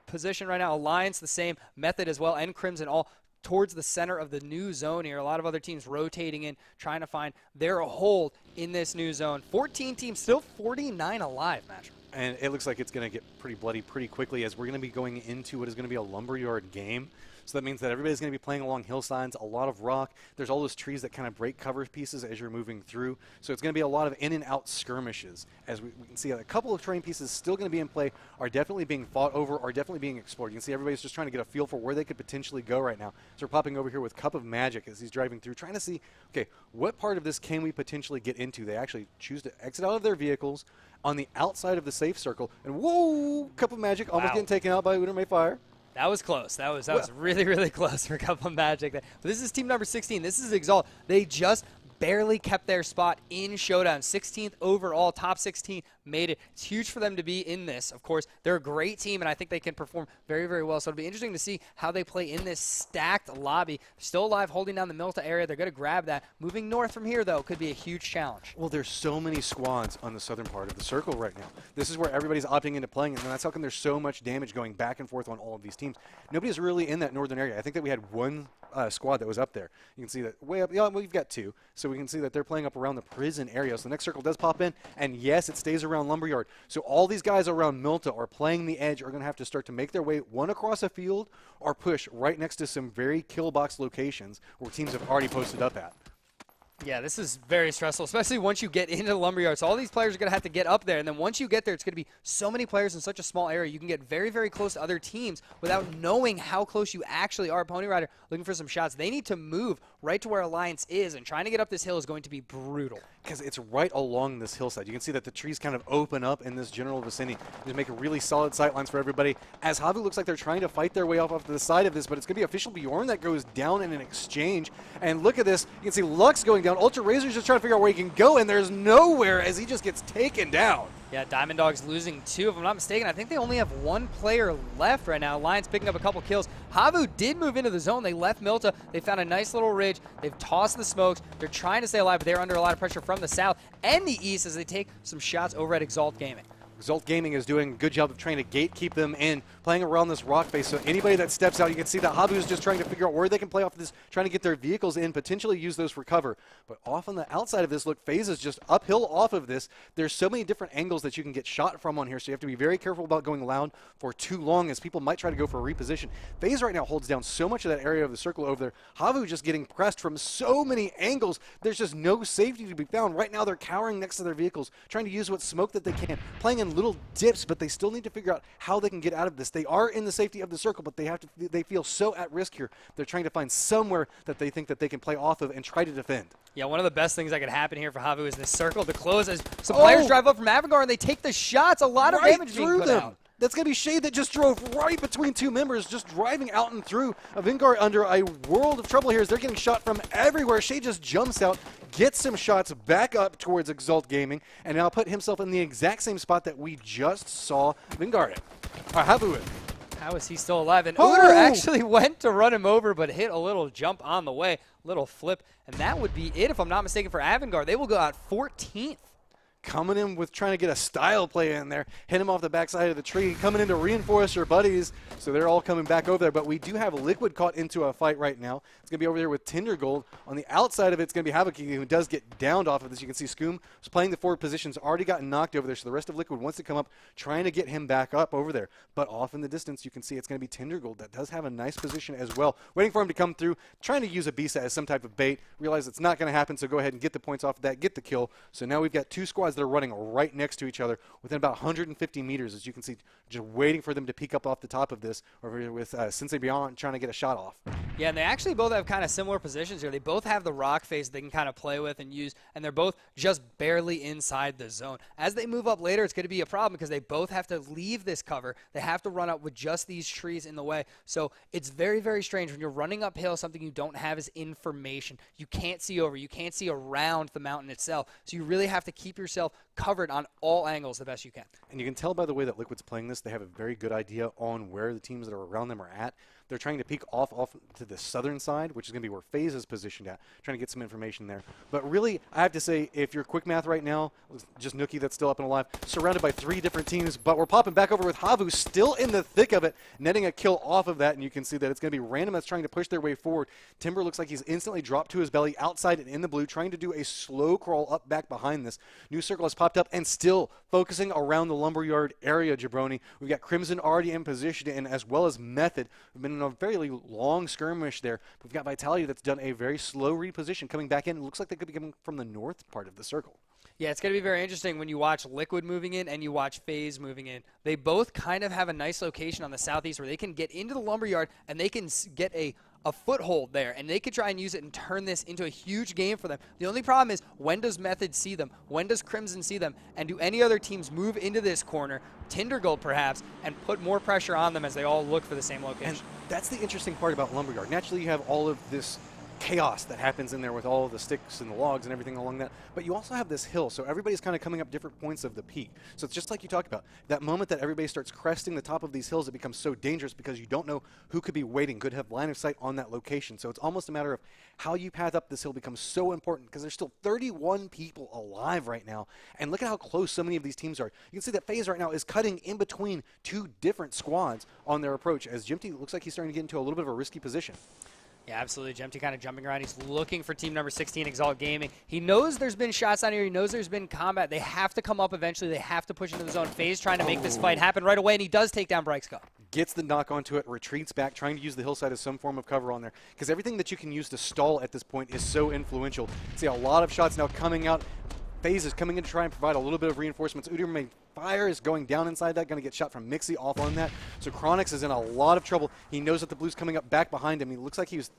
position right now. Alliance the same, Method as well, and Crimson all towards the center of the new zone here. A lot of other teams rotating in, trying to find their hold in this new zone. 14 teams, still 49 alive, Match. And it looks like it's going to get pretty bloody pretty quickly as we're going to be going into what is going to be a lumberyard game. So that means that everybody's going to be playing along hillsides, a lot of rock. There's all those trees that kind of break cover pieces as you're moving through. So it's going to be a lot of in and out skirmishes. As we can see, a couple of terrain pieces still going to be in play, are definitely being fought over, are definitely being explored. You can see everybody's just trying to get a feel for where they could potentially go right now. So we're popping over here with Cup of Magic as he's driving through, trying to see, okay, what part of this can we potentially get into? They actually choose to exit out of their vehicles on the outside of the safe circle. And whoa, Cup of Magic almost getting taken out by Uder May Fire. That was close. That was really, really close for Cup of Magic. But this is team number 16. This is Exalt. They just barely kept their spot in Showdown. 16th overall, top 16 made it. It's huge for them to be in this. Of course, they're a great team, and I think they can perform very, very well. So it'll be interesting to see how they play in this stacked lobby. Still alive, holding down the Milta area. They're going to grab that. Moving north from here, though, could be a huge challenge. Well, there's so many squads on the southern part of the circle right now. This is where everybody's opting into playing, and that's how come there's so much damage going back and forth on all of these teams. Nobody's really in that northern area. I think that we had one squad that was up there. You can see that way up. Yeah, well, we've got 2. So we can see that they're playing up around the prison area. So the next circle does pop in, and yes, it stays around Lumberyard. So all these guys around Milta are playing the edge, are going to have to start to make their way one across a field or push right next to some very kill box locations where teams have already posted up at. Yeah, this is very stressful, especially once you get into the Lumberyard. So all these players are going to have to get up there, and then once you get there, it's going to be so many players in such a small area. You can get very, very close to other teams without knowing how close you actually are. Pony Rider looking for some shots. They need to move right to where Alliance is, and trying to get up this hill is going to be brutal. Because it's right along this hillside. You can see that the trees kind of open up in this general vicinity. Just make really solid sightlines for everybody. As Havu looks like they're trying to fight their way off to the side of this, but it's going to be Official Bjorn that goes down in an exchange. And look at this. You can see Lux going down. Ultra Razor's just trying to figure out where he can go, and there's nowhere as he just gets taken down. Yeah, Diamond Dogs losing 2, if I'm not mistaken. I think they only have 1 player left right now. Lions picking up a couple kills. Havu did move into the zone. They left Milta. They found a nice little ridge. They've tossed the smokes. They're trying to stay alive, but they're under a lot of pressure from the south and the east as they take some shots over at Exalt Gaming. Exalt Gaming is doing a good job of trying to gatekeep them in, playing around this rock face. So anybody that steps out, you can see that Habu is just trying to figure out where they can play off of this, trying to get their vehicles in, potentially use those for cover. But off on the outside of this, look, FaZe is just uphill off of this. There's so many different angles that you can get shot from on here, so you have to be very careful about going loud for too long, as people might try to go for a reposition. FaZe right now holds down so much of that area of the circle over there. Havu just getting pressed from so many angles. There's just no safety to be found. Right now they're cowering next to their vehicles, trying to use what smoke that they can, playing in little dips, but they still need to figure out how they can get out of this. They are in the safety of the circle, but they feel so at risk here. They're trying to find somewhere that they think that they can play off of and try to defend. Yeah, one of the best things that could happen here for Havu is this circle to close as some players drive up from Avangard and they take the shots. A lot of damage being put out. That's going to be Shade that just drove right between two members, just driving out and through. Avangard under a world of trouble here as they're getting shot from everywhere. Shade just jumps out, gets some shots back up towards Exalt Gaming, and now put himself in the exact same spot that we just saw Avangard in. Havu in. How is he still alive? And Oder actually went to run him over, but hit a little jump on the way, little flip, and that would be it, if I'm not mistaken, for Avangard. They will go out 14th. Coming in with trying to get a style play in there, hit him off the backside of the tree, coming in to reinforce your buddies, so they're all coming back over there. But we do have Liquid caught into a fight right now. It's going to be over there with Tinder Gold. On the outside of it, it's going to be Havoc, who does get downed off of this. You can see Scoom was playing the forward positions, already gotten knocked over there, so the rest of Liquid wants to come up, trying to get him back up over there. But off in the distance, you can see it's going to be Tinder Gold that does have a nice position as well, waiting for him to come through, trying to use a Bisa as some type of bait. Realize it's not going to happen, so go ahead and get the points off of that, get the kill. So now we've got 2 squads that are running right next to each other within about 150 meters, as you can see, just waiting for them to peek up off the top of this, over here with Sensei Beyond trying to get a shot off. Yeah, and they actually both have kind of similar positions here. They both have the rock face they can kind of play with and use, and they're both just barely inside the zone. As they move up later, it's going to be a problem because they both have to leave this cover. They have to run up with just these trees in the way. So it's very, very strange when you're running uphill. Something you don't have is information. You can't see over. You can't see around the mountain itself. So you really have to keep yourself covered on all angles the best you can. And you can tell by the way that Liquid's playing this, they have a very good idea on where the teams that are around them are at. They're trying to peek off to the southern side, which is going to be where FaZe is positioned at, trying to get some information there. But really, I have to say, if you're quick math right now, just Nookie that's still up and alive, surrounded by 3 different teams, but we're popping back over with Havu still in the thick of it, netting a kill off of that, and you can see that it's going to be random that's trying to push their way forward. Timber looks like he's instantly dropped to his belly outside and in the blue, trying to do a slow crawl up back behind this. New circle has popped up and still focusing around the lumberyard area, Jabroni. We've got Crimson already in position, and as well as Method. We've been in a fairly long skirmish there. We've got Vitality that's done a very slow reposition coming back in. It looks like they could be coming from the north part of the circle. Yeah, it's going to be very interesting when you watch Liquid moving in and you watch FaZe moving in. They both kind of have a nice location on the southeast where they can get into the lumberyard and they can get a foothold there, and they could try and use it and turn this into a huge game for them. The only problem is, when does Method see them? When does Crimson see them? And do any other teams move into this corner, Tinder Gold perhaps, and put more pressure on them as they all look for the same location? And that's the interesting part about Lumberyard. Naturally, you have all of this chaos that happens in there with all of the sticks and the logs and everything along that, but you also have this hill, so everybody's kind of coming up different points of the peak. So it's just like you talked about, that moment that everybody starts cresting the top of these hills, it becomes so dangerous because you don't know who could be waiting, could have line of sight on that location. So it's almost a matter of how you path up this hill becomes so important, because there's still 31 people alive right now, and look at how close so many of these teams are. You can see that FaZe right now is cutting in between 2 different squads on their approach, as Jimty looks like he's starting to get into a little bit of a risky position. Yeah, absolutely. Jemty kind of jumping around. He's looking for team number 16, Exalt Gaming. He knows there's been shots down here. He knows there's been combat. They have to come up eventually. They have to push into the zone. FaZe trying to make this fight happen right away, and he does take down Brykska. Gets the knock onto it, retreats back, trying to use the hillside as some form of cover on there. Because everything that you can use to stall at this point is so influential. See a lot of shots now coming out. FaZe is coming in to try and provide a little bit of reinforcements. Udyr may Fire is going down inside that, going to get shot from Mixie off on that. So Chronix is in a lot of trouble. He knows that the blue's coming up back behind him. He looks like he's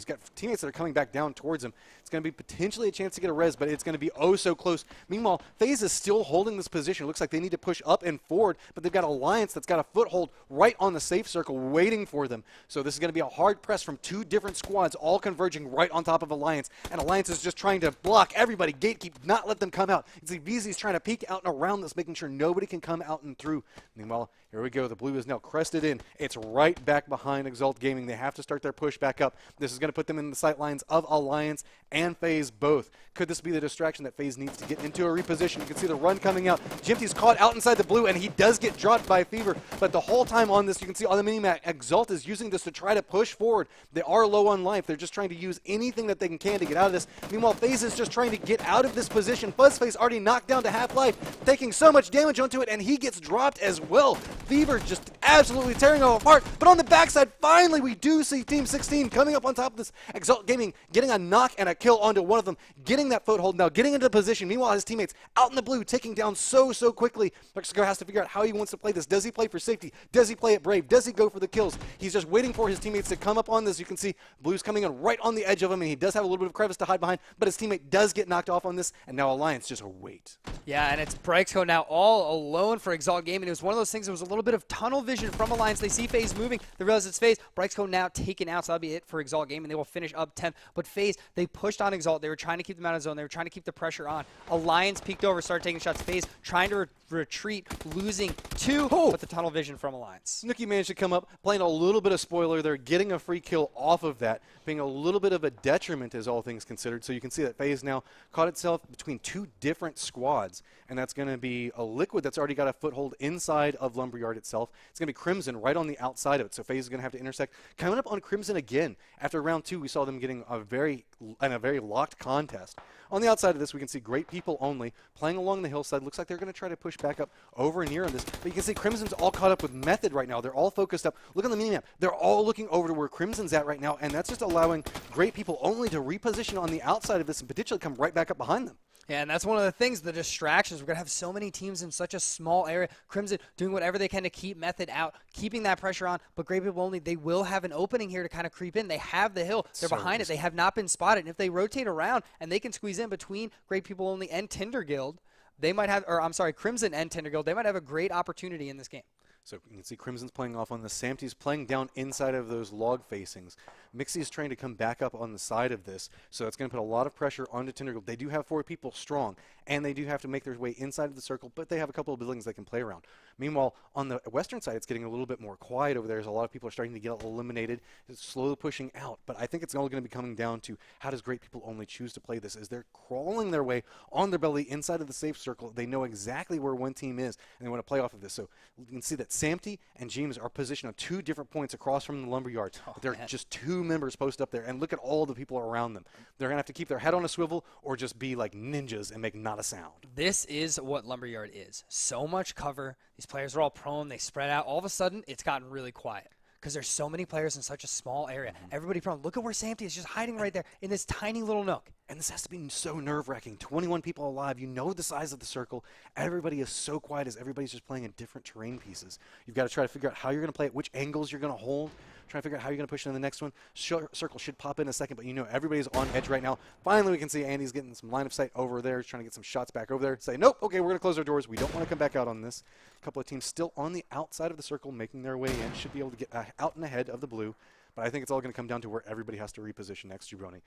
got teammates that are coming back down towards him. It's going to be potentially a chance to get a res, but it's going to be oh so close. Meanwhile, FaZe is still holding this position. It looks like they need to push up and forward, but they've got Alliance that's got a foothold right on the safe circle waiting for them. So this is going to be a hard press from two different squads all converging right on top of Alliance, and Alliance is just trying to block everybody, gatekeep, not let them come out. You see VZ's trying to peek out and around this, making sure nobody can come out and through. Meanwhile, here we go. The blue is now crested in. It's right back behind Exalt Gaming. They have to start their push back up. This is going to put them in the sight lines of Alliance and FaZe both. Could this be the distraction that FaZe needs to get into a reposition? You can see the run coming out. Jimty's caught out inside the blue, and he does get dropped by Fever. But the whole time on this, you can see on the minimap, Exalt is using this to try to push forward. They are low on life. They're just trying to use anything that they can to get out of this. Meanwhile, FaZe is just trying to get out of this position. Fuzzface already knocked down to half-life, taking so much damage onto it, and he gets dropped as well. Fever just absolutely tearing him apart. But on the backside, finally, we do see Team 16 coming up on top of this. Exalt Gaming getting a knock and a kill onto one of them, getting that foothold now, getting into position. Meanwhile, his teammates out in the blue, taking down so quickly. Mexico has to figure out how he wants to play this. Does he play for safety? Does he play it brave? Does he go for the kills? He's just waiting for his teammates to come up on this. You can see Blue's coming in right on the edge of him, and he does have a little bit of crevice to hide behind, but his teammate does get knocked off on this, and now Alliance just wait. Yeah, and it's Brexco now all alone for Exalt Gaming. It was one of those things, there was a little bit of tunnel vision from Alliance. They see FaZe moving. They realize it's FaZe. Brexco now taken out, so that'll be it for Exalt Gaming. They will finish up 10th. But FaZe, they pushed on Exalt. They were trying to keep them out of zone. They were trying to keep the pressure on. Alliance peeked over, started taking shots. FaZe trying to retreat, losing 2, but the tunnel vision from Alliance. Nookie managed to come up, playing a little bit of spoiler there, getting a free kill off of that, being a little bit of a detriment as all things considered. So you can see that FaZe now caught itself between two different squads, and that's going to be a Liquid that's already got a foothold inside of Lumberyard itself. It's going to be Crimson right on the outside of it, so FaZe is going to have to intersect. Coming up on Crimson again. After round 2, we saw them getting a very locked contest. On the outside of this, we can see Great People Only playing along the hillside. Looks like they're going to try to push back up over near on this. But you can see Crimson's all caught up with Method right now. They're all focused up. Look on the minimap. They're all looking over to where Crimson's at right now, and that's just allowing Great People Only to reposition on the outside of this and potentially come right back up behind them. Yeah, and that's one of the things, the distractions. We're going to have so many teams in such a small area. Crimson doing whatever they can to keep Method out, keeping that pressure on. But Great People Only, they will have an opening here to kind of creep in. They have the hill. They're behind it. They have not been spotted. And if they rotate around and they can squeeze in between Great People Only and Tinder Guild, they might have, or I'm sorry, Crimson and Tinder Guild, they might have a great opportunity in this game. So you can see Crimson's playing off on the Samty's playing down inside of those log facings. Mixie is trying to come back up on the side of this, so it's going to put a lot of pressure onto Tindergold. They do have 4 people strong, and they do have to make their way inside of the circle, but they have a couple of buildings they can play around. Meanwhile, on the western side, it's getting a little bit more quiet over there as a lot of people are starting to get eliminated. It's slowly pushing out, but I think it's all going to be coming down to how does Great People Only choose to play this? As they're crawling their way on their belly inside of the safe circle, they know exactly where one team is, and they want to play off of this. So you can see that Samty and James are positioned on 2 different points across from the lumberyard. They're just 2 members posted up there, and look at all the people around them. They're going to have to keep their head on a swivel or just be like ninjas and make not a sound. This is what Lumberyard is. So much cover. These players are all prone. They spread out. All of a sudden, it's gotten really quiet because there's so many players in such a small area. Everybody prone. Look at where Samty is just hiding right there in this tiny little nook. And this has to be so nerve-wracking. 21 people alive. You know the size of the circle. Everybody is so quiet as everybody's just playing in different terrain pieces. You've got to try to figure out how you're going to play it, which angles you're going to hold. Try to figure out how you're going to push into the next one. Circle should pop in a second, but you know everybody's on edge right now. Finally, we can see Andy's getting some line of sight over there. He's trying to get some shots back over there. Say, nope, okay, we're going to close our doors. We don't want to come back out on this. A couple of teams still on the outside of the circle making their way in. Should be able to get out and ahead of the blue. But I think it's all going to come down to where everybody has to reposition next, Jabroni.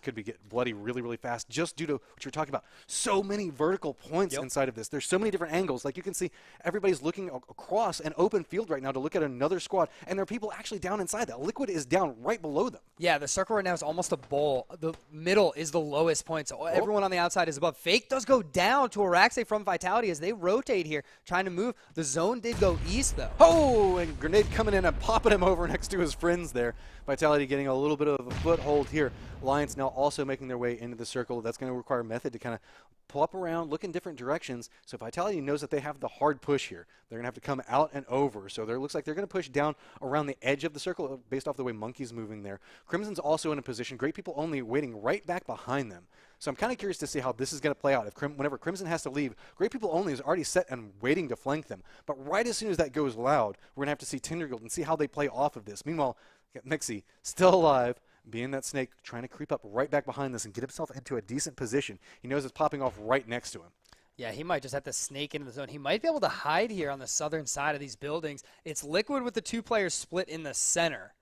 Could be get bloody really, really fast just due to what you're talking about. So many vertical points inside of this. There's so many different angles. Like you can see, everybody's looking across an open field right now to look at another squad. And there are people actually down inside that. Liquid is down right below them. Yeah, the circle right now is almost a bowl. The middle is the lowest point. So everyone on the outside is above. Fake does go down to Araxe from Vitality as they rotate here, trying to move. The zone did go east, though. Oh, and Grenade coming in and popping him over next to his friends there. Vitality getting a little bit of a foothold here. Alliance now also making their way into the circle. That's going to require Method to kind of pull up around, look in different directions. So Vitality knows that they have the hard push here. They're going to have to come out and over. So it looks like they're going to push down around the edge of the circle based off the way Monkey's moving there. Crimson's also in a position. Great People Only waiting right back behind them. So I'm kind of curious to see how this is going to play out. Whenever Crimson has to leave, Great People Only is already set and waiting to flank them. But right as soon as that goes loud, we're going to have to see Tindergold and see how they play off of this. Meanwhile, Mixie, still alive, being that snake, trying to creep up right back behind this and get himself into a decent position. He knows it's popping off right next to him. Yeah, he might just have to snake into the zone. He might be able to hide here on the southern side of these buildings. It's Liquid with the 2 players split in the center.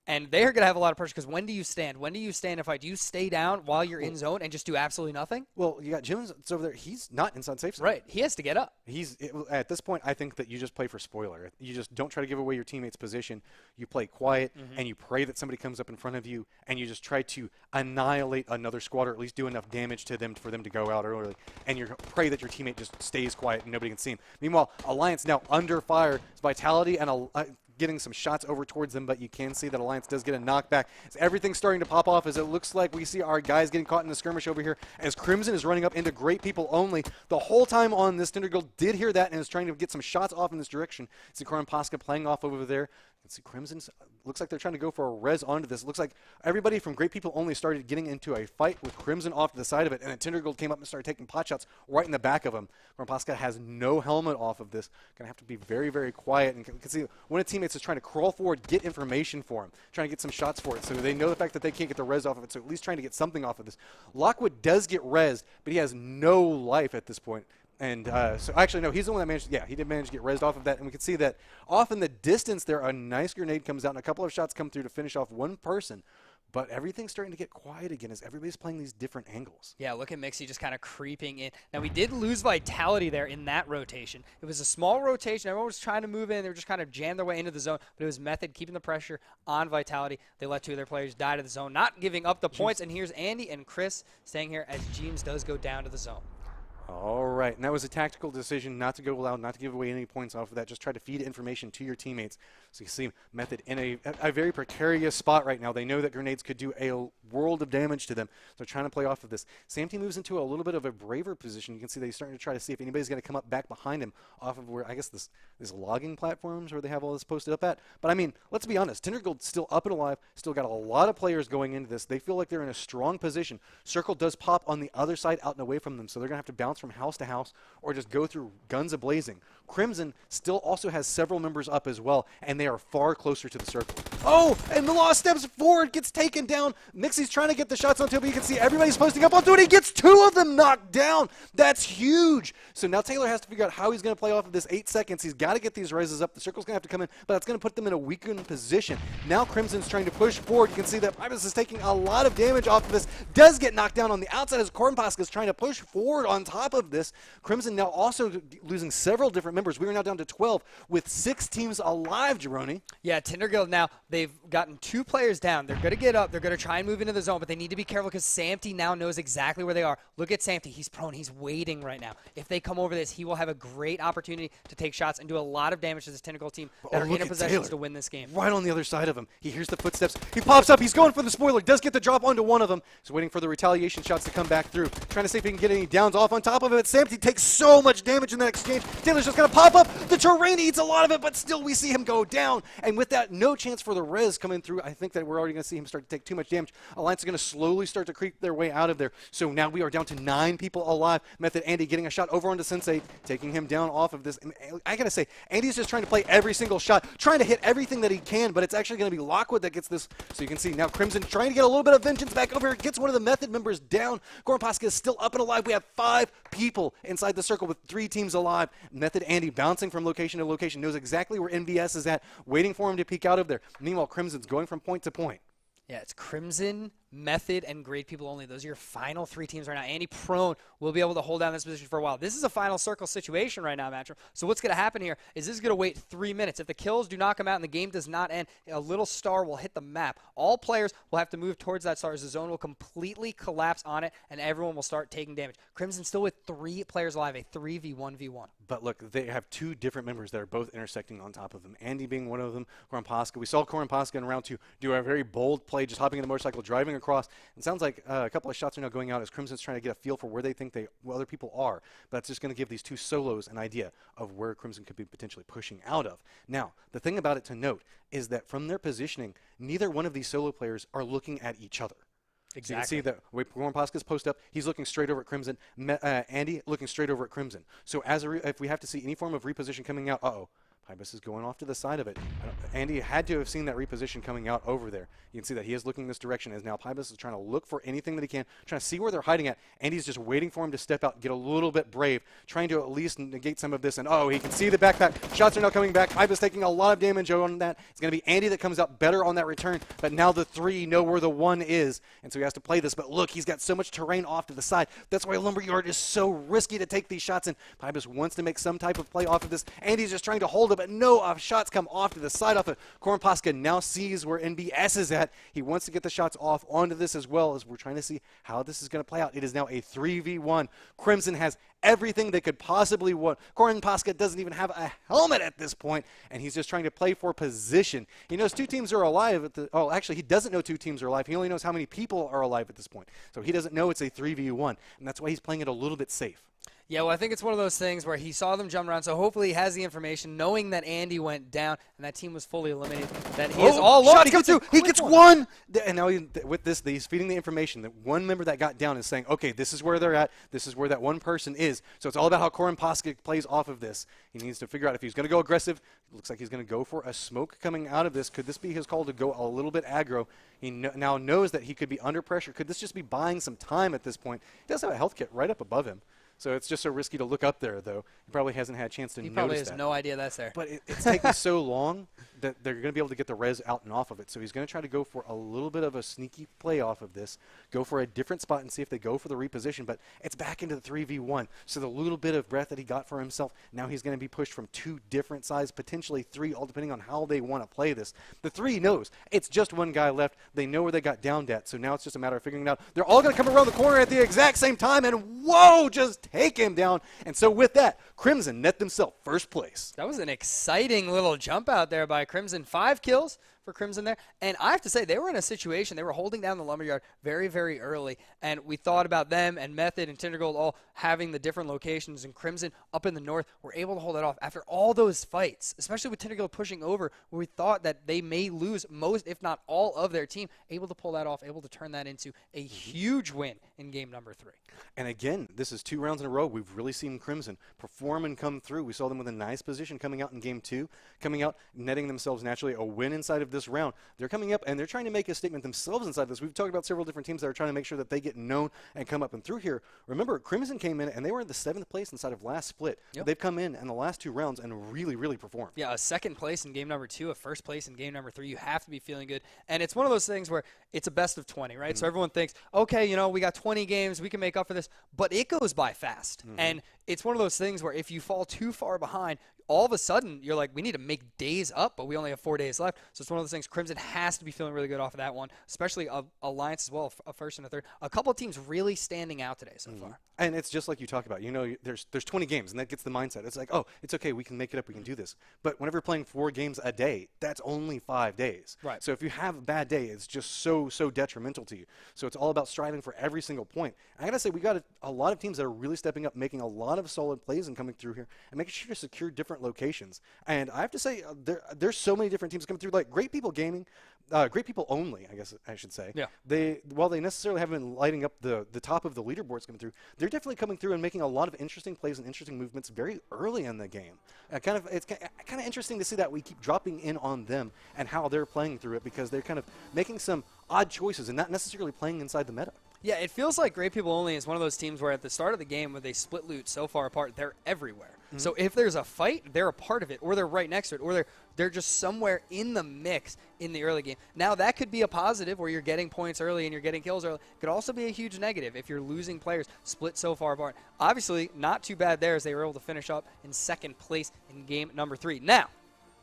And they're going to have a lot of pressure because when do you stand? When do you stand and fight? Do you stay down while you're in zone and just do absolutely nothing? Well, you got Jones over there. He's not inside safe zone. Right. He has to get up. At this point, I think that you just play for spoiler. You just don't try to give away your teammate's position. You play quiet, and you pray that somebody comes up in front of you, and you just try to annihilate another squad or at least do enough damage to them for them to go out early. And you pray that your teammate just stays quiet and nobody can see him. Meanwhile, Alliance now under fire. It's Vitality and getting some shots over towards them, but you can see that Alliance does get a knockback. As everything's starting to pop off, as it looks like we see our guys getting caught in the skirmish over here, as Crimson is running up into Great People Only. The whole time on this, Tindergold did hear that and is trying to get some shots off in this direction. See Koran Pasca playing off over there. You can see Crimson looks like they're trying to go for a res onto this. It looks like everybody from Great People Only started getting into a fight with Crimson off to the side of it, and then Tindergold came up and started taking pot shots right in the back of him. Koran Pasca has no helmet off of this. Going to have to be very, very quiet. And you can see one of the teammates is trying to crawl forward, get information for him, trying to get some shots for it. So they know the fact that they can't get the res off of it, so at least trying to get something off of this. Lockwood does get res, but he has no life at this point. And so actually, no, he's the one that managed, he did manage to get rezzed off of that. And we can see that off in the distance there, a nice grenade comes out and a couple of shots come through to finish off one person. But everything's starting to get quiet again as everybody's playing these different angles. Yeah, look at Mixie just kind of creeping in. Now, we did lose Vitality there in that rotation. It was a small rotation. Everyone was trying to move in. They were just kind of jammed their way into the zone. But it was Method keeping the pressure on Vitality. They let 2 of their players die to the zone, not giving up the points. And here's Andy and Chris staying here as Jeems does go down to the zone. All right, and that was a tactical decision not to go loud, not to give away any points off of that. Just try to feed information to your teammates. So you see Method in a very precarious spot right now. They know that grenades could do a world of damage to them. So they're trying to play off of this. Sam Team moves into a little bit of a braver position. You can see they're starting to try to see if anybody's going to come up back behind him off of where, I guess, these logging platforms where they have all this posted up at. But, I mean, let's be honest. Tindergold's still up and alive, still got a lot of players going into this. They feel like they're in a strong position. Circle does pop on the other side out and away from them, so they're going to have to bounce from house to house or just go through guns a-blazing. Crimson still also has several members up as well, and they are far closer to the circle. Oh, and the Law steps forward, gets taken down. Mixie's trying to get the shots onto it, but you can see everybody's posting up onto it. He gets 2 of them knocked down. That's huge. So now Taylor has to figure out how he's going to play off of this 8 seconds. He's got to get these rises up. The circle's going to have to come in, but that's going to put them in a weakened position. Now Crimson's trying to push forward. You can see that Ibis is taking a lot of damage off of this. Does get knocked down on the outside as Kornpaska is trying to push forward on top of this. Crimson now also losing several different members. We are now down to 12 with 6 teams alive, Jeroni. Yeah, Tindergold now, they've gotten 2 players down. They're going to get up. They're going to try and move into the zone, but they need to be careful because Samty now knows exactly where they are. Look at Samty. He's prone. He's waiting right now. If they come over this, he will have a great opportunity to take shots and do a lot of damage to this Tindergold team that are in a possession to win this game. Right on the other side of him. He hears the footsteps. He pops up. He's going for the spoiler. Does get the drop onto one of them. He's waiting for the retaliation shots to come back through. Trying to see if he can get any downs off on top of it. Samty takes so much damage in that exchange. Taylor's just going to pop up. The terrain eats a lot of it, but still we see him go down. And with that, no chance for the res coming through. I think that we're already going to see him start to take too much damage. Alliance is going to slowly start to creep their way out of there. So now we are down to 9 people alive. Method Andy getting a shot over onto Sensei, taking him down off of this. And I got to say, Andy's just trying to play every single shot, trying to hit everything that he can, but it's actually going to be Lockwood that gets this. So you can see now Crimson trying to get a little bit of vengeance back over here. Gets one of the Method members down. Goran is still up and alive. We have 5 people inside the circle with 3 teams alive. Method Andy bouncing from location to location, knows exactly where NVS is at, waiting for him to peek out of there. Meanwhile, Crimson's going from point to point. Yeah, it's Crimson, Method, and Great People Only. Those are your final 3 teams right now. Andy Prone will be able to hold down this position for a while. This is a final circle situation right now, Matcher. So what's going to happen here is this is going to wait 3 minutes. If the kills do not come out and the game does not end, a little star will hit the map. All players will have to move towards that star as the zone will completely collapse on it, and everyone will start taking damage. Crimson still with 3 players alive, a 3v1v1. But look, they have 2 different members that are both intersecting on top of them. Andy being one of them, Koran Pasca. We saw Koran Pasca in round 2 do a very bold play, just hopping in the motorcycle, driving across. It sounds like a couple of shots are now going out as Crimson's trying to get a feel for where they think other people are. But that's just going to give these 2 solos an idea of where Crimson could be potentially pushing out of. Now, the thing about it to note is that from their positioning, neither one of these solo players are looking at each other. So you can see that when Pasca's post up, he's looking straight over at Crimson. Andy looking straight over at Crimson. So if we have to see any form of reposition coming out, Pybus is going off to the side of it. Andy had to have seen that reposition coming out over there. You can see that he is looking this direction as now Pybus is trying to look for anything that he can, trying to see where they're hiding at. Andy's just waiting for him to step out, get a little bit brave, trying to at least negate some of this. And he can see the backpack. Shots are now coming back. Pybus taking a lot of damage on that. It's going to be Andy that comes out better on that return. But now the 3 know where the 1 is. And so he has to play this. But look, he's got so much terrain off to the side. That's why Lumberyard is so risky to take these shots. And Pybus wants to make some type of play off of this. Andy's just trying to hold it, but no shots come off to the side off it. Corn Pasca now sees where NBS is at. He wants to get the shots off onto this as well, as we're trying to see how this is going to play out. It is now a 3v1. Crimson has everything they could possibly want. Corn Pasca doesn't even have a helmet at this point, and he's just trying to play for position. He knows 2 teams are alive actually, he doesn't know 2 teams are alive. He only knows how many people are alive at this point. So he doesn't know it's a 3v1, and that's why he's playing it a little bit safe. Yeah, well, I think it's one of those things where he saw them jump around, so hopefully he has the information, knowing that Andy went down and that team was fully eliminated, that he is all alone. Shots come through. He gets 1. And now with this, he's feeding the information that one member that got down is saying, okay, this is where they're at. This is where that one person is. So it's all about how Corn Pasca plays off of this. He needs to figure out if he's going to go aggressive. It looks like he's going to go for a smoke coming out of this. Could this be his call to go a little bit aggro? He now knows that he could be under pressure. Could this just be buying some time at this point? He does have a health kit right up above him. So it's just so risky to look up there, though. He probably hasn't had a chance to notice that. He probably has no idea that's there. But it's taking so long that they're going to be able to get the res out and off of it. So he's going to try to go for a little bit of a sneaky play off of this, go for a different spot and see if they go for the reposition. But it's back into the 3v1. So the little bit of breath that he got for himself, now he's going to be pushed from 2 different sides, potentially 3, all depending on how they want to play this. The 3 knows it's just 1 guy left. They know where they got downed at. So now it's just a matter of figuring it out. They're all going to come around the corner at the exact same time, and whoa, just take him down. And so with that, Crimson net themselves first place. That was an exciting little jump out there by Crimson. 5 kills for Crimson there. And I have to say, they were in a situation, they were holding down the Lumberyard very, very early. And we thought about them and Method and Tindergold all having the different locations. And Crimson up in the north were able to hold it off after all those fights, especially with Tindergold pushing over, where we thought that they may lose most, if not all, of their team. Able to pull that off, able to turn that into a huge win in game number 3. And again, this is 2 rounds in a row. We've really seen Crimson perform and come through. We saw them with a nice position coming out in game 2, coming out, netting themselves naturally a win inside of this round. They're coming up and they're trying to make a statement themselves inside this. We've talked about several different teams that are trying to make sure that they get known and come up and through here. Remember, Crimson came in and they were in the 7th place inside of last split. Yep. They've come in the last 2 rounds and really, really performed. Yeah, a 2nd place in game number 2, a 1st place in game number 3. You have to be feeling good. And it's one of those things where it's a best of 20, right? So everyone thinks, okay, we got 20 games, we can make up for this. But it goes by fast. And it's one of those things where if you fall too far behind, all of a sudden you're like, we need to make days up, but we only have 4 days left. So it's one of those things. Crimson has to be feeling really good off of that one, especially Alliance as well, a 1st and a 3rd. A couple of teams really standing out today so far. And it's just like you talk about. There's 20 games, and that gets the mindset. It's like, oh, it's okay, we can make it up, we can do this. But whenever you're playing 4 games a day, that's only 5 days. Right. So if you have a bad day, it's just so detrimental to you. So it's all about striving for every single point. I gotta say, we got a lot of teams that are really stepping up, making a lot of solid plays and coming through here, and making sure to secure different locations. And I have to say, there's so many different teams coming through, like Great People Gaming, Great People Only, I guess I should say. Yeah. While they necessarily haven't been lighting up the top of the leaderboards coming through, they're definitely coming through and making a lot of interesting plays and interesting movements very early in the game. It's kind of interesting to see that we keep dropping in on them and how they're playing through it, because they're kind of making some odd choices and not necessarily playing inside the meta. Yeah, it feels like Great People Only is one of those teams where at the start of the game, when they split loot so far apart, they're everywhere. So if there's a fight, they're a part of it, or they're right next to it, or they're just somewhere in the mix in the early game. Now, that could be a positive where you're getting points early and you're getting kills early. It could also be a huge negative if you're losing players split so far apart. Obviously, not too bad there as they were able to finish up in 2nd place in game number 3. Now,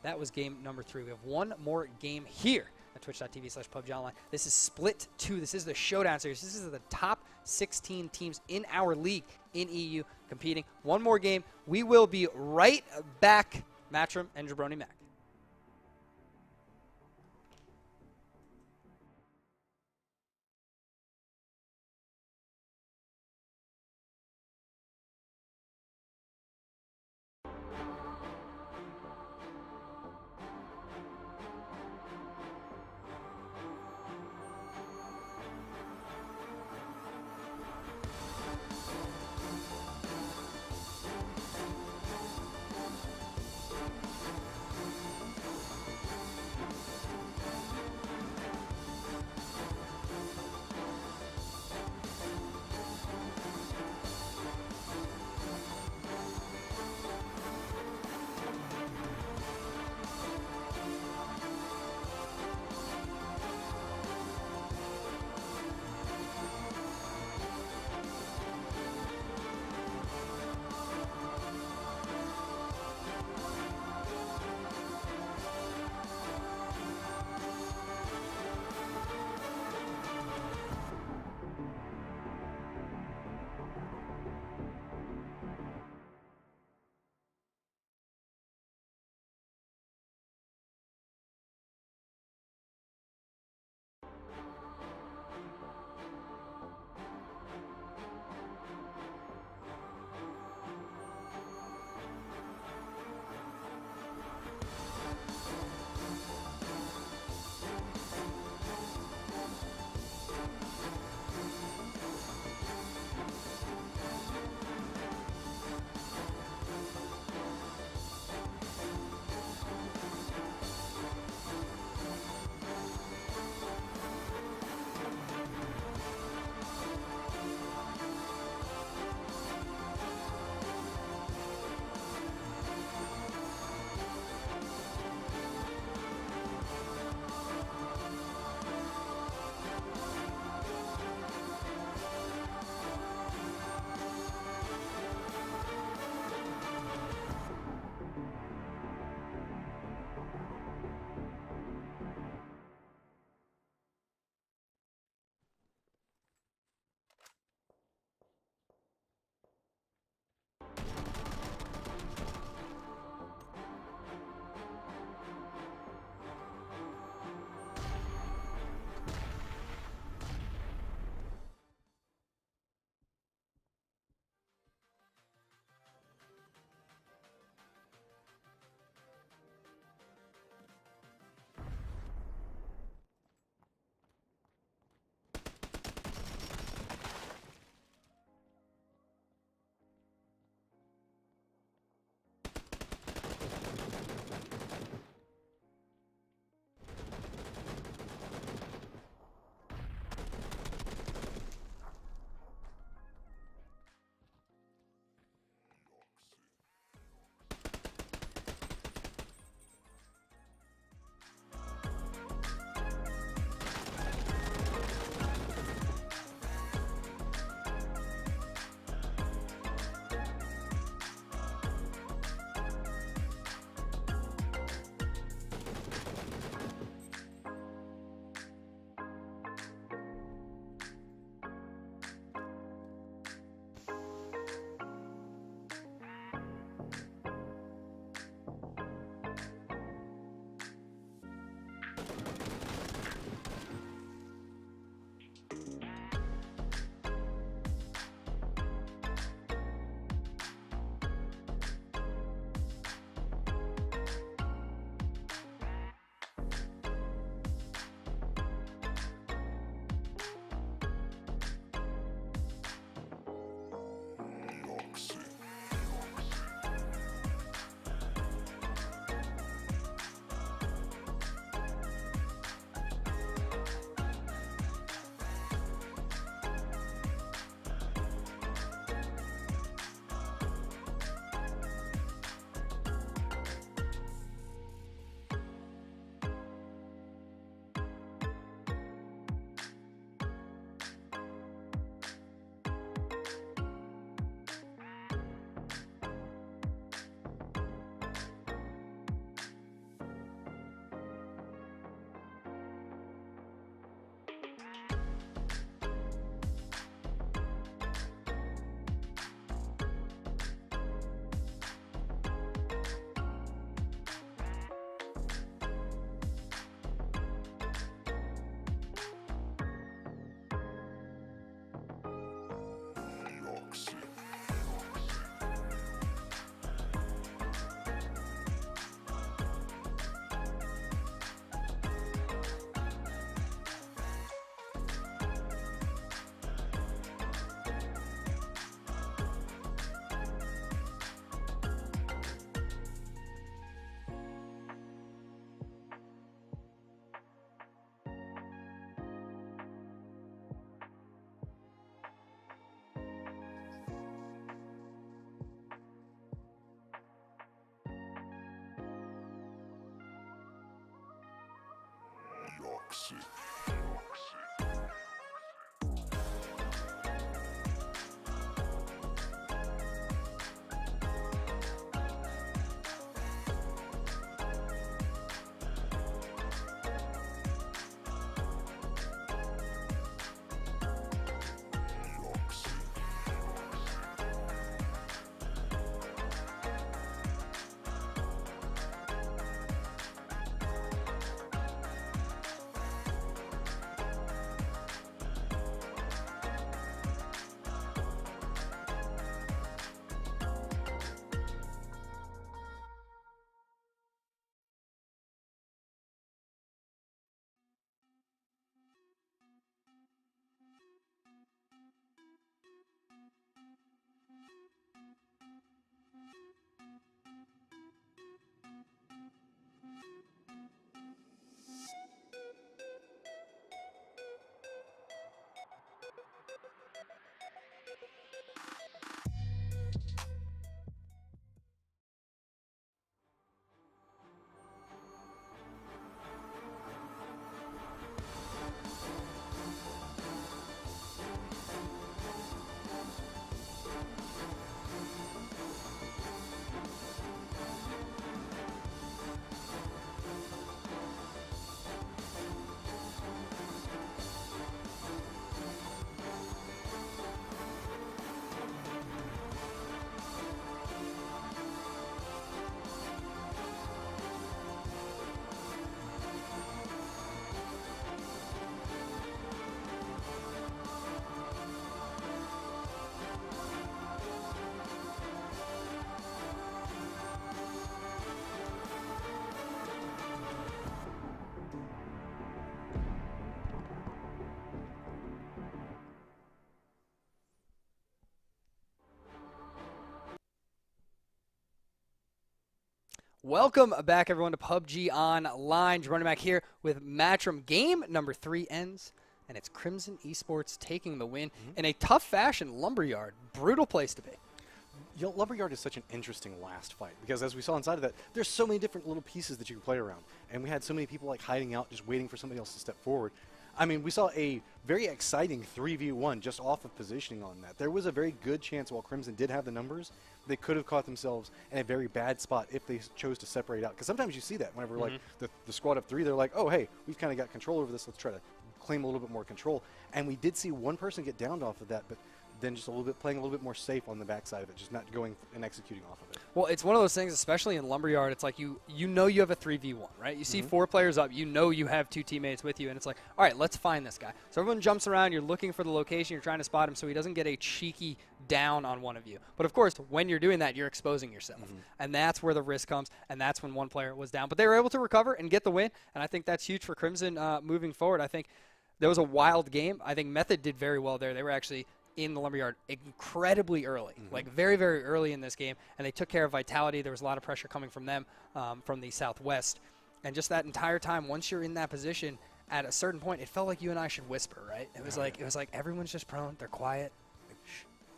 that was game number 3. We have one more game here at twitch.tv/PUBGOnline. This is Split 2. This is the Showdown Series. This is the top 16 teams in our league in EU competing. One more game. We will be right back. Matchroom and Jabroni Mac. Welcome back, everyone, to PUBG Online. Running back here with Matchroom. Game number 3 ends, and it's Crimson Esports taking the win in a tough fashion. Lumberyard, brutal place to be. You know, Lumberyard is such an interesting last fight because, as we saw inside of that, there's so many different little pieces that you can play around, and we had so many people like hiding out, just waiting for somebody else to step forward. I mean, we saw a very exciting 3v1 just off of positioning on that. There was a very good chance, while Crimson did have the numbers, they could have caught themselves in a very bad spot if they chose to separate out. Because sometimes you see that whenever like the squad of 3, they're like, oh, hey, we've kind of got control over this. Let's try to claim a little bit more control. And we did see one person get downed off of that, but then just playing a little bit more safe on the backside of it, just not going and executing off of it. Well, it's one of those things, especially in Lumberyard, it's like you know you have a 3v1, right? You see 4 players up, you know you have 2 teammates with you, and it's like, all right, let's find this guy. So everyone jumps around, you're looking for the location, you're trying to spot him so he doesn't get a cheeky down on one of you. But of course, when you're doing that, you're exposing yourself. And that's where the risk comes, and that's when one player was down. But they were able to recover and get the win, and I think that's huge for Crimson moving forward. I think there was a wild game. I think Method did very well there. They were actually in the Lumberyard incredibly early, like very, very early in this game, and they took care of Vitality. There was a lot of pressure coming from them from the southwest, and just that entire time, once you're in that position, at a certain point, it felt like you and I should whisper, right? It was like everyone's just prone, they're quiet.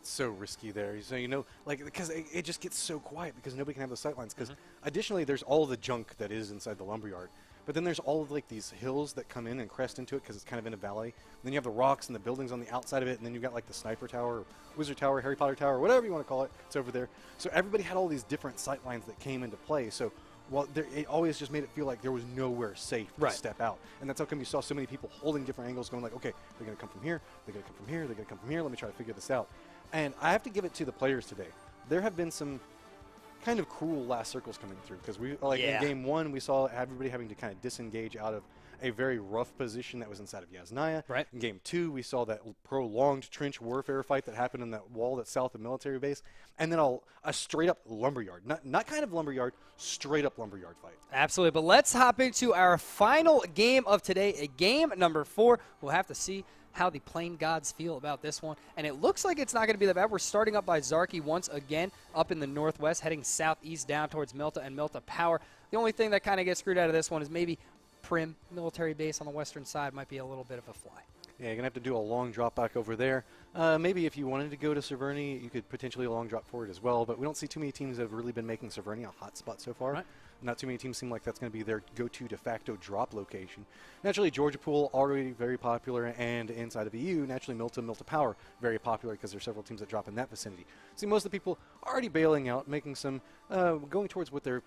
So risky there. So, you know, like, because it just gets so quiet because nobody can have the sightlines. Because additionally, there's all the junk that is inside the Lumberyard. But then there's all of like these hills that come in and crest into it because it's kind of in a valley. And then you have the rocks and the buildings on the outside of it, and then you've got like the Sniper Tower, or Wizard Tower, Harry Potter Tower, whatever you want to call it. It's over there. So everybody had all these different sightlines that came into play. So it always just made it feel like there was nowhere safe to step out. And that's how come you saw so many people holding different angles, going like, okay, they're going to come from here, they're going to come from here, they're going to come from here. Let me try to figure this out. And I have to give it to the players today. There have been some kind of cruel last circles coming through because we in game 1 we saw everybody having to kind of disengage out of a very rough position that was inside of Yasnaya. Right. In game 2 we saw that prolonged trench warfare fight that happened in that wall that's south of military base, and then a straight up Lumberyard, not kind of Lumberyard, straight up Lumberyard fight. Absolutely. But let's hop into our final game of today, a game number 4. We'll have to see how the Plain Gods feel about this one. And it looks like it's not going to be that bad. We're starting up by Zarky once again, up in the northwest, heading southeast down towards Milta and Milta Power. The only thing that kind of gets screwed out of this one is maybe Prim military base on the western side might be a little bit of a fly. Yeah, you're going to have to do a long drop back over there. Maybe if you wanted to go to Severny, you could potentially long drop for it as well, but we don't see too many teams that have really been making Severny a hot spot so far. Right. Not too many teams seem like that's going to be their go-to de facto drop location. Naturally, Georgia Pool, already very popular, and inside of EU, naturally Milta Power, very popular because there's several teams that drop in that vicinity. See, most of the people already bailing out, making some, going towards what they're,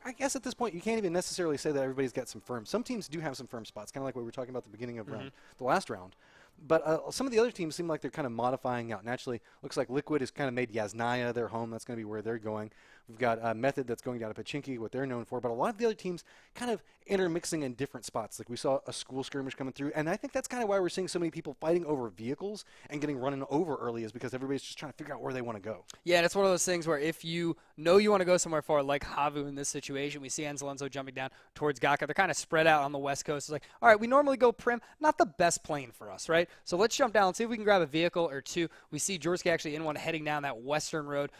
I guess at this point, you can't even necessarily say that everybody's got some firm. Some teams do have some firm spots, kind of like what we were talking about at the beginning of the last round. But some of the other teams seem like they're kind of modifying out. Naturally, looks like Liquid has kind of made Yasnaya their home. That's going to be where they're going. We've got Method that's going down to Pachinki, what they're known for. But a lot of the other teams kind of intermixing in different spots. Like we saw a school skirmish coming through. And I think that's kind of why we're seeing so many people fighting over vehicles and getting run over early, is because everybody's just trying to figure out where they want to go. Yeah, and it's one of those things where if you know you want to go somewhere far, like Havu in this situation, we see Enzelenzo jumping down towards Gaka. They're kind of spread out on the west coast. It's like, all right, we normally go Prim. Not the best plane for us, right? So let's jump down and see if we can grab a vehicle or two. We see Jorski actually in one heading down that western road.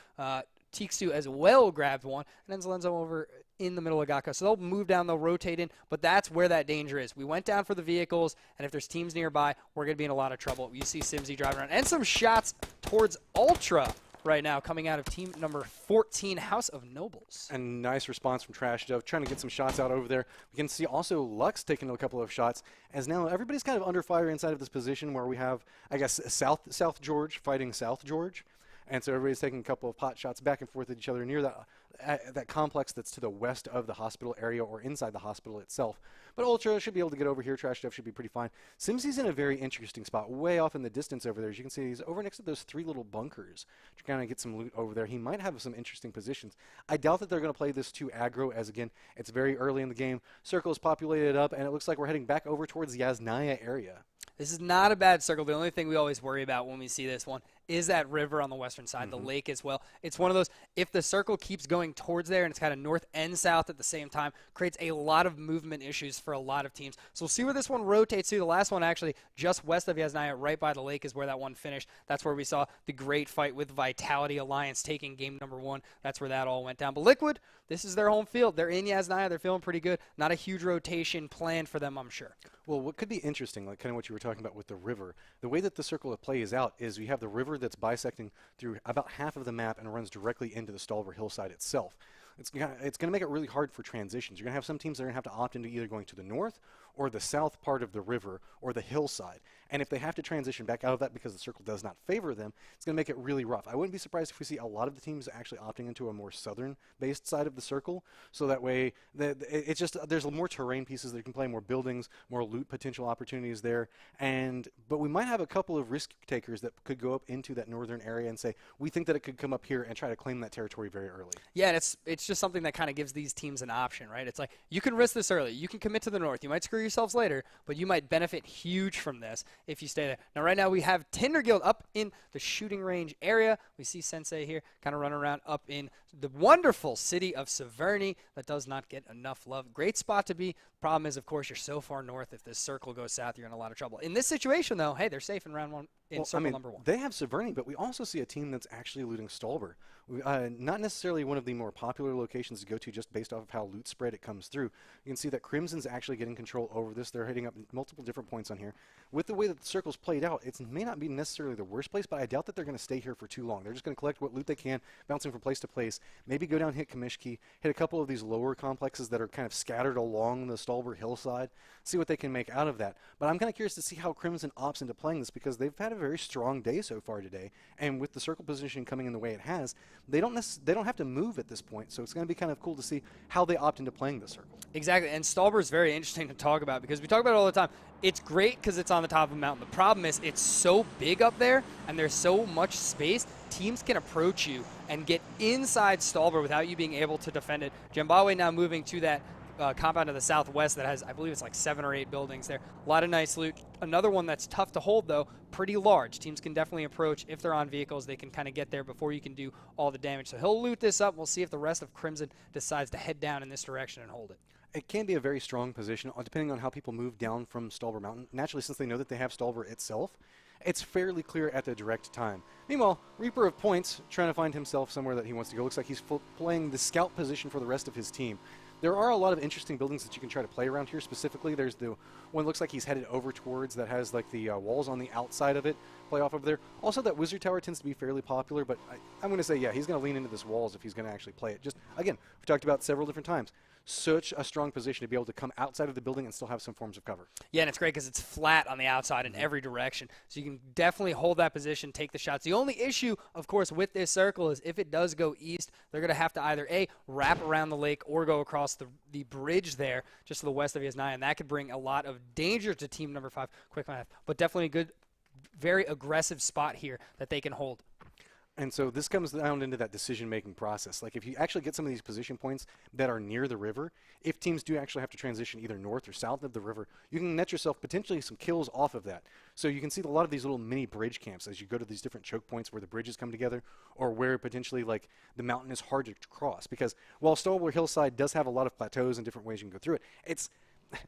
Tiksu as well grabbed one, and Enzelenzo over in the middle of Gaka. So they'll move down, they'll rotate in, but that's where that danger is. We went down for the vehicles, and if there's teams nearby, we're going to be in a lot of trouble. You see Simsy driving around, and some shots towards Ultra right now coming out of team number 14, House of Nobles. And nice response from Trash Dove, trying to get some shots out over there. We can see also Lux taking a couple of shots, as now everybody's kind of under fire inside of this position where we have, I guess, South George fighting South George. And so everybody's taking a couple of pot shots back and forth at each other near that complex that's to the west of the hospital area or inside the hospital itself. But Ultra should be able to get over here. Trash Stuff should be pretty fine. Simsy's in a very interesting spot, way off in the distance over there. As you can see, he's over next to those three little bunkers to kind of get some loot over there. He might have some interesting positions. I doubt that they're going to play this too aggro, as again, it's very early in the game. Circle is populated up, and it looks like we're heading back over towards the Yasnaya area. This is not a bad circle. The only thing we always worry about when we see this one is that river on the western side, the lake as well. It's one of those, if the circle keeps going towards there and it's kind of north and south at the same time, creates a lot of movement issues for a lot of teams. So we'll see where this one rotates to. The last one actually just west of Yasnaya, right by the lake, is where that one finished. That's where we saw the great fight with Vitality Alliance taking game number 1. That's where that all went down. But Liquid, this is their home field. They're in Yasnaya. They're feeling pretty good. Not a huge rotation planned for them, I'm sure. Well, what could be interesting, like kind of what you were talking about with the river, the way that the circle plays out is you have the river that's bisecting through about half of the map and runs directly into the Stalber hillside itself. It's going to make it really hard for transitions. You're going to have some teams that are going to have to opt into either going to the north or the south part of the river or the hillside. And if they have to transition back out of that because the circle does not favor them, it's going to make it really rough. I wouldn't be surprised if we see a lot of the teams actually opting into a more southern-based side of the circle, so that way it's just there's more terrain pieces that you can play, more buildings, more loot potential opportunities there. But we might have a couple of risk takers that could go up into that northern area and say, we think that it could come up here and try to claim that territory very early. Yeah, and it's just something that kind of gives these teams an option, right? It's like, you can risk this early. You can commit to the north. You might screw yourselves later, but you might benefit huge from this if you stay there. Now, right now, we have Tinder Guild up in the shooting range area. We see Sensei here kind of running around up in the wonderful city of Severny that does not get enough love. Great spot to be. Problem is, of course, you're so far north. If this circle goes south, you're in a lot of trouble. In this situation, though, hey, they're safe in round 1 in circle number 1. They have Severny, but we also see a team that's actually looting Stalber. Not necessarily one of the more popular locations to go to just based off of how loot spread it comes through. You can see that Crimson's actually getting control over this. They're hitting up multiple different points on here. With the way that the circle's played out, it may not be necessarily the worst place, but I doubt that they're going to stay here for too long. They're just going to collect what loot they can, bouncing from place to place, maybe go down, hit Kamishki, hit a couple of these lower complexes that are kind of scattered along the Stalber hillside, see what they can make out of that. But I'm kind of curious to see how Crimson opts into playing this, because they've had a very strong day so far today, and with the circle position coming in the way it has, they don't have to move at this point, so it's going to be kind of cool to see how they opt into playing the circle. Exactly, and Stalber is very interesting to talk about because we talk about it all the time. It's great because it's on the top of a mountain. The problem is it's so big up there and there's so much space, teams can approach you and get inside Stalber without you being able to defend it. Zimbabwe now moving to that compound to the southwest that has, I believe it's like 7 or 8 buildings there. A lot of nice loot. Another one that's tough to hold, though, pretty large. Teams can definitely approach. If they're on vehicles, they can kind of get there before you can do all the damage. So he'll loot this up. We'll see if the rest of Crimson decides to head down in this direction and hold it. It can be a very strong position, depending on how people move down from Stalber Mountain. Naturally, since they know that they have Stalber itself, it's fairly clear at the direct time. Meanwhile, Reaper of Points, trying to find himself somewhere that he wants to go. Looks like he's playing the scout position for the rest of his team. There are a lot of interesting buildings that you can try to play around here. Specifically, there's the one looks like he's headed over towards that has like the walls on the outside of it. Play off over there. Also, that wizard tower tends to be fairly popular, but I'm going to say, yeah, he's going to lean into this walls if he's going to actually play it. Just, again, we've talked about several different times. Such a strong position to be able to come outside of the building and still have some forms of cover. Yeah, and it's great because it's flat on the outside in every direction. So you can definitely hold that position, take the shots. The only issue, of course, with this circle is if it does go east, they're going to have to either, A, wrap around the lake or go across the bridge there just to the west of ES9, and that could bring a lot of danger to team number 5, Quick Math. But definitely a good, very aggressive spot here that they can hold. And so this comes down into that decision-making process. Like if you actually get some of these position points that are near the river, if teams do actually have to transition either north or south of the river, you can net yourself potentially some kills off of that. So you can see a lot of these little mini bridge camps as you go to these different choke points where the bridges come together or where potentially like the mountain is hard to cross. Because while Stalwart Hillside does have a lot of plateaus and different ways you can go through it,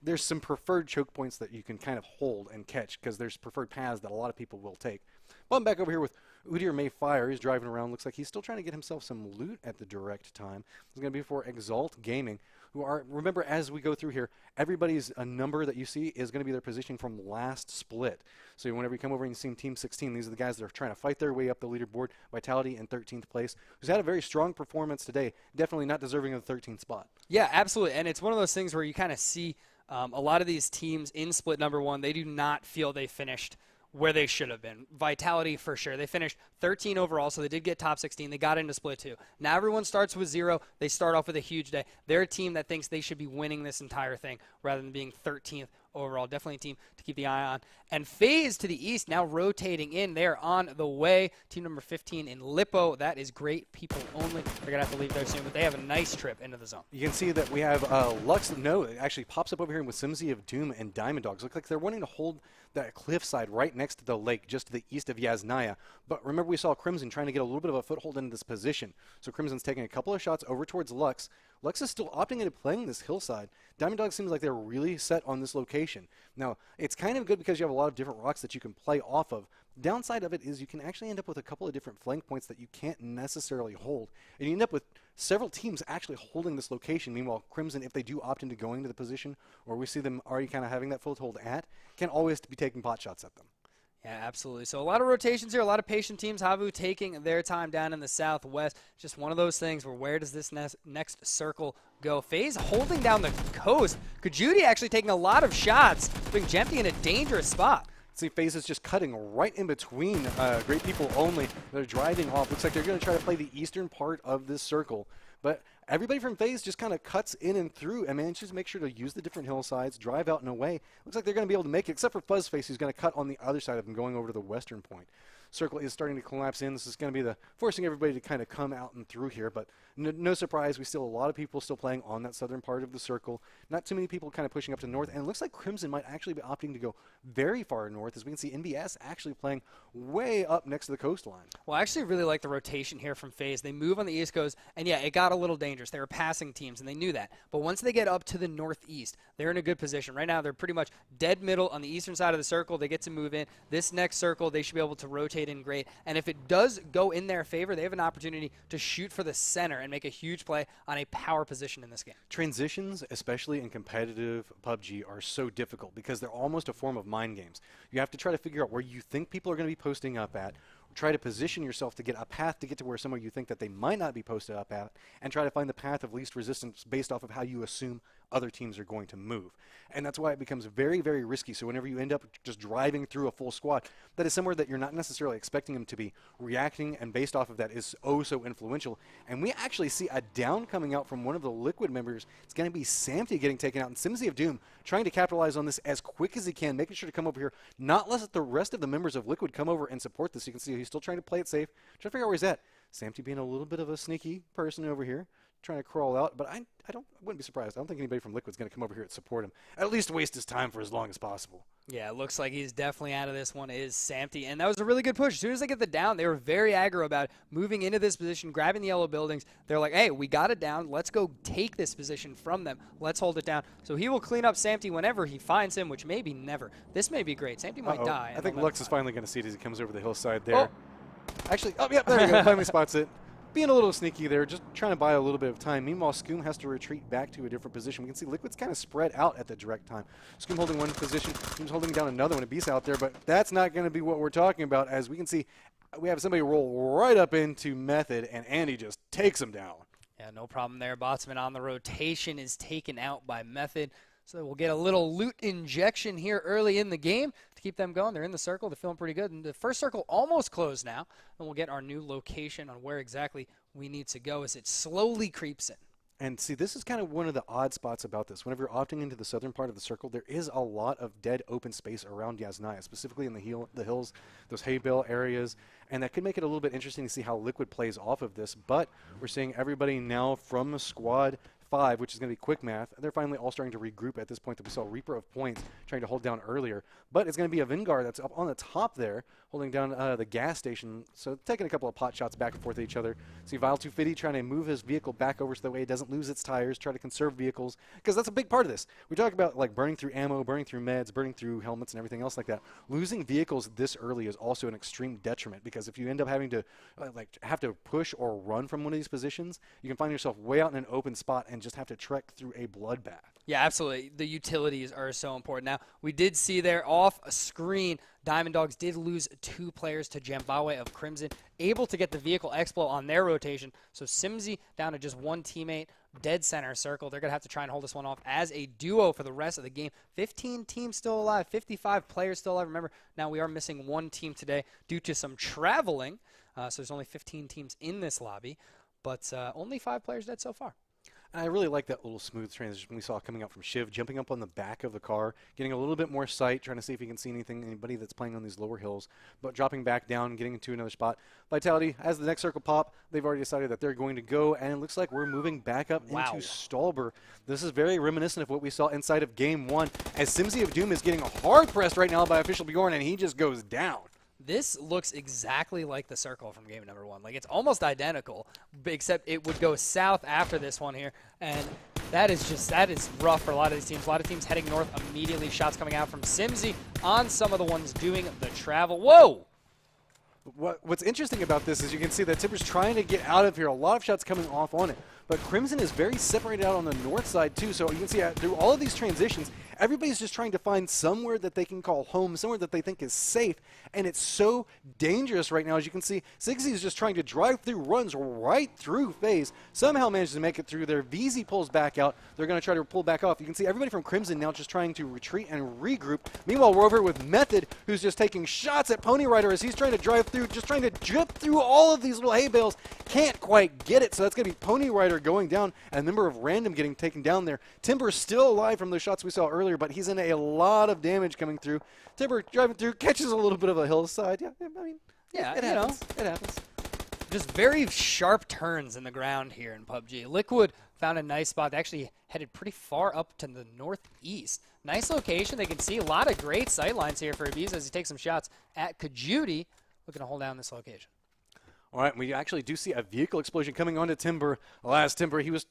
there's some preferred choke points that you can kind of hold and catch because there's preferred paths that a lot of people will take. Well, I'm back over here with Udir Mayfire. He's driving around. Looks like he's still trying to get himself some loot at the direct time. It's going to be for Exalt Gaming, who are, remember, as we go through here, everybody's a number that you see is going to be their positioning from last split. So whenever you come over and you see Team 16, these are the guys that are trying to fight their way up the leaderboard. Vitality in 13th place, who's had a very strong performance today. Definitely not deserving of the 13th spot. Yeah, absolutely. And it's one of those things where you kind of see a lot of these teams in split number 1, they do not feel they finished where they should have been. Vitality, for sure. They finished 13 overall, so they did get top 16. They got into split 2. Now everyone starts with 0. They start off with a huge day. They're a team that thinks they should be winning this entire thing rather than being 13th overall. Definitely a team to keep the eye on. And FaZe to the east, now rotating in. They're on the way. Team number 15 in Lippo. That is great. People only. They're going to have to leave there soon, but they have a nice trip into the zone. You can see that we have Lux. No, it actually pops up over here with Simsy of Doom and Diamond Dogs. Look like they're wanting to hold that cliffside right next to the lake, just to the east of Yasnaya. But remember, we saw Crimson trying to get a little bit of a foothold into this position. So Crimson's taking a couple of shots over towards Lux. Lux is still opting into playing this hillside. Diamond Dog seems like they're really set on this location. Now, it's kind of good because you have a lot of different rocks that you can play off of. Downside of it is you can actually end up with a couple of different flank points that you can't necessarily hold. And you end up with several teams actually holding this location. Meanwhile, Crimson, if they do opt into going to the position, or we see them already kind of having that foothold at, can always be taking pot shots at them. Yeah, absolutely. So a lot of rotations here, a lot of patient teams. Havu taking their time down in the southwest. Just one of those things where does this next circle go? FaZe holding down the coast. Kajudi actually taking a lot of shots, putting Jempty in a dangerous spot. See, FaZe is just cutting right in between Great People Only. They're driving off. Looks like they're going to try to play the eastern part of this circle. But everybody from FaZe just kind of cuts in and through and manages to make sure to use the different hillsides, drive out and away. Looks like they're going to be able to make it, except for Fuzzface, who's going to cut on the other side of them, going over to the western point. Circle is starting to collapse in. This is going to be the forcing everybody to kind of come out and through here. But no surprise, we still a lot of people still playing on that southern part of the circle. Not too many people kind of pushing up to the north. And it looks like Crimson might actually be opting to go very far north, as we can see NBS actually playing way up next to the coastline. Well, I actually really like the rotation here from FaZe. They move on the east coast, and yeah, it got a little dangerous. They were passing teams, and they knew that. But once they get up to the northeast, they're in a good position. Right now, they're pretty much dead middle on the eastern side of the circle. They get to move in. This next circle, they should be able to rotate in great. And if it does go in their favor, they have an opportunity to shoot for the center and make a huge play on a power position in this game. Transitions, especially in competitive PUBG, are so difficult because they're almost a form of mind games. You have to try to figure out where you think people are going to be posting up at, try to position yourself to get a path to get to where somewhere you think that they might not be posted up at, and try to find the path of least resistance based off of how you assume other teams are going to move. And that's why it becomes very, very risky. So whenever you end up just driving through a full squad, that is somewhere that you're not necessarily expecting them to be reacting, and based off of that is oh so influential. And we actually see a down coming out from one of the Liquid members. It's going to be Samty getting taken out, and Simsy of Doom trying to capitalize on this as quick as he can, making sure to come over here, not let the rest of the members of Liquid come over and support this. You can see he's still trying to play it safe, trying to figure out where he's at. Samty being a little bit of a sneaky person over here, trying to crawl out, but I wouldn't be surprised. I don't think anybody from Liquid's going to come over here and support him. At least waste his time for as long as possible. Yeah, it looks like he's definitely out of this one is Samty, and that was a really good push. As soon as they get the down, they were very aggro about it, moving into this position, grabbing the yellow buildings. They're like, hey, we got it down. Let's go take this position from them. Let's hold it down. So he will clean up Samty whenever he finds him, which may be never. This may be great. Samty might die. I think Lux is finally going to see it as he comes over the hillside there. Actually, oh, yeah, there we go. Finally spots it. being a little sneaky there, just trying to buy a little bit of time. Meanwhile, Scoom has to retreat back to a different position. We can see Liquid's kind of spread out at the direct time. Scoom holding one position, Scoom's holding down another one. A beast out there, but that's not going to be what we're talking about. As we can see, we have somebody roll right up into Method, and Andy just takes him down. Yeah, no problem there. Botsman on the rotation is taken out by Method. So we'll get a little loot injection here early in the game to keep them going. They're in the circle. They're feeling pretty good. And the first circle almost closed now. And we'll get our new location on where exactly we need to go as it slowly creeps in. And see, this is kind of one of the odd spots about this. Whenever you're opting into the southern part of the circle, there is a lot of dead open space around Yasnaya, specifically in the hills, those hay bale areas. And that could make it a little bit interesting to see how Liquid plays off of this. But we're seeing everybody now from squad 5, which is going to be quick math. They're finally all starting to regroup at this point that we saw Reaper of Points trying to hold down earlier. But it's going to be a Vingar that's up on the top there, holding down the gas station. So taking a couple of pot shots back and forth at each other. See Vile 250 trying to move his vehicle back over so that way it doesn't lose its tires, try to conserve vehicles, because that's a big part of this. We talk about like burning through ammo, burning through meds, burning through helmets and everything else like that. Losing vehicles this early is also an extreme detriment, because if you end up having to have to push or run from one of these positions, you can find yourself way out in an open spot and just have to trek through a bloodbath. Yeah, absolutely. The utilities are so important. Now, we did see there off screen, Diamond Dogs did lose 2 players to Jambawe of Crimson, able to get the vehicle explo on their rotation. So Simsy down to just 1 teammate, dead center circle. They're going to have to try and hold this one off as a duo for the rest of the game. 15 teams still alive, 55 players still alive. Remember, now we are missing 1 team today due to some traveling. So there's only 15 teams in this lobby, but only 5 players dead so far. I really like that little smooth transition we saw coming out from Shiv, jumping up on the back of the car, getting a little bit more sight, trying to see if he can see anybody that's playing on these lower hills, but dropping back down, getting into another spot. Vitality, as the next circle pop, they've already decided that they're going to go, and it looks like we're moving back up into Stallber. This is very reminiscent of what we saw inside of Game 1, as Simsy of Doom is getting hard pressed right now by Official Bjorn, and he just goes down. This looks exactly like the circle from game number 1. Like, it's almost identical, except it would go south after this one here. And that is rough for a lot of these teams. A lot of teams heading north immediately. Shots coming out from Simsy on some of the ones doing the travel. Whoa! What's interesting about this is you can see that Timber's trying to get out of here. A lot of shots coming off on it. But Crimson is very separated out on the north side, too. So you can see through all of these transitions, everybody's just trying to find somewhere that they can call home, somewhere that they think is safe. And it's so dangerous right now. As you can see, Ziggsy is just trying to drive through, runs right through FaZe. Somehow manages to make it through there. VZ pulls back out. They're going to try to pull back off. You can see everybody from Crimson now just trying to retreat and regroup. Meanwhile, we're over with Method, who's just taking shots at Pony Rider as he's trying to drive through, just trying to drip through all of these little hay bales. Can't quite get it, so that's going to be Pony Rider going down, and a number of random getting taken down there. Timber's still alive from the shots we saw earlier, but he's in a lot of damage coming through. Timber driving through, catches a little bit of a hillside. Yeah, I mean, it happens. It happens. Just very sharp turns in the ground here in PUBG. Liquid found a nice spot. They actually headed pretty far up to the northeast. Nice location. They can see a lot of great sight lines here for Ibiza as he takes some shots at Kajuti, looking to hold down this location. All right, we actually do see a vehicle explosion coming onto Timber. Alas, Timber, he's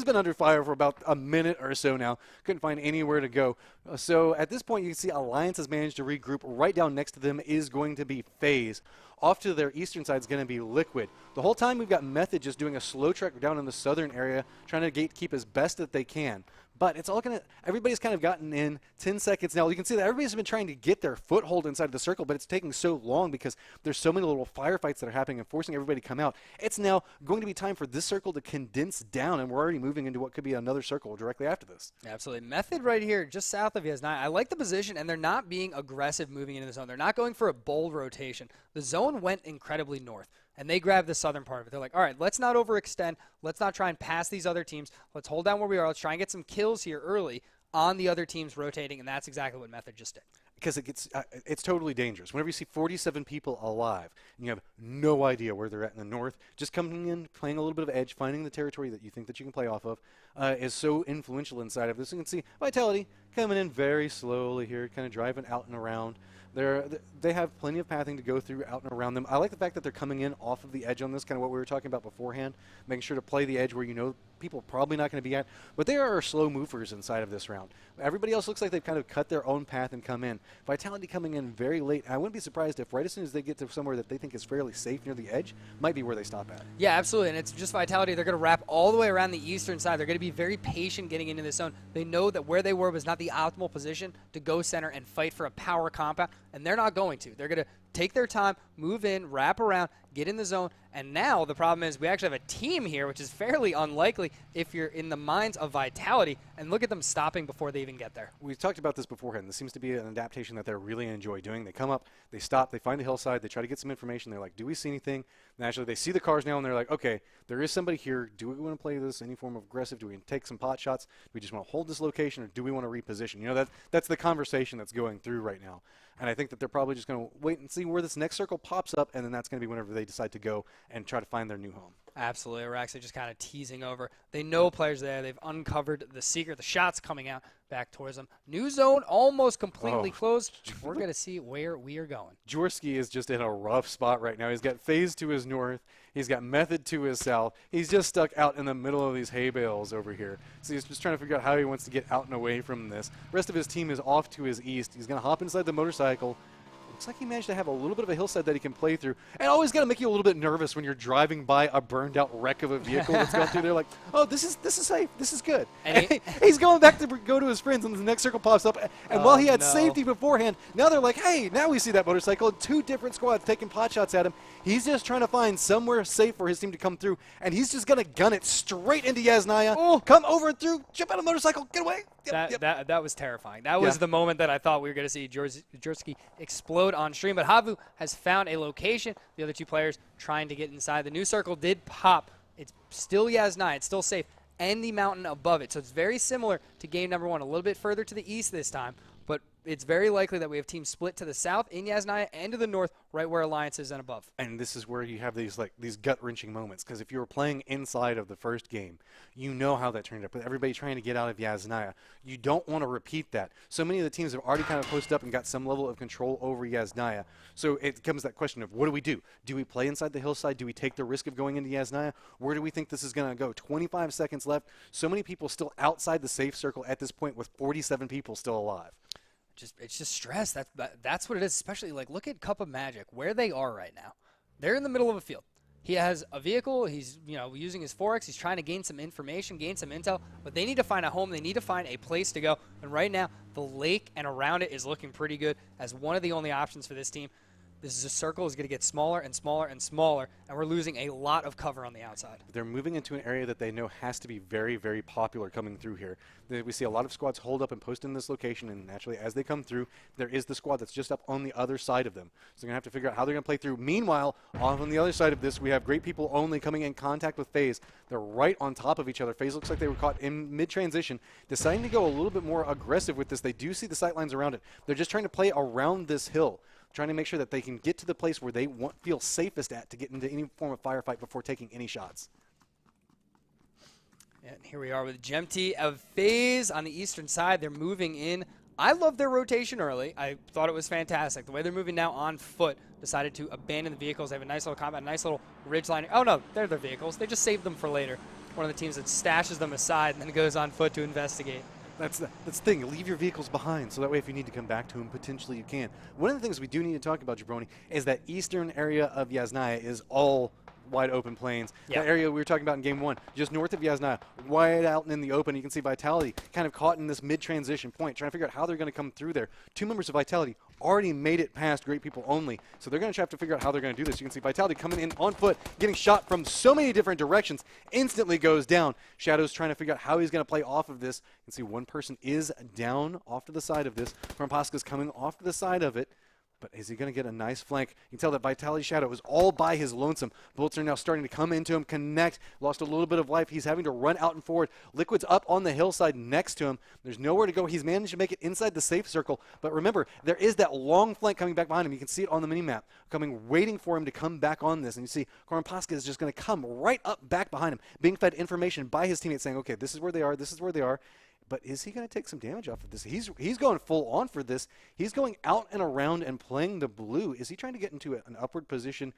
been under fire for about a minute or so now. Couldn't find anywhere to go. So at this point, you can see Alliance has managed to regroup. Right down next to them is going to be FaZe. Off to their eastern side is going to be Liquid. The whole time we've got Method just doing a slow trek down in the southern area, trying to gatekeep as best that they can. But it's all going to, everybody's kind of gotten in 10 seconds now. You can see that everybody's been trying to get their foothold inside the circle, but it's taking so long because there's so many little firefights that are happening and forcing everybody to come out. It's now going to be time for this circle to condense down, and we're already moving into what could be another circle directly after this. Absolutely. Method right here, just south of Yasnaya. I like the position, and they're not being aggressive moving into the zone. They're not going for a bold rotation. The zone went incredibly north, and they grabbed the southern part of it. They're like, all right, let's not overextend. Let's not try and pass these other teams. Let's hold down where we are. Let's try and get some kills here early on the other teams rotating, and that's exactly what Method just did. Because it's totally dangerous. Whenever you see 47 people alive, and you have no idea where they're at in the north, just coming in, playing a little bit of edge, finding the territory that you think that you can play off of, is so influential inside of this. You can see Vitality coming in very slowly here, kind of driving out and around. They have plenty of pathing to go through out and around them. I like the fact that they're coming in off of the edge on this, kind of what we were talking about beforehand, making sure to play the edge where you know people are probably not going to be at, but they are slow movers inside of this round. Everybody else looks like they've kind of cut their own path and come in. Vitality coming in very late. I wouldn't be surprised if right as soon as they get to somewhere that they think is fairly safe near the edge, might be where they stop at. Yeah, absolutely, and it's just Vitality. They're going to wrap all the way around the eastern side. They're going to be very patient getting into this zone. They know that where they were was not the optimal position to go center and fight for a power compound, and they're not going to. They're going to take their time, move in, wrap around, get in the zone, and now the problem is we actually have a team here, which is fairly unlikely if you're in the minds of Vitality, and look at them stopping before they even get there. We've talked about this beforehand. This seems to be an adaptation that they really enjoy doing. They come up, they stop, they find the hillside, they try to get some information. They're like, do we see anything? And actually, they see the cars now, and they're like, okay, there is somebody here. Do we want to play this any form of aggressive? Do we take some pot shots? Do we just want to hold this location, or do we want to reposition? You know, that's the conversation that's going through right now. And I think that they're probably just going to wait and see where this next circle pops up, and then that's going to be whenever they decide to go and try to find their new home. Absolutely. We're actually just kind of teasing over. They know players there. They've uncovered the secret. The shots coming out back towards them. New zone almost completely closed. We're going to see where we are going. Jaworski is just in a rough spot right now. He's got FaZe to his north. He's got Method to his south. He's just stuck out in the middle of these hay bales over here. So he's just trying to figure out how he wants to get out and away from this. The rest of his team is off to his east. He's going to hop inside the motorcycle. Looks like he managed to have a little bit of a hillside that he can play through. And always got to make you a little bit nervous when you're driving by a burned out wreck of a vehicle that's going through there. Like, oh, this is safe. This is good. And he's going back to go to his friends, and the next circle pops up. And while he had safety beforehand, now they're like, hey, now we see that motorcycle. Two different squads taking pot shots at him. He's just trying to find somewhere safe for his team to come through, and he's just going to gun it straight into Yasnaya. Oh. Come over and through, jump out of the motorcycle, get away. That was terrifying. That was the moment that I thought we were going to see Jaworski explode on stream. But Havu has found a location. The other two players trying to get inside. The new circle did pop. It's still Yasnaya. It's still safe. And the mountain above it. So it's very similar to game number one. A little bit further to the east this time. But it's very likely that we have teams split to the south in Yasnaya and to the north, right where Alliance is and above. And this is where you have these gut-wrenching moments, because if you were playing inside of the first game, you know how that turned out. But everybody trying to get out of Yasnaya, you don't want to repeat that. So many of the teams have already kind of posted up and got some level of control over Yasnaya. So it comes that question of, what do we do? Do we play inside the hillside? Do we take the risk of going into Yasnaya? Where do we think this is going to go? 25 seconds left. So many people still outside the safe circle at this point, with 47 people still alive. It's just stress. That's what it is. Especially, like, look at Cup of Magic, where they are right now. They're in the middle of a field. He has a vehicle. He's using his 4X. He's trying to gain some information, gain some intel. But they need to find a home. They need to find a place to go. And right now, the lake and around it is looking pretty good as one of the only options for this team. This is a circle is going to get smaller and smaller and smaller, and we're losing a lot of cover on the outside. They're moving into an area that they know has to be very, very popular coming through here. We see a lot of squads hold up and post in this location, and naturally, as they come through, there is the squad that's just up on the other side of them. So they're going to have to figure out how they're going to play through. Meanwhile, off on the other side of this, we have Great People Only coming in contact with FaZe. They're right on top of each other. FaZe looks like they were caught in mid-transition, deciding to go a little bit more aggressive with this. They do see the sight lines around it. They're just trying to play around this hill, trying to make sure that they can get to the place where they feel safest at to get into any form of firefight before taking any shots. And here we are with Gemty of FaZe on the eastern side. They're moving in. I love their rotation early. I thought it was fantastic. The way they're moving now on foot, decided to abandon the vehicles. They have a nice little combat, a nice little ridge line. Oh, no, they're their vehicles. They just saved them for later. One of the teams that stashes them aside and then goes on foot to investigate. That's the thing. Leave your vehicles behind, so that way if you need to come back to them, potentially you can. One of the things we do need to talk about, Jabroni, is that eastern area of Yasnaya is all wide open plains. Yep. The area we were talking about in game one, just north of Yasnaya, wide out and in the open. You can see Vitality kind of caught in this mid-transition point, trying to figure out how they're going to come through there. Two members of Vitality already made it past Great People Only, so they're going to have to figure out how they're going to do this. You can see Vitality coming in on foot, getting shot from so many different directions, instantly goes down. Shadow's trying to figure out how he's going to play off of this. You can see one person is down off to the side of this. Kornpaska's coming off to the side of it. But is he going to get a nice flank? You can tell that Vitality Shadow is all by his lonesome. Bullets are now starting to come into him, connect. Lost a little bit of life. He's having to run out and forward. Liquid's up on the hillside next to him. There's nowhere to go. He's managed to make it inside the safe circle. But remember, there is that long flank coming back behind him. You can see it on the minimap, waiting for him to come back on this. And you see Kornpaska is just going to come right up back behind him, being fed information by his teammates saying, okay, this is where they are, this is where they are. But is he going to take some damage off of this? He's going full on for this. He's going out and around and playing the blue. Is he trying to get into an upward position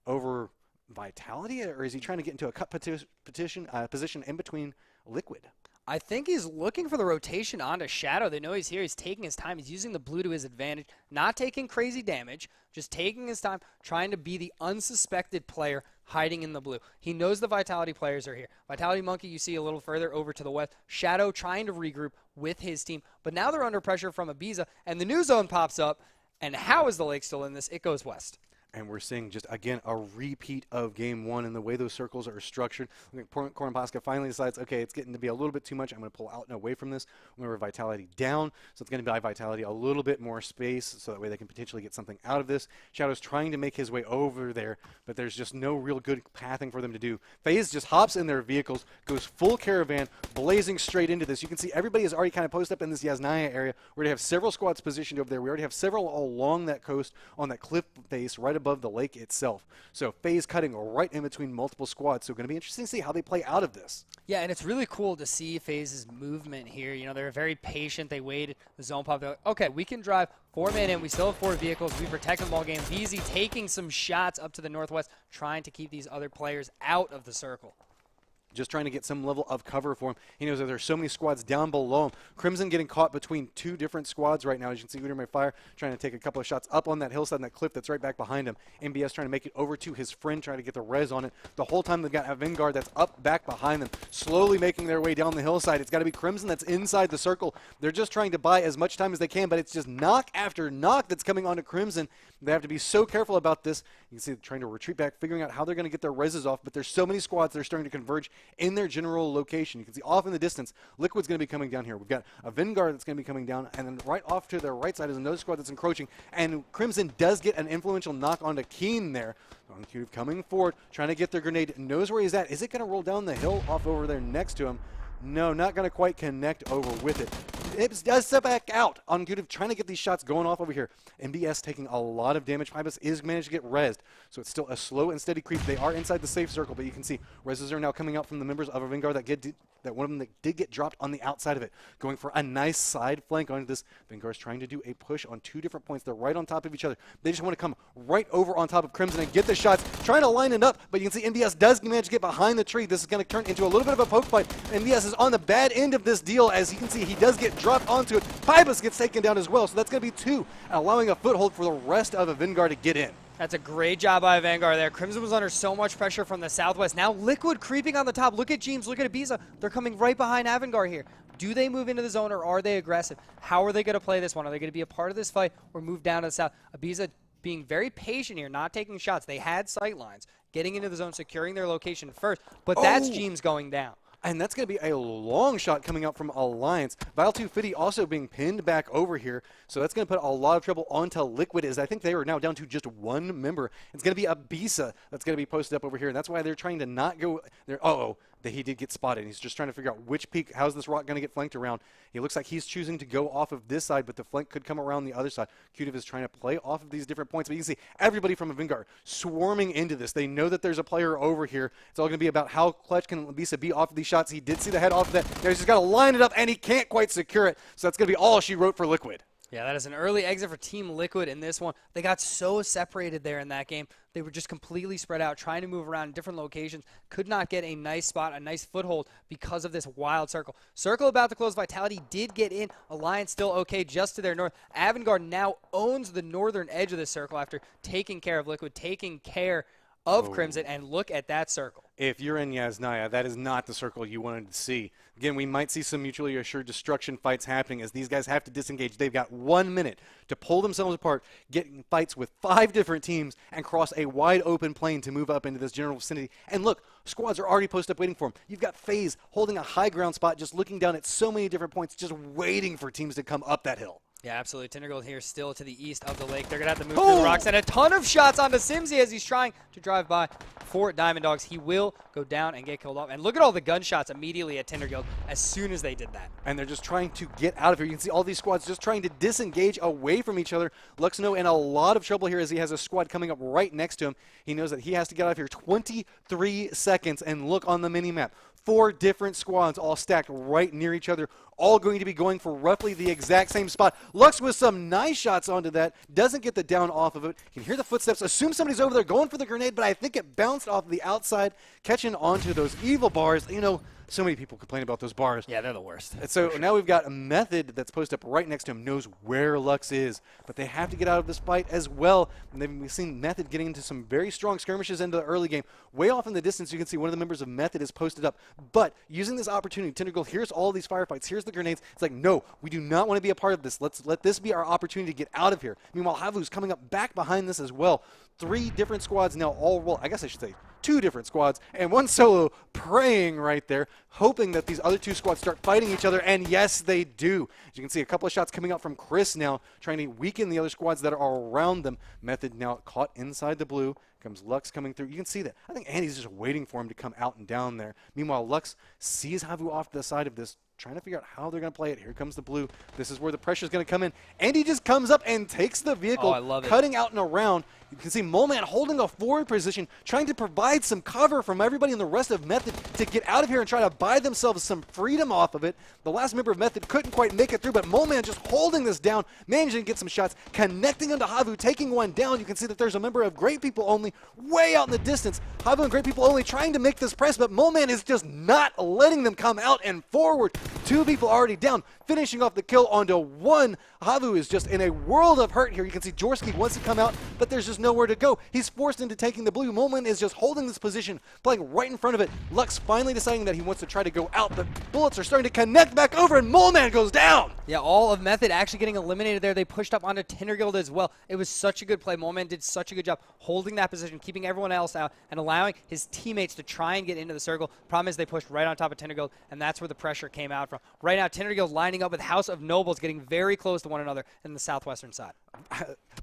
over Vitality, or is he trying to get into a cut position in between Liquid? I think he's looking for the rotation onto Shadow. They know he's here. He's taking his time. He's using the blue to his advantage, not taking crazy damage, just taking his time, trying to be the unsuspected player hiding in the blue. He knows the Vitality players are here. Vitality Monkey, you see a little further over to the west. Shadow trying to regroup with his team, but now they're under pressure from Ibiza, and the new zone pops up, and how is the Lake still in this? It goes west. And we're seeing just, again, a repeat of Game 1 and the way those circles are structured. I think Kornpaska finally decides, okay, it's getting to be a little bit too much. I'm going to pull out and away from this. Remember, Vitality down, so it's going to buy Vitality a little bit more space so that way they can potentially get something out of this. Shadow's trying to make his way over there, but there's just no real good pathing for them to do. FaZe just hops in their vehicles, goes full caravan, blazing straight into this. You can see everybody is already kind of posted up in this Yasnaya area. We already have several squads positioned over there. We already have several along that coast on that cliff face right above the lake itself. So FaZe cutting right in between multiple squads. So going to be interesting to see how they play out of this. Yeah, and it's really cool to see FaZe's movement here. You know, they're very patient. They waited. The zone pop. They're like, okay, we can drive 4 men in. We still have 4 vehicles. We protect the ball game. VZ taking some shots up to the northwest, trying to keep these other players out of the circle. Just trying to get some level of cover for him. He knows that there's so many squads down below him. Crimson getting caught between 2 different squads right now. As you can see, Udermay Fire trying to take a couple of shots up on that hillside and that cliff that's right back behind him. MBS trying to make it over to his friend, trying to get the res on it. The whole time they've got a Vanguard that's up back behind them, slowly making their way down the hillside. It's got to be Crimson that's inside the circle. They're just trying to buy as much time as they can, but it's just knock after knock that's coming onto Crimson. They have to be so careful about this. You can see they're trying to retreat back, figuring out how they're going to get their reses off, but there's so many squads that are starting to converge in their general location. You can see off in the distance, Liquid's going to be coming down here. We've got a Vanguard that's going to be coming down, and then right off to their right side is another squad that's encroaching, and Crimson does get an influential knock onto Keen there. Cube coming forward, trying to get their grenade, knows where he's at. Is it going to roll down the hill off over there next to him? No, not going to quite connect over with it. It does step back out on Kutiv, trying to get these shots going off over here. MBS taking a lot of damage. Pybus is managed to get rezzed, so it's still a slow and steady creep. They are inside the safe circle, but you can see reses are now coming out from the members of a Vanguard that one of them that did get dropped on the outside of it. Going for a nice side flank onto this. Vanguard's trying to do a push on 2 different points. They're right on top of each other. They just want to come right over on top of Crimson and get the shots, trying to line it up, but you can see MBS does manage to get behind the tree. This is going to turn into a little bit of a poke fight. MBS is on the bad end of this deal. As you can see, he does get dropped onto it. Pybus gets taken down as well, so that's going to be 2, allowing a foothold for the rest of a Vanguard to get in. That's a great job by Vanguard there. Crimson was under so much pressure from the southwest. Now Liquid creeping on the top. Look at James, look at Ibiza. They're coming right behind Avangard here. Do they move into the zone or are they aggressive? How are they going to play this one? Are they going to be a part of this fight or move down to the south? Ibiza being very patient here, not taking shots. They had sight lines, getting into the zone, securing their location first, but that's James going down. And that's going to be a long shot coming out from Alliance. Vile250 also being pinned back over here. So that's going to put a lot of trouble onto Liquid, as I think they are now down to just 1 member. It's going to be Ibiza that's going to be posted up over here. And that's why they're trying to not go there. That he did get spotted. He's just trying to figure out which peak, how's this rock going to get flanked around. He looks like he's choosing to go off of this side, but the flank could come around the other side. Kutiv is trying to play off of these different points, but you can see everybody from a Vanguard swarming into this. They know that there's a player over here. It's all going to be about how clutch can Ibiza be off of these shots. He did see the head off of that. Now he's just got to line it up, and he can't quite secure it. So that's going to be all she wrote for Liquid. Yeah, that is an early exit for Team Liquid in this one. They got so separated there in that game. They were just completely spread out, trying to move around in different locations. Could not get a nice spot, a nice foothold because of this wild circle. Circle about to close. Vitality did get in. Alliance still okay just to their north. Avangard now owns the northern edge of this circle after taking care of Liquid, taking care of Crimson, and look at that circle. If you're in Yasnaya, that is not the circle you wanted to see. Again, we might see some mutually assured destruction fights happening as these guys have to disengage. They've got 1 minute to pull themselves apart, get in fights with 5 different teams, and cross a wide open plain to move up into this general vicinity. And look, squads are already posted up waiting for them. You've got FaZe holding a high ground spot, just looking down at so many different points, just waiting for teams to come up that hill. Yeah, absolutely. Tindergold here still to the east of the lake. They're going to have to move through the rocks. And a ton of shots onto Simsy as he's trying to drive by for Diamond Dogs. He will go down and get killed off. And look at all the gunshots immediately at Tindergold as soon as they did that. And they're just trying to get out of here. You can see all these squads just trying to disengage away from each other. Luxno in a lot of trouble here as he has a squad coming up right next to him. He knows that he has to get out of here. 23 seconds. And look on the mini-map. 4 different squads all stacked right near each other all going to be going for roughly the exact same spot. Lux with some nice shots onto that, doesn't get the down off of it. You can hear the footsteps, assume somebody's over there going for the grenade, but I think it bounced off the outside, catching onto those evil bars. You know, so many people complain about those bars. Yeah, they're the worst. And so now we've got a Method that's posted up right next to him, knows where Lux is, but they have to get out of this fight as well. And we've seen Method getting into some very strong skirmishes into the early game. Way off in the distance, you can see one of the members of Method is posted up. But using this opportunity, Tindergold, here's all these firefights, here's the grenades. It's like, no, we do not want to be a part of this. Let's let this be our opportunity to get out of here. Meanwhile, Havu's coming up back behind this as well. 3 different squads now all roll. I guess I should say 2 different squads and 1 solo praying right there, hoping that these other 2 squads start fighting each other, and yes, they do. As you can see, a couple of shots coming out from Chris now, trying to weaken the other squads that are around them. Method now caught inside the blue. Comes Lux coming through. You can see that. I think Andy's just waiting for him to come out and down there. Meanwhile, Lux sees Havu off to the side of this, trying to figure out how they're going to play it. Here comes the blue. This is where the pressure is going to come in. Andy just comes up and takes the vehicle, cutting out and around. You can see Moleman holding a forward position, trying to provide some cover from everybody in the rest of Method to get out of here and try to buy themselves some freedom off of it. The last member of Method couldn't quite make it through, but Moleman just holding this down, managing to get some shots, connecting onto Havu, taking one down. You can see that there's a member of Great People Only way out in the distance. Havu and Great People Only trying to make this press, but Moleman is just not letting them come out and forward. 2 people already down, finishing off the kill onto 1. Havu is just in a world of hurt here. You can see Jorski wants to come out, but there's just nowhere to go. He's forced into taking the blue. Moleman is just holding this position, playing right in front of it. Lux finally deciding that he wants to try to go out, but bullets are starting to connect back over, and Moleman goes down. Yeah, all of Method actually getting eliminated there. They pushed up onto Tindergold as well. It was such a good play. Moleman did such a good job holding that position, keeping everyone else out, and allowing his teammates to try and get into the circle. Problem is they pushed right on top of Tindergold, and that's where the pressure came out from. Right now, Tindergold lining up with House of Nobles, getting very close to one another in the southwestern side.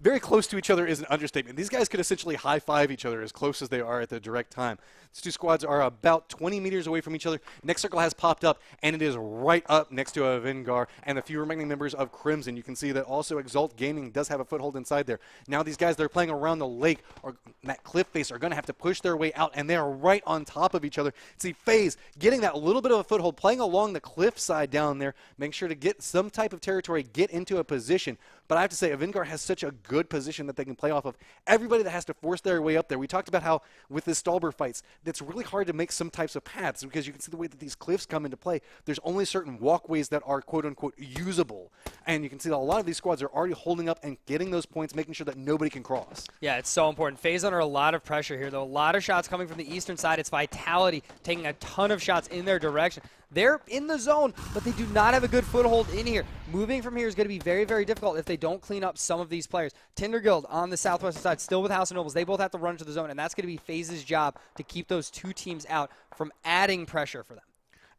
Very close to each other is an understatement. These guys could essentially high-five each other as close as they are at the direct time. These 2 squads are about 20 meters away from each other. Next circle has popped up, and it is right up next to a Vingar and the few remaining members of Crimson. You can see that also Exalt Gaming does have a foothold inside there. Now these guys that are playing around the lake or that cliff face are going to have to push their way out, and they are right on top of each other. See FaZe getting that little bit of a foothold, playing along the cliff side down there, making sure to get some type of territory, get into a position. But I have to say, Vingar has such a good position that they can play off of. Everybody that has to force their way up there. We talked about how with the Stalber fights, it's really hard to make some types of paths because you can see the way that these cliffs come into play. There's only certain walkways that are quote-unquote usable. And you can see that a lot of these squads are already holding up and getting those points, making sure that nobody can cross. Yeah, it's so important. FaZe under a lot of pressure here, though. A lot of shots coming from the eastern side. It's Vitality taking a ton of shots in their direction. They're in the zone, but they do not have a good foothold in here. Moving from here is going to be very, very difficult if they don't clean up some of these players. Tinderguild on the southwestern side, still with House of Nobles. They both have to run to the zone, and that's going to be FaZe's job to keep those 2 teams out from adding pressure for them.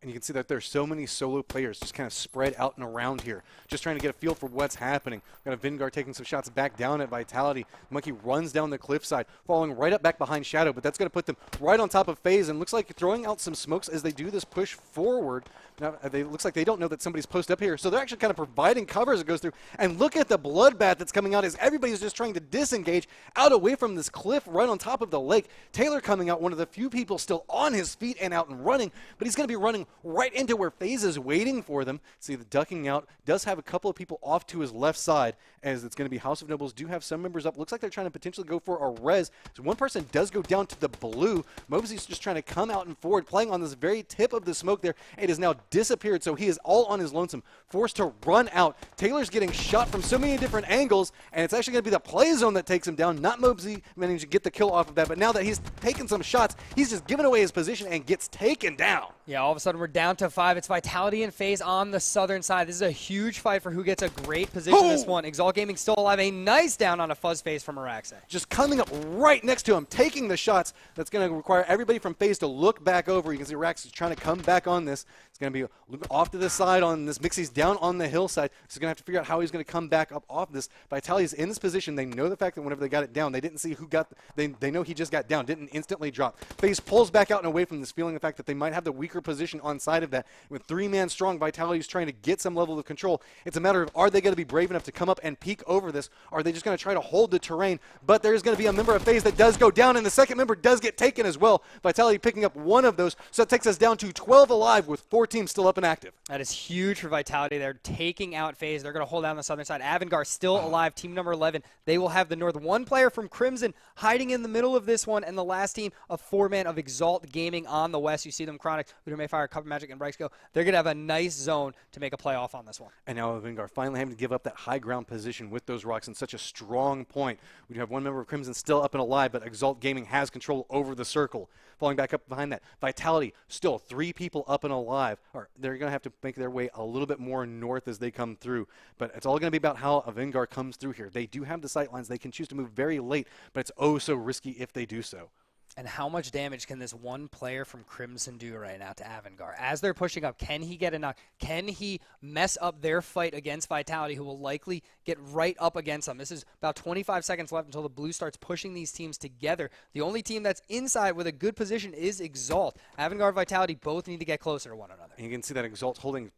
And you can see that there's so many solo players just kind of spread out and around here, just trying to get a feel for what's happening. We've got a Vingar taking some shots back down at Vitality. Monkey runs down the cliffside, falling right up back behind Shadow, but that's going to put them right on top of FaZe, and looks like throwing out some smokes as they do this push forward. Now, looks like they don't know that somebody's posted up here, so they're actually kind of providing cover as it goes through. And look at the bloodbath that's coming out as everybody's just trying to disengage out away from this cliff right on top of the lake. Taylor coming out, one of the few people still on his feet and out and running, but he's going to be running right into where FaZe is waiting for them. See the ducking out, does have a couple of people off to his left side, as it's going to be House of Nobles, do have some members up. Looks like they're trying to potentially go for a res. So one person does go down to the blue. Mobesy's just trying to come out and forward, playing on this very tip of the smoke there. It has now disappeared, so he is all on his lonesome, forced to run out. Taylor's getting shot from so many different angles, and it's actually going to be the play zone that takes him down, not Mobesy managing to get the kill off of that. But now that he's taken some shots, he's just given away his position and gets taken down. Yeah, all of a sudden we're down to 5. It's Vitality and FaZe on the southern side. This is a huge fight for who gets a great position this one. Exalt Gaming still alive. A nice down on a fuzz phase from Araxe. Just coming up right next to him, taking the shots. That's going to require everybody from FaZe to look back over. You can see Araxe is trying to come back on this. It's going to be off to the side on this. Mixie's down on the hillside. So he's going to have to figure out how he's going to come back up off this. Vitality's in this position. They know the fact that whenever they got it down, they didn't see who got. They know he just got down. Didn't instantly drop. FaZe pulls back out and away from this, feeling the fact that they might have the weaker weaker position on side of that. With 3-man strong, Vitality is trying to get some level of control. It's a matter of, are they going to be brave enough to come up and peek over this? Or are they just going to try to hold the terrain? But there's going to be a member of FaZe that does go down, and the second member does get taken as well. Vitality picking up one of those, so that takes us down to 12 alive with 4 teams still up and active. That is huge for Vitality. They're taking out FaZe. They're going to hold down the southern side. Avangar still alive, team number 11. They will have the north. One player from Crimson hiding in the middle of this one, and the last team, a 4-man of Exalt Gaming on the west. You see them, Chronic, Ludo Mayfire, Cup of Magic, and Brexco. They're going to have a nice zone to make a playoff on this one. And now Avangar finally having to give up that high ground position with those rocks in such a strong point. We have one member of Crimson still up and alive, but Exalt Gaming has control over the circle. Falling back up behind that, Vitality still 3 people up and alive. Or they're going to have to make their way a little bit more north as they come through. But it's all going to be about how Avangar comes through here. They do have the sight lines. They can choose to move very late, but it's oh so risky if they do so. And how much damage can this one player from Crimson do right now to Avangar? As they're pushing up, can he get a knock? Can he mess up their fight against Vitality, who will likely get right up against them? This is about 25 seconds left until the blue starts pushing these teams together. The only team that's inside with a good position is Exalt. Avangar and Vitality both need to get closer to one another. And you can see that Exalt holding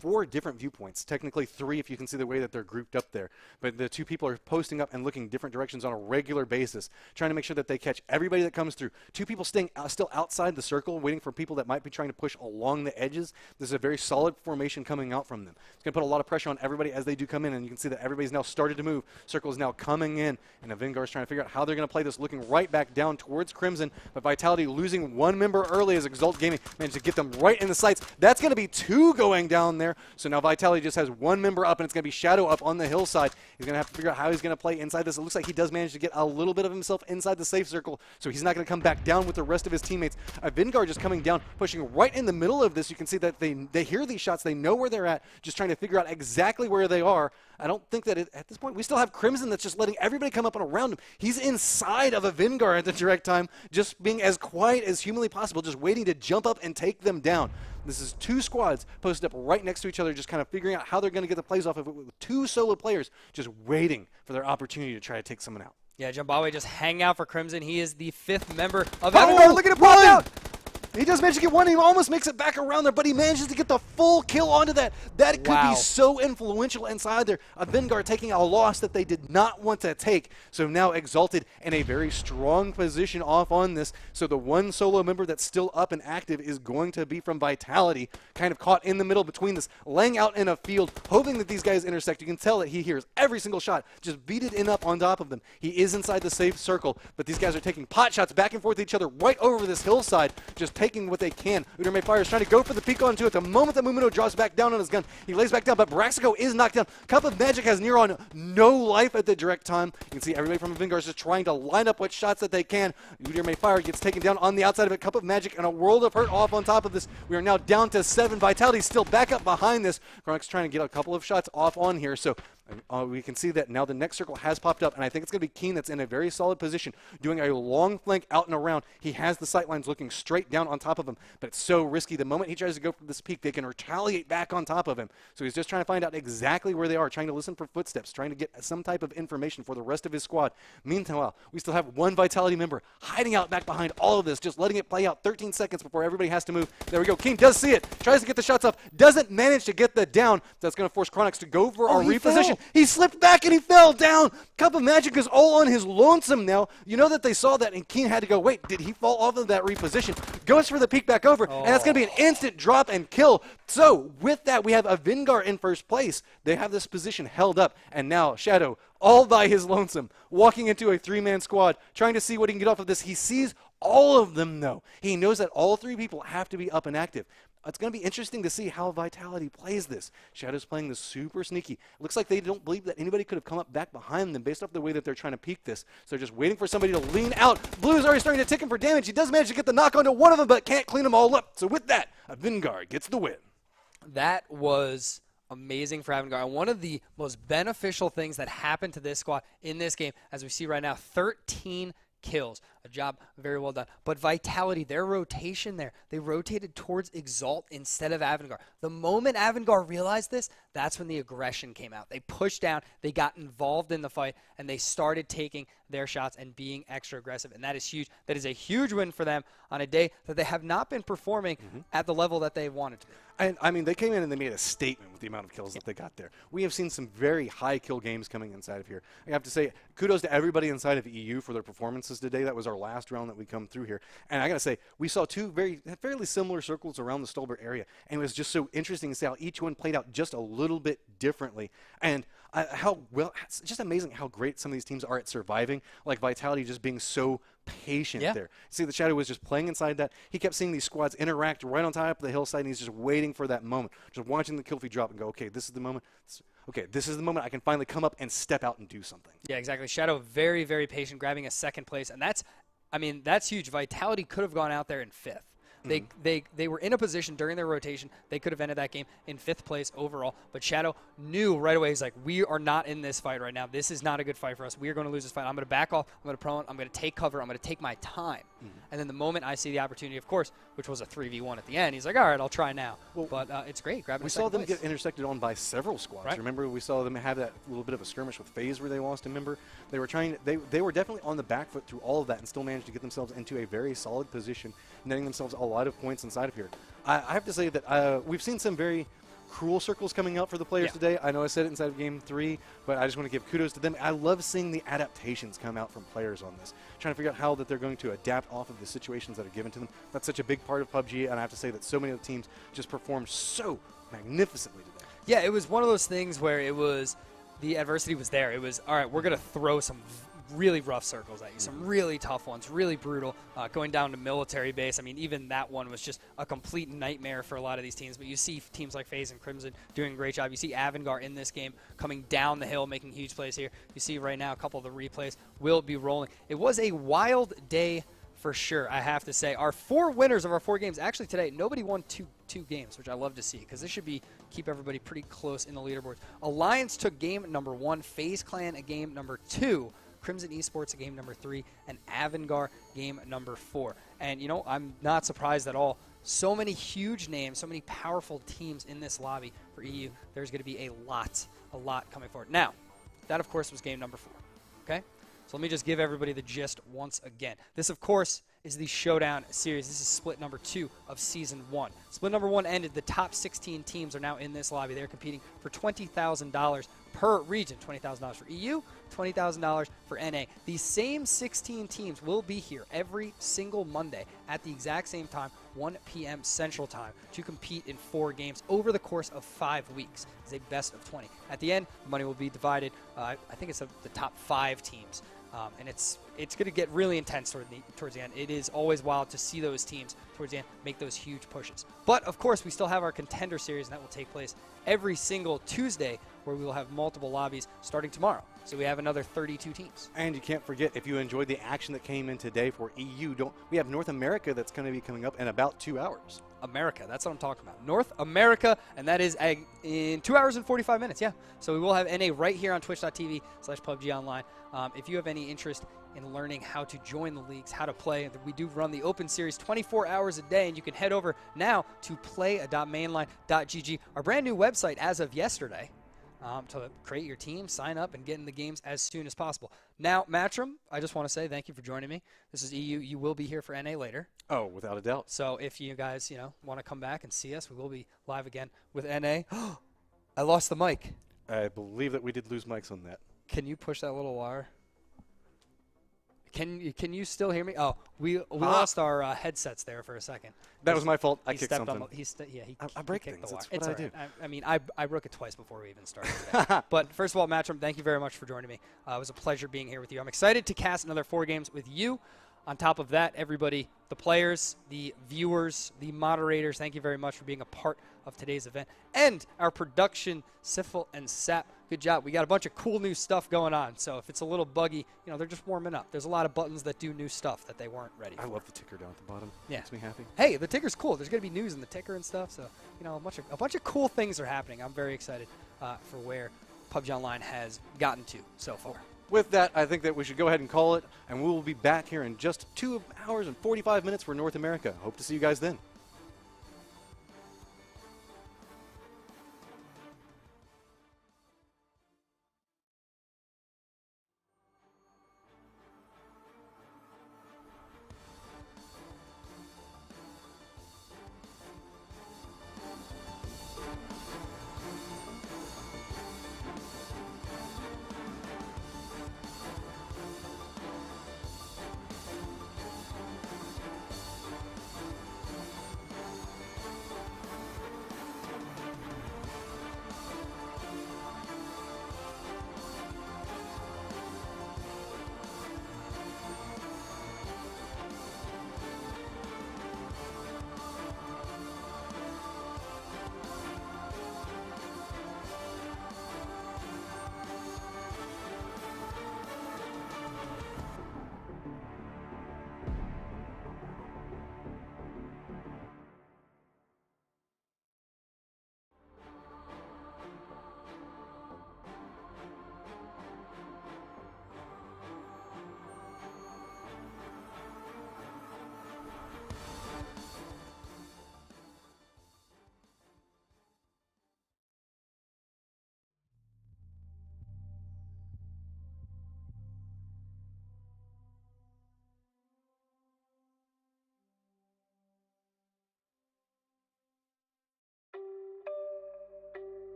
4 different viewpoints, technically 3 if you can see the way that they're grouped up there. But the 2 people are posting up and looking different directions on a regular basis, trying to make sure that they catch everybody that comes through. 2 people staying still outside the circle, waiting for people that might be trying to push along the edges. This is a very solid formation coming out from them. It's going to put a lot of pressure on everybody as they do come in, and you can see that everybody's now started to move. Circle is now coming in, and Avangar is trying to figure out how they're going to play this, looking right back down towards Crimson, but Vitality losing 1 member early as Exalt Gaming managed to get them right in the sights. That's going to be 2 going down there, so now Vitality just has 1 member up, and it's going to be Shadow up on the hillside. He's going to have to figure out how he's going to play inside this. It looks like he does manage to get a little bit of himself inside the safe circle, so he's not going to come back down with the rest of his teammates. Avangar just coming down, pushing right in the middle of this. You can see that they hear these shots. They know where they're at, just trying to figure out exactly where they are. I don't think that at this point we still have Crimson that's just letting everybody come up and around him. He's inside of Avangar at the direct time, just being as quiet as humanly possible, just waiting to jump up and take them down. This is 2 squads posted up right next to each other, just kind of figuring out how they're going to get the plays off of it, with 2 solo players just waiting for their opportunity to try to take someone out. Yeah, Jumbawe just hang out for Crimson. He is the 5th member of Oh, Avangar. Look at him pop out! He does manage to get one. He almost makes it back around there, but he manages to get the full kill onto that. That could be so influential inside there. Avangar taking a loss that they did not want to take. So now Exalted in a very strong position off on this. So the 1 solo member that's still up and active is going to be from Vitality, kind of caught in the middle between this, laying out in a field, hoping that these guys intersect. You can tell that he hears every single shot, just beat it in up on top of them. He is inside the safe circle, but these guys are taking pot shots back and forth with each other right over this hillside, just taking what they can. Uder Mayfire is trying to go for the peek onto it. The moment that Mumuno drops back down on his gun, he lays back down, but Braxico is knocked down. Cup of Magic has near on no life at the direct time. You can see everybody from Avangar is just trying to line up what shots that they can. Uder Mayfire gets taken down on the outside of it. Cup of Magic and a World of Hurt off on top of this. We are now down to 7. Vitality still back up behind this. Chronic's trying to get a couple of shots off on here, so we can see that now the next circle has popped up, and I think it's going to be Keen that's in a very solid position, doing a long flank out and around. He has the sight lines looking straight down on top of him, but it's so risky. The moment he tries to go for this peak, they can retaliate back on top of him. So he's just trying to find out exactly where they are, trying to listen for footsteps, trying to get some type of information for the rest of his squad. Meanwhile, we still have 1 Vitality member hiding out back behind all of this, just letting it play out 13 seconds before everybody has to move. There we go. Keen does see it, tries to get the shots off, doesn't manage to get the down. That's going to force Chronix to go for a reposition. He slipped back and he fell down. Cup of Magic is all on his lonesome now. You know that they saw that, and Keen had to go, wait, did he fall off of that reposition? Goes for the peek back over, and that's going to be an instant drop and kill. So with that, we have Avangar in first place. They have this position held up, and now Shadow, all by his lonesome, walking into a 3-man squad, trying to see what he can get off of this. He sees all of them, though. He knows that all 3 people have to be up and active. It's going to be interesting to see how Vitality plays this. Shadow's playing this super sneaky. It looks like they don't believe that anybody could have come up back behind them based off the way that they're trying to peek this. So they're just waiting for somebody to lean out. Blue's already starting to tick him for damage. He does manage to get the knock onto one of them, but can't clean them all up. So with that, Avangar gets the win. That was amazing for Avangar. And one of the most beneficial things that happened to this squad in this game, as we see right now, 13 kills. A job very well done. But Vitality, their rotation there, they rotated towards Exalt instead of Avangard. The moment Avangard realized this, that's when the aggression came out. They pushed down, they got involved in the fight, and they started taking their shots and being extra aggressive. And that is huge. That is a huge win for them on a day that they have not been performing at the level that they wanted to be. And, I mean, they came in and they made a statement with the amount of kills that they got there. We have seen some very high kill games coming inside of here. I have to say, kudos to everybody inside of EU for their performances today. That was our last round that we come through here. And I got to say, we saw two fairly similar circles around the Stolbert area. And it was just so interesting to see how each one played out just a little bit differently. And it's just amazing how great some of these teams are at surviving. Like Vitality just being so patient there. See, the Shadow was just playing inside that. He kept seeing these squads interact right on top of the hillside, and he's just waiting for that moment, just watching the kill feed drop and go, okay, this is the moment. Okay, this is the moment I can finally come up and step out and do something. Yeah, exactly. Shadow, very, very patient, grabbing a second place, and that's huge. Vitality could have gone out there in 5th. They were in a position during their rotation. They could have ended that game in 5th place overall. But Shadow knew right away, he's like, we are not in this fight right now. This is not a good fight for us. We are going to lose this fight. I'm going to back off. I'm going to prone. I'm going to take cover. I'm going to take my time. And then the moment I see the opportunity, of course, which was a 3v1 at the end, he's like, all right, I'll try now. But it's great. We saw them get intersected on by several squads. Right. Remember, we saw them have that little bit of a skirmish with FaZe where they lost a member. They were they were definitely on the back foot through all of that and still managed to get themselves into a very solid position, netting themselves a lot of points inside of here. I have to say that we've seen some very cruel circles coming out for the players today. I know I said it inside of Game 3, but I just want to give kudos to them. I love seeing the adaptations come out from players on this, trying to figure out how that they're going to adapt off of the situations that are given to them. That's such a big part of PUBG, and I have to say that so many of the teams just performed so magnificently today. Yeah, it was one of those things where it was the adversity was there. It was, all right, we're going to throw some really rough circles at you, some really tough ones, really brutal, going down to military base. I mean, even that one was just a complete nightmare for a lot of these teams. But you see teams like FaZe and Crimson doing a great job. You see Avangard in this game coming down the hill, making huge plays here. You see right now a couple of the replays will be rolling. It was a wild day for sure, I have to say. Our 4 winners of our 4 games, actually today, nobody won two games, which I love to see, because this should keep everybody pretty close in the leaderboards. Alliance took game number 1, FaZe Clan a game number 2, Crimson Esports game number 3, and Avangard game number 4. And, you know, I'm not surprised at all. So many huge names, so many powerful teams in this lobby for EU. There's going to be a lot coming forward. Now, that, of course, was game number 4. Okay? So let me just give everybody the gist once again. This, of course, is the Showdown Series. This is split number 2 of Season 1. Split number 1 ended. The top 16 teams are now in this lobby. They're competing for $20,000 per region. $20,000 for EU, $20,000 for NA. These same 16 teams will be here every single Monday at the exact same time, 1 p.m. Central Time, to compete in 4 games over the course of 5 weeks. It's a best of 20. At the end, the money will be divided. I think it's the top 5 teams. And it's going to get really intense towards the end. It is always wild to see those teams towards the end make those huge pushes. But, of course, we still have our Contender Series, and that will take place every single Tuesday, where we will have multiple lobbies starting tomorrow. So we have another 32 teams. And you can't forget, if you enjoyed the action that came in today for EU, we have North America that's going to be coming up in about 2 hours. America, that's what I'm talking about. North America, and that is in 2 hours and 45 minutes, yeah. So we will have NA right here on twitch.tv/PUBGOnline. If you have any interest in learning how to join the leagues, how to play, we do run the Open Series 24 hours a day, and you can head over now to play.mainline.gg, our brand new website as of yesterday, to create your team, sign up, and get in the games as soon as possible. Now, Matchroom, I just want to say thank you for joining me. This is EU. You will be here for NA later. Oh, without a doubt. So if you guys, want to come back and see us, we will be live again with NA. I lost the mic. I believe that we did lose mics on that. Can you push that little wire? Can you still hear me? Oh, we lost our headsets there for a second. That was my fault. I He kicked stepped something. on I break kicked things. the wire. That's what It's I all do. right. I mean, I broke it twice before we even started today. But first of all, Matchroom, thank you very much for joining me. It was a pleasure being here with you. I'm excited to cast another 4 games with you. On top of that, everybody, the players, the viewers, the moderators, thank you very much for being a part of today's event. And our production, Sifel and Sap, good job. We got a bunch of cool new stuff going on. So if it's a little buggy, they're just warming up. There's a lot of buttons that do new stuff that they weren't ready for. I love the ticker down at the bottom. Yeah. Makes me happy. Hey, the ticker's cool. There's going to be news in the ticker and stuff. So, a bunch of cool things are happening. I'm very excited for where PUBG Online has gotten to so far. with that, I think that we should go ahead and call it, and we will be back here in just 2 hours and 45 minutes for North America. Hope to see you guys then.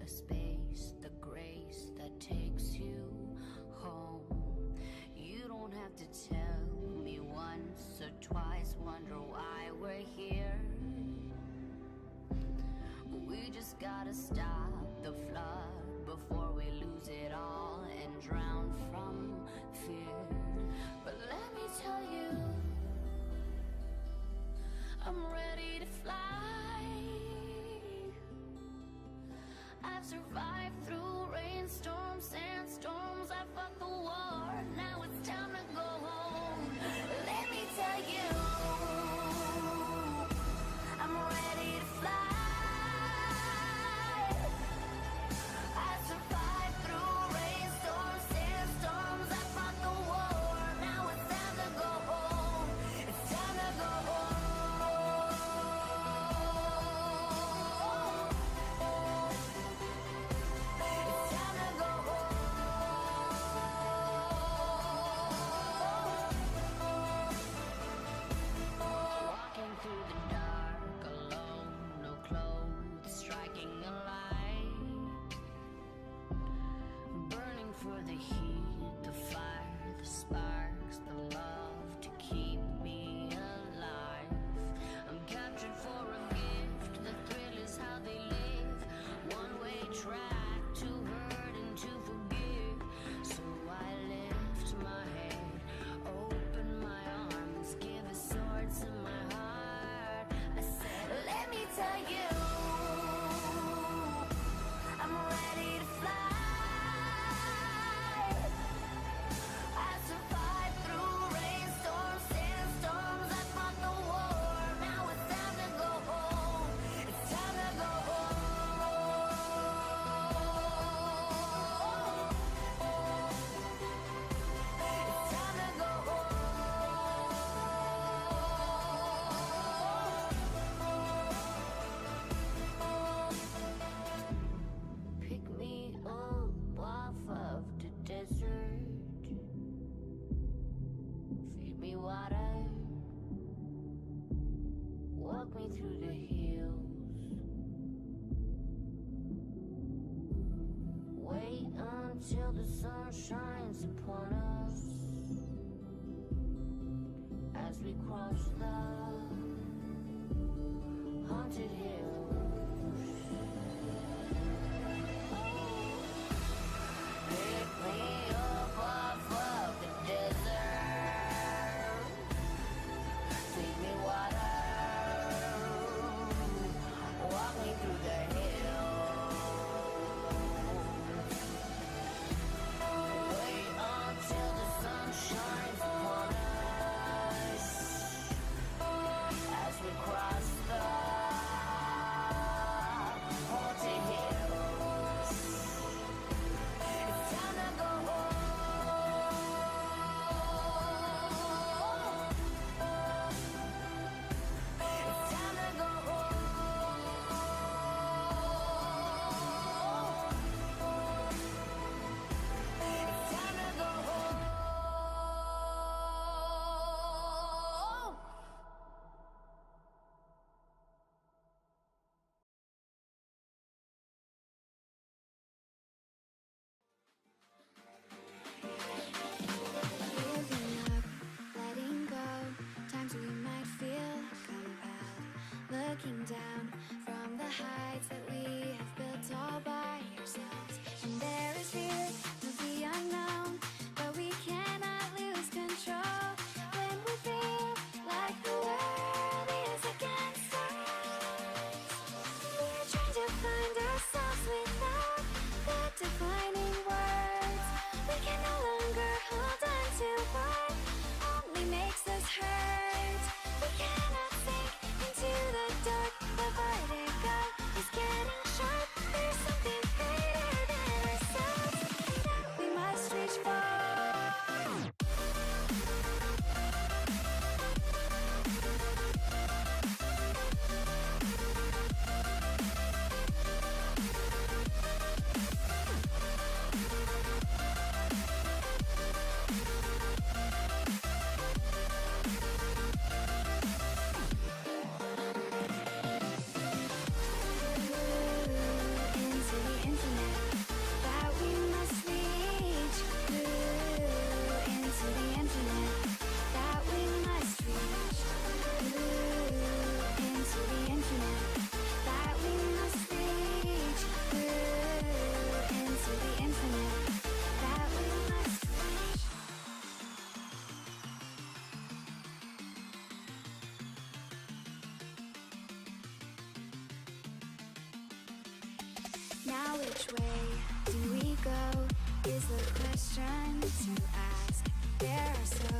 a space, the grace that takes you home. You don't have to tell me once or twice, wonder why we're here. We just gotta stop the flood before we lose it all and drown from fear. But let me tell you, I'm ready to fly. I've survived through rainstorms, sandstorms. I fought the war, now it's time to go home. Let me tell you, I'm ready to fly. I survived through rainstorms, sandstorms. I fought the war, now it's time to go home. It's time to go home. It's time to go home. Walking through the dark alone, no clothes, striking a light. Burning for the heat, the fire, the sparks, the love to keep me alive. I'm captured for a gift, the thrill is how they live. One-way track to hurt and to forgive. So I lift my head, open my arms, give a sword to my heart. I said, let me tell you, I'm ready to fly. I survived through rainstorms, sandstorms. I fought the war, now it's time to go home. It's time to go home. It's time to go home. Pick me up off of the desert. Feed me water. Walk me through the hills. Wait until the sun shines upon us as we cross the haunted hills. Pick me up off of the desert. Feed me water. Walk me through the hills. Wait until the sun shines upon us as we cross the Which way do we go is the question to ask. There are so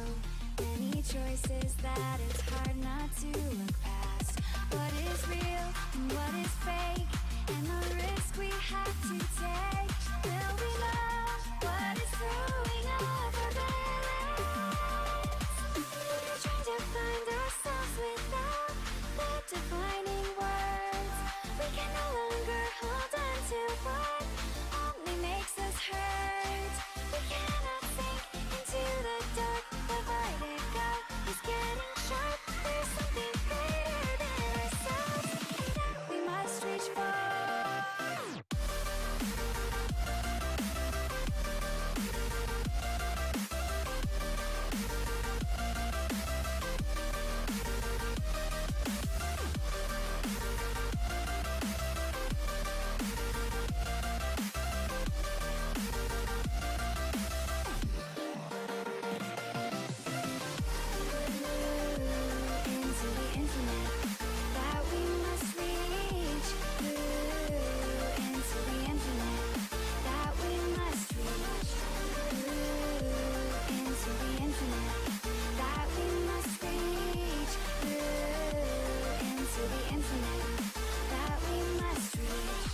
many choices that it's hard not to look past. What is real and what is fake, and the risk we have to take. Will we know what is throwing off our balance? We're trying to find ourselves without the defining words. We can no longer hold on to what only makes us hurt. We cannot sink into the dark. The vertigo is getting sharp. There's something greater than ourselves that we must reach for. Into the infinite that we must reach. Into the infinite that we must reach. Into the infinite that we must reach. Into the infinite that we must reach.